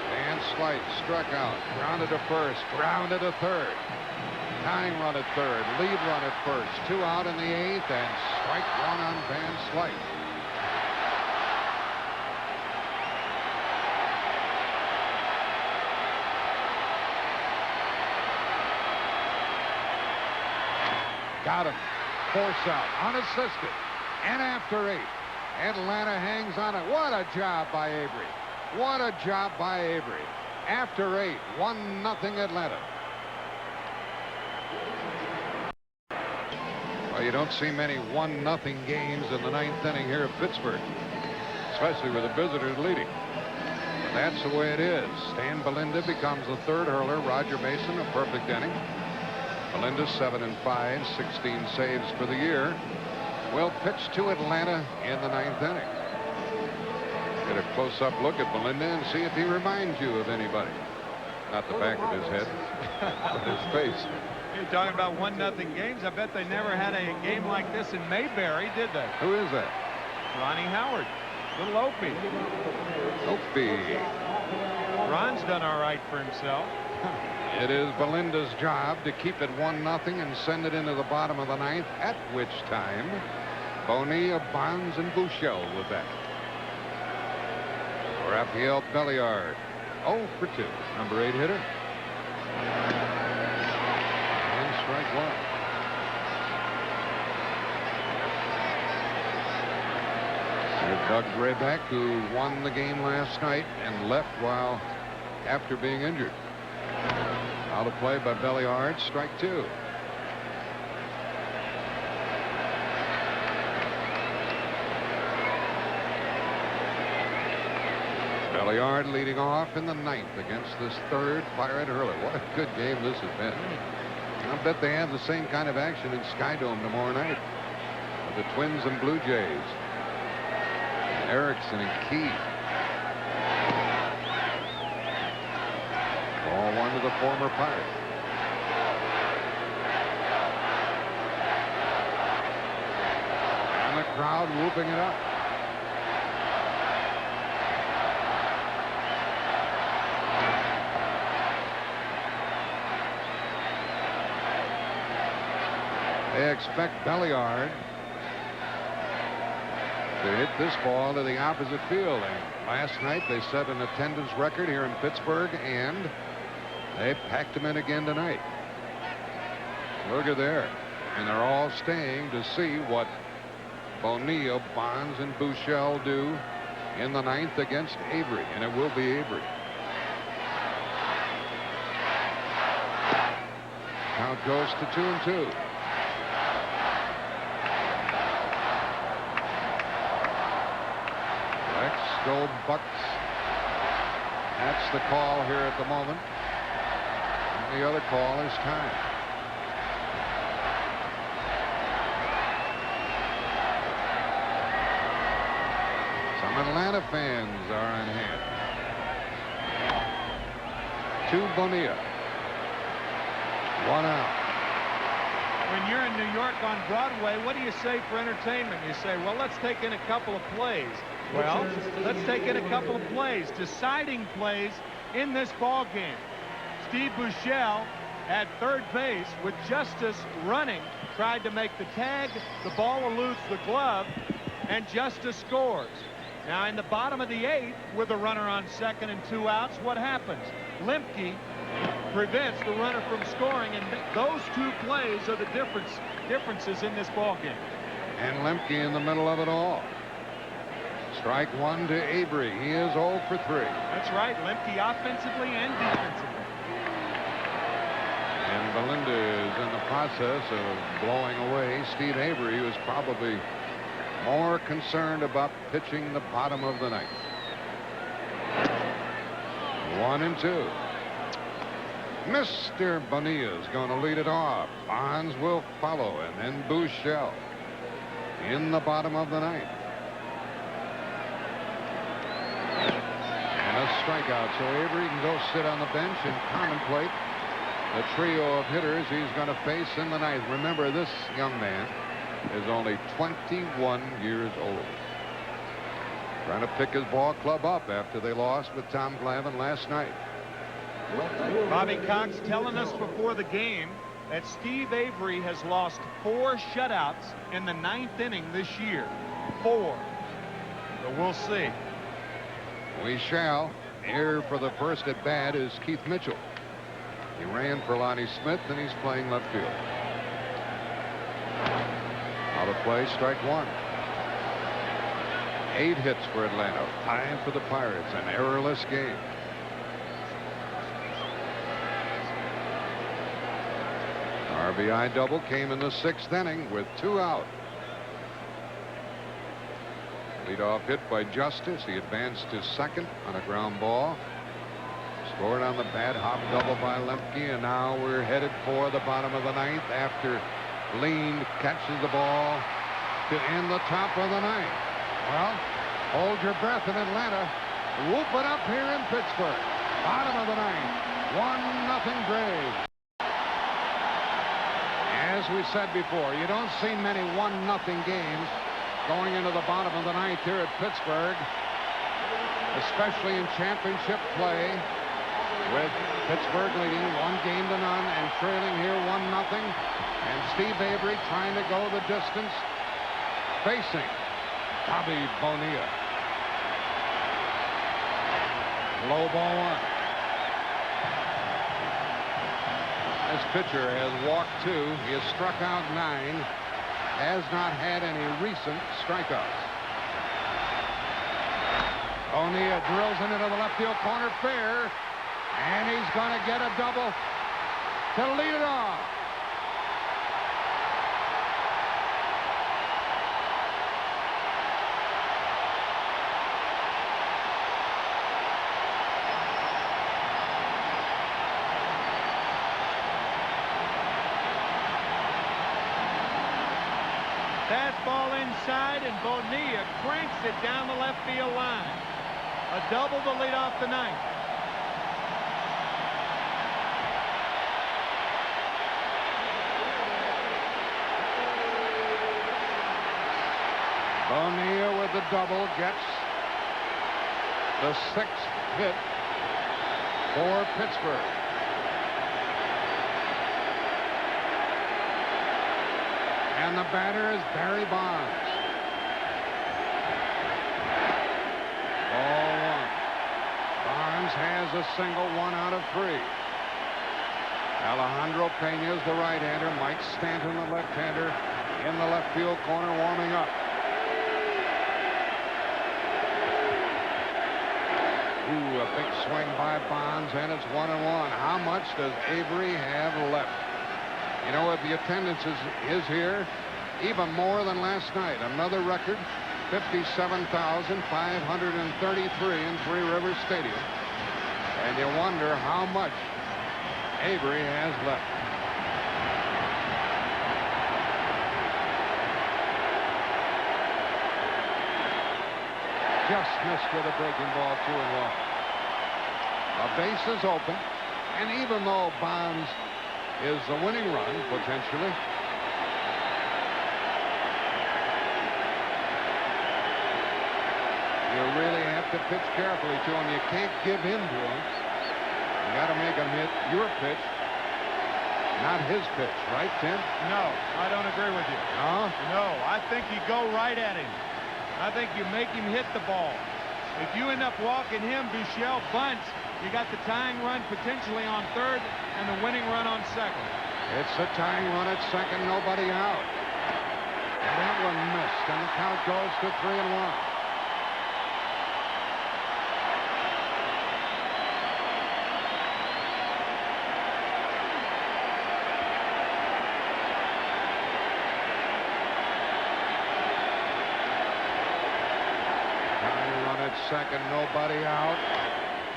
Van Slyke struck out, grounded to first, grounded to third. Tying run at third, lead run at first. 2 out in the 8th, and strike 1 on Van Slyke. Got him. Force out. Unassisted. And after 8. Atlanta hangs on it. What a job by Avery. What a job by Avery. After 8. 1-0 Atlanta. Well, you don't see many 1-0 games in the 9th inning here at Pittsburgh, especially with the visitors leading. But that's the way it is. Stan Belinda becomes the 3rd hurler. Roger Mason, a perfect inning. Belinda 7-5, 16 saves for the year. Will pitch to Atlanta in the 9th inning. Get a close-up look at Belinda and see if he reminds you of anybody. Not the back of his head, but his face. You're talking about 1-0 games. I bet they never had a game like this in Mayberry, did they? Who is that? Ronnie Howard. Little Opie. Opie. Ron's done all right for himself. It is Belinda's job to keep it 1-0 and send it into the bottom of the 9th, at which time Bonilla, Bonds, and Buechele will bat. Rafael Belliard, 0 for 2, number 8 hitter. And strike 1. Here's Doug Grayback, who won the game last night and left after being injured. Out of play by Belliard, strike 2. Belliard leading off in the 9th against this 3rd Pirate hurler. What a good game this has been. I bet they have the same kind of action in Skydome tomorrow night with the Twins and Blue Jays. Erickson and Key. Ball 1 to the former Pirate. And the crowd whooping it up. They expect Belliard to hit this ball to the opposite field. And last night they set an attendance record here in Pittsburgh, and they packed him in again tonight. Look at there. And they're all staying to see what Bonilla, Bonds, and Buechele do in the 9th against Avery. And it will be Avery. Count goes to 2-2. Go Bucks. That's the call here at the moment. And the other call is time. Some Atlanta fans are on hand. To Bonilla. 1 out. When you're in New York on Broadway, what do you say for entertainment? You say, well, let's take in a couple of plays. Well, let's take in a couple of plays, deciding plays in this ball game. Steve Buechele at 3rd base with Justice running, tried to make the tag. The ball eludes the glove, and Justice scores. Now in the bottom of the 8th, with a runner on 2nd and 2 outs, what happens? Lemke prevents the runner from scoring, and those 2 plays are the differences in this ball game. And Lemke in the middle of it all. Strike 1 to Avery. He is 0 for 3. That's right. Lemke offensively and defensively. And Belinda is in the process of blowing away Steve Avery, who is probably more concerned about pitching the bottom of the 9th. 1-2. Mr. Bonilla is going to lead it off. Bonds will follow, and then Buechele in the bottom of the 9th. And a strikeout, so Avery can go sit on the bench and contemplate the trio of hitters he's going to face in the 9th. Remember, this young man is only 21 years old. Trying to pick his ball club up after they lost with Tom Glavine last night. Bobby Cox telling us before the game that Steve Avery has lost 4 shutouts in the 9th inning this year. 4. So we'll see. We shall. Here for the first at bat is Keith Mitchell. He ran for Lonnie Smith, and he's playing left field. Out of play, strike one. 8 hits for Atlanta, 5 for the Pirates, an errorless game. RBI double came in the 6th inning with 2 out. Leadoff hit by Justice. He advanced to second on a ground ball. Scored on the bad hop double by Lemke, and now we're headed for the bottom of the 9th after Lean catches the ball to end the top of the 9th. Well, hold your breath in Atlanta. Whoop it up here in Pittsburgh. Bottom of the 9th. 1-0 Braves. As we said before, you don't see many 1-0 games going into the bottom of the 9th here at Pittsburgh, especially in championship play, with Pittsburgh leading 1-0 and trailing here 1-0. And Steve Avery trying to go the distance, facing Bobby Bonilla. Low ball one. This pitcher has walked 2. He has struck out 9. Has not had any recent strikeouts. Bonilla drills it into the left field corner, fair, and he's going to get a double to lead it off. Fastball inside, and Bonilla cranks it down the left field line. A double to lead off the 9th. Bonilla with the double gets the 6th hit for Pittsburgh. And the batter is Barry Bonds. Ball 1. Bonds has a single, 1 out of 3. Alejandro Pena is the right-hander. Mike Stanton, the left-hander, in the left field corner warming up. Ooh, a big swing by Bonds, and it's 1-1. How much does Avery have left? You know what, the attendance is here even more than last night. Another record, 57,533 in Three Rivers Stadium. And you wonder how much Avery has left. Just missed with a breaking ball, 2-1. A base is open, and even though Bonds is the winning run, potentially, you really have to pitch carefully to him. You can't give in to him. You got to make him hit your pitch, not his pitch, right, Tim? No, I don't agree with you. No? No, I think you go right at him. I think you make him hit the ball. If you end up walking him, Buechele bunts, you got the tying run potentially on 3rd and the winning run on 2nd. It's the tying run at 2nd, nobody out. And that one missed, and the count goes to 3-1. Second, nobody out,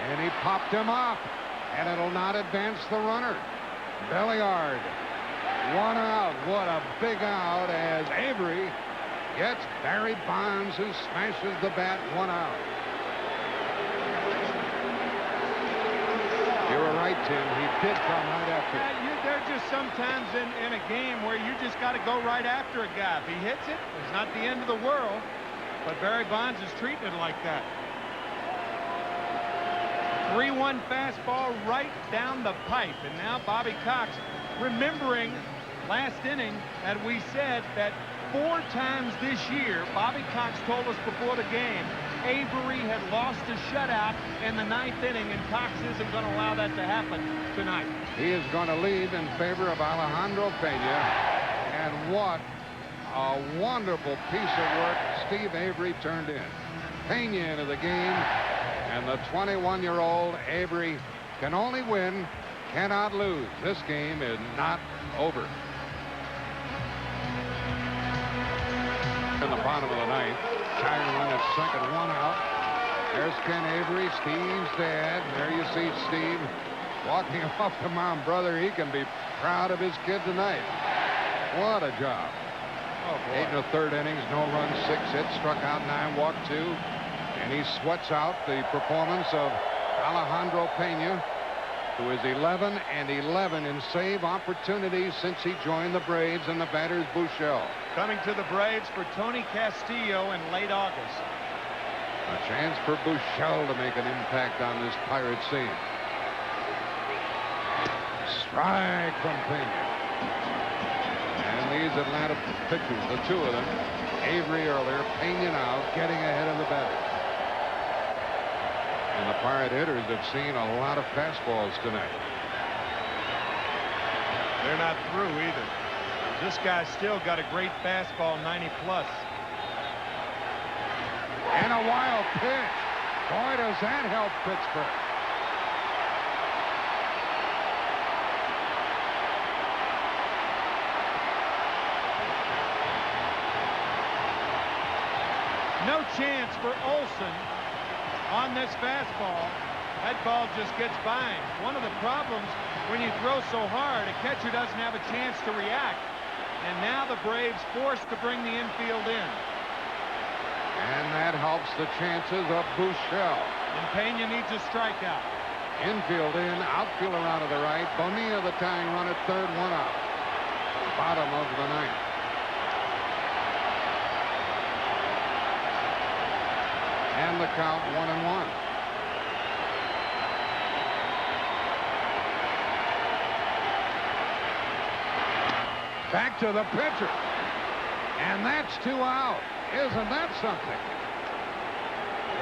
and he popped him up, and it'll not advance the runner. Belliard, 1 out. What a big out as Avery gets Barry Bonds, who smashes the bat, 1 out. You were right, Tim. He did come right after it. There's just sometimes in a game where you just got to go right after a guy. If he hits it, it's not the end of the world. But Barry Bonds is treating it like that. 3-1 fastball right down the pipe. And now Bobby Cox, remembering last inning that we said that 4 times this year, Bobby Cox told us before the game, Avery had lost a shutout in the 9th inning, and Cox isn't going to allow that to happen tonight. He is going to lead in favor of Alejandro Pena. And what a wonderful piece of work Steve Avery turned in. Pena into the game, and the 21-year-old Avery can only win, cannot lose. This game is not over. In the bottom of the ninth, tying run at second, one out. There's Ken Avery, Steve's dad. There you see Steve walking off the mound. Brother, he can be proud of his kid tonight. What a job. 8 1/3 innings, no runs, 6 hits, struck out 9, walked 2. And he sweats out the performance of Alejandro Pena, who is 11 and 11 in save opportunities since he joined the Braves, and the batter's Buechele. Coming to the Braves for Tony Castillo in late August. A chance for Buechele to make an impact on this Pirate scene. Strike from Pena. And these Atlanta pitchers, the two of them, Avery earlier, Pena now, getting ahead of the batter. And the Pirate hitters have seen a lot of fastballs tonight. They're not through either. This guy's still got a great fastball, 90 plus. And a wild pitch. Boy, does that help Pittsburgh. No chance for Olson on this fastball. That ball just gets by him. One of the problems when you throw so hard, a catcher doesn't have a chance to react. And now the Braves forced to bring the infield in. And that helps the chances of Buechele. And Pena needs a strikeout. Infield in, outfielder out of the right. Bonilla the tying run at third, one out. Bottom of the ninth. And the count 1-1. Back to the pitcher. And that's 2 out. Isn't that something?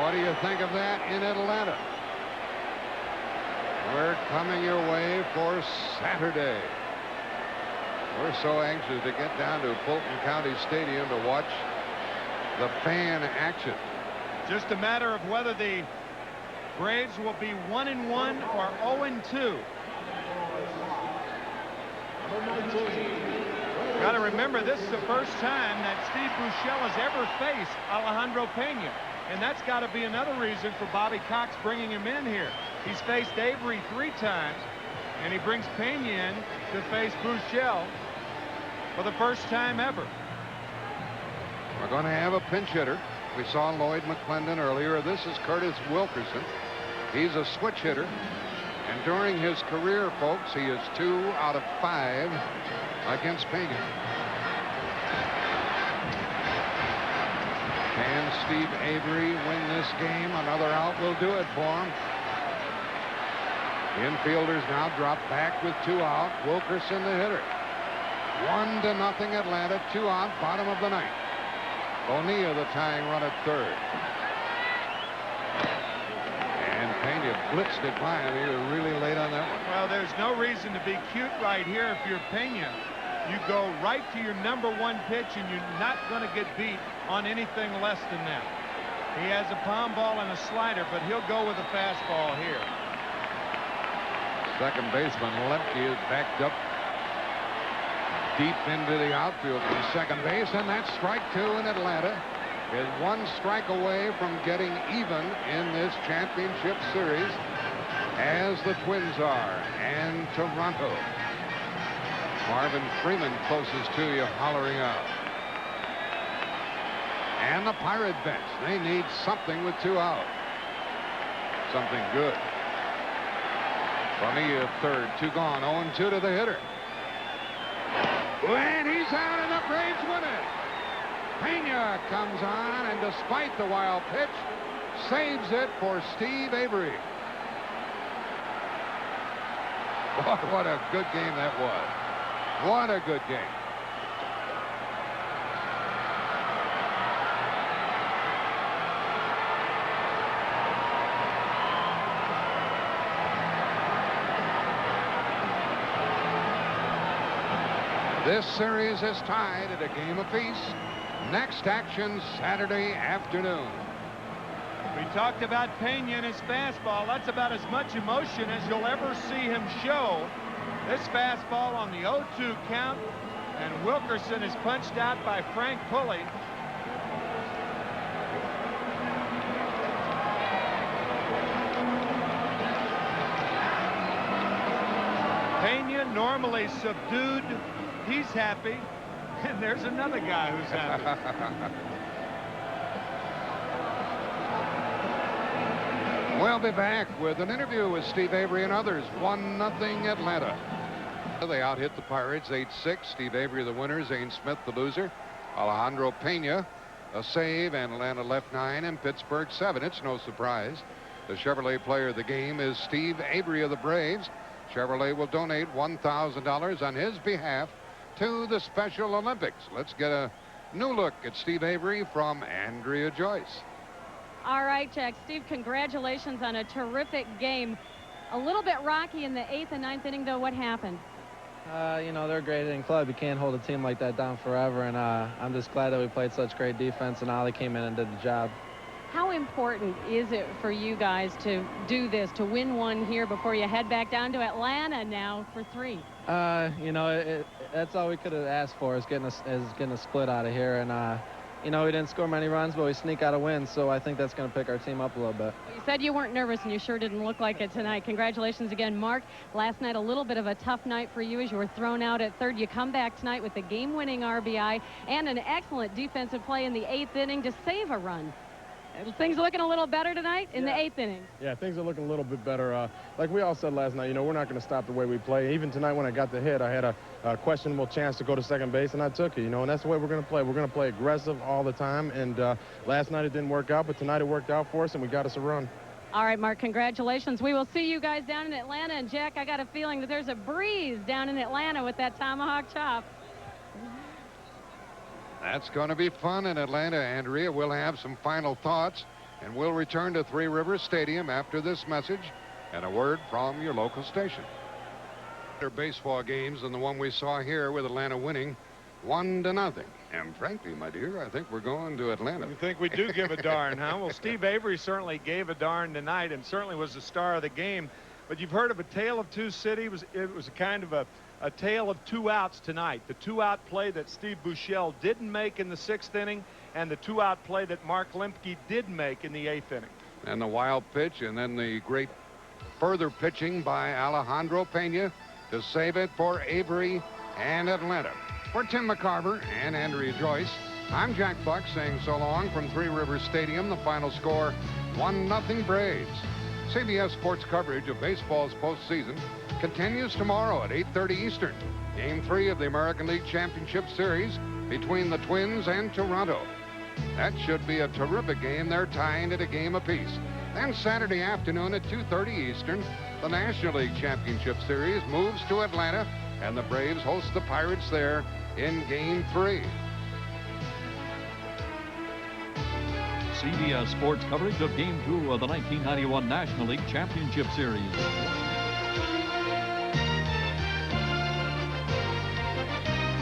What do you think of that in Atlanta? We're coming your way for Saturday. We're so anxious to get down to Fulton County Stadium to watch the fan action. Just a matter of whether the Braves will be 1-1 or 0-2. Got to remember, this is the first time that Steve Buechele has ever faced Alejandro Pena. And that's got to be another reason for Bobby Cox bringing him in here. He's faced Avery 3 times, and he brings Pena in to face Buechele for the first time ever. We're going to have a pinch hitter. We saw Lloyd McClendon earlier. This is Curtis Wilkerson. He's a switch hitter. And during his career, folks, he is 2 out of 5 against Pena. Can Steve Avery win this game? Another out will do it for him. The infielders now drop back with 2 out. Wilkerson the hitter. 1-0 Atlanta. 2 out, bottom of the ninth. Bonilla the tying run at third. And Pena blitzed it by him. He was really late on that one. Well, there's no reason to be cute right here if you're Pena. You go right to your #1 pitch, and you're not going to get beat on anything less than that. He has a palm ball and a slider, but he'll go with a fastball here. Second baseman Lemke is backed up deep into the outfield from second base, and that's strike 2 in Atlanta. Is 1 strike away from getting even in this championship series, as the Twins are, and Toronto. Marvin Freeman closest to you, hollering out. And the Pirate bench, they need something with 2 out. Something good. Bonilla third, 2 gone, 0-2 to the hitter. And he's out, and the Braves win it. Pena comes on, and despite the wild pitch, saves it for Steve Avery. Boy, what a good game that was. What a good game. This series is tied at a game apiece. Next action Saturday afternoon. We talked about Pena and his fastball. That's about as much emotion as you'll ever see him show. This fastball on the 0-2 count, and Wilkerson is punched out by Frank Pulley. Pena normally subdued. He's happy. And there's another guy who's happy. We'll be back with an interview with Steve Avery and others. 1-0 Atlanta. They out-hit the Pirates 8-6. Steve Avery the winner, Zane Smith the loser. Alejandro Pena a save, and Atlanta left 9 and Pittsburgh 7. It's no surprise. The Chevrolet player of the game is Steve Avery of the Braves. Chevrolet will donate $1,000 on his behalf to the Special Olympics. Let's get a new look at Steve Avery from Andrea Joyce. All right, Jack. Steve, congratulations on a terrific game. A little bit rocky in the 8th and 9th inning, though. What happened? You know, they're a great hitting club. You can't hold a team like that down forever, and I'm just glad that we played such great defense, and Ollie came in and did the job. How important is it for you guys to do this, to win one here before you head back down to Atlanta now for 3? You know, that's all we could have asked for is getting a split out of here, and you know, we didn't score many runs, but we sneak out a win, so I think that's going to pick our team up a little bit. You said you weren't nervous, and you sure didn't look like it tonight. Congratulations again, Mark. Last night, a little bit of a tough night for you as you were thrown out at third. You come back tonight with the game-winning RBI and an excellent defensive play in the 8th inning to save a run. Things looking a little better tonight in the 8th inning. Yeah, things are looking a little bit better. Like we all said last night, you know, we're not going to stop the way we play. Even tonight when I got the hit, I had a questionable chance to go to second base, and I took it, you know, and that's the way we're going to play. We're going to play aggressive all the time, and last night it didn't work out, but tonight it worked out for us, and we got us a run. All right, Mark, congratulations. We will see you guys down in Atlanta, and Jack, I got a feeling that there's a breeze down in Atlanta with that tomahawk chop. That's going to be fun in Atlanta, Andrea. We'll have some final thoughts, and we'll return to Three Rivers Stadium after this message and a word from your local station. Better baseball games than the one we saw here with Atlanta winning 1-0. And frankly, my dear, I think we're going to Atlanta. You think we do give a darn, huh? Well, Steve Avery certainly gave a darn tonight and certainly was the star of the game. But you've heard of a tale of two cities. It was a kind of a tale of 2 outs tonight. The 2-out play that Steve Buechele didn't make in the 6th inning, and the 2-out play that Mark Lemke did make in the 8th inning. And the wild pitch, and then the great further pitching by Alejandro Pena to save it for Avery and Atlanta. For Tim McCarver and Andrea Joyce, I'm Jack Buck saying so long from Three Rivers Stadium. The final score, 1-0 Braves. CBS Sports coverage of baseball's postseason continues tomorrow at 8:30 Eastern. Game 3 of the American League Championship Series between the Twins and Toronto. That should be a terrific game. They're tying at a game apiece. Then Saturday afternoon at 2:30 Eastern, the National League Championship Series moves to Atlanta, and the Braves host the Pirates there in Game 3. CBS Sports coverage of Game 2 of the 1991 National League Championship Series.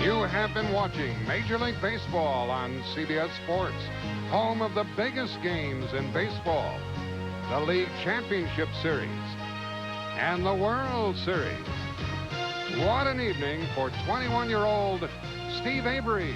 You have been watching Major League Baseball on CBS Sports, home of the biggest games in baseball, the League Championship Series and the World Series. What an evening for 21-year-old Steve Avery.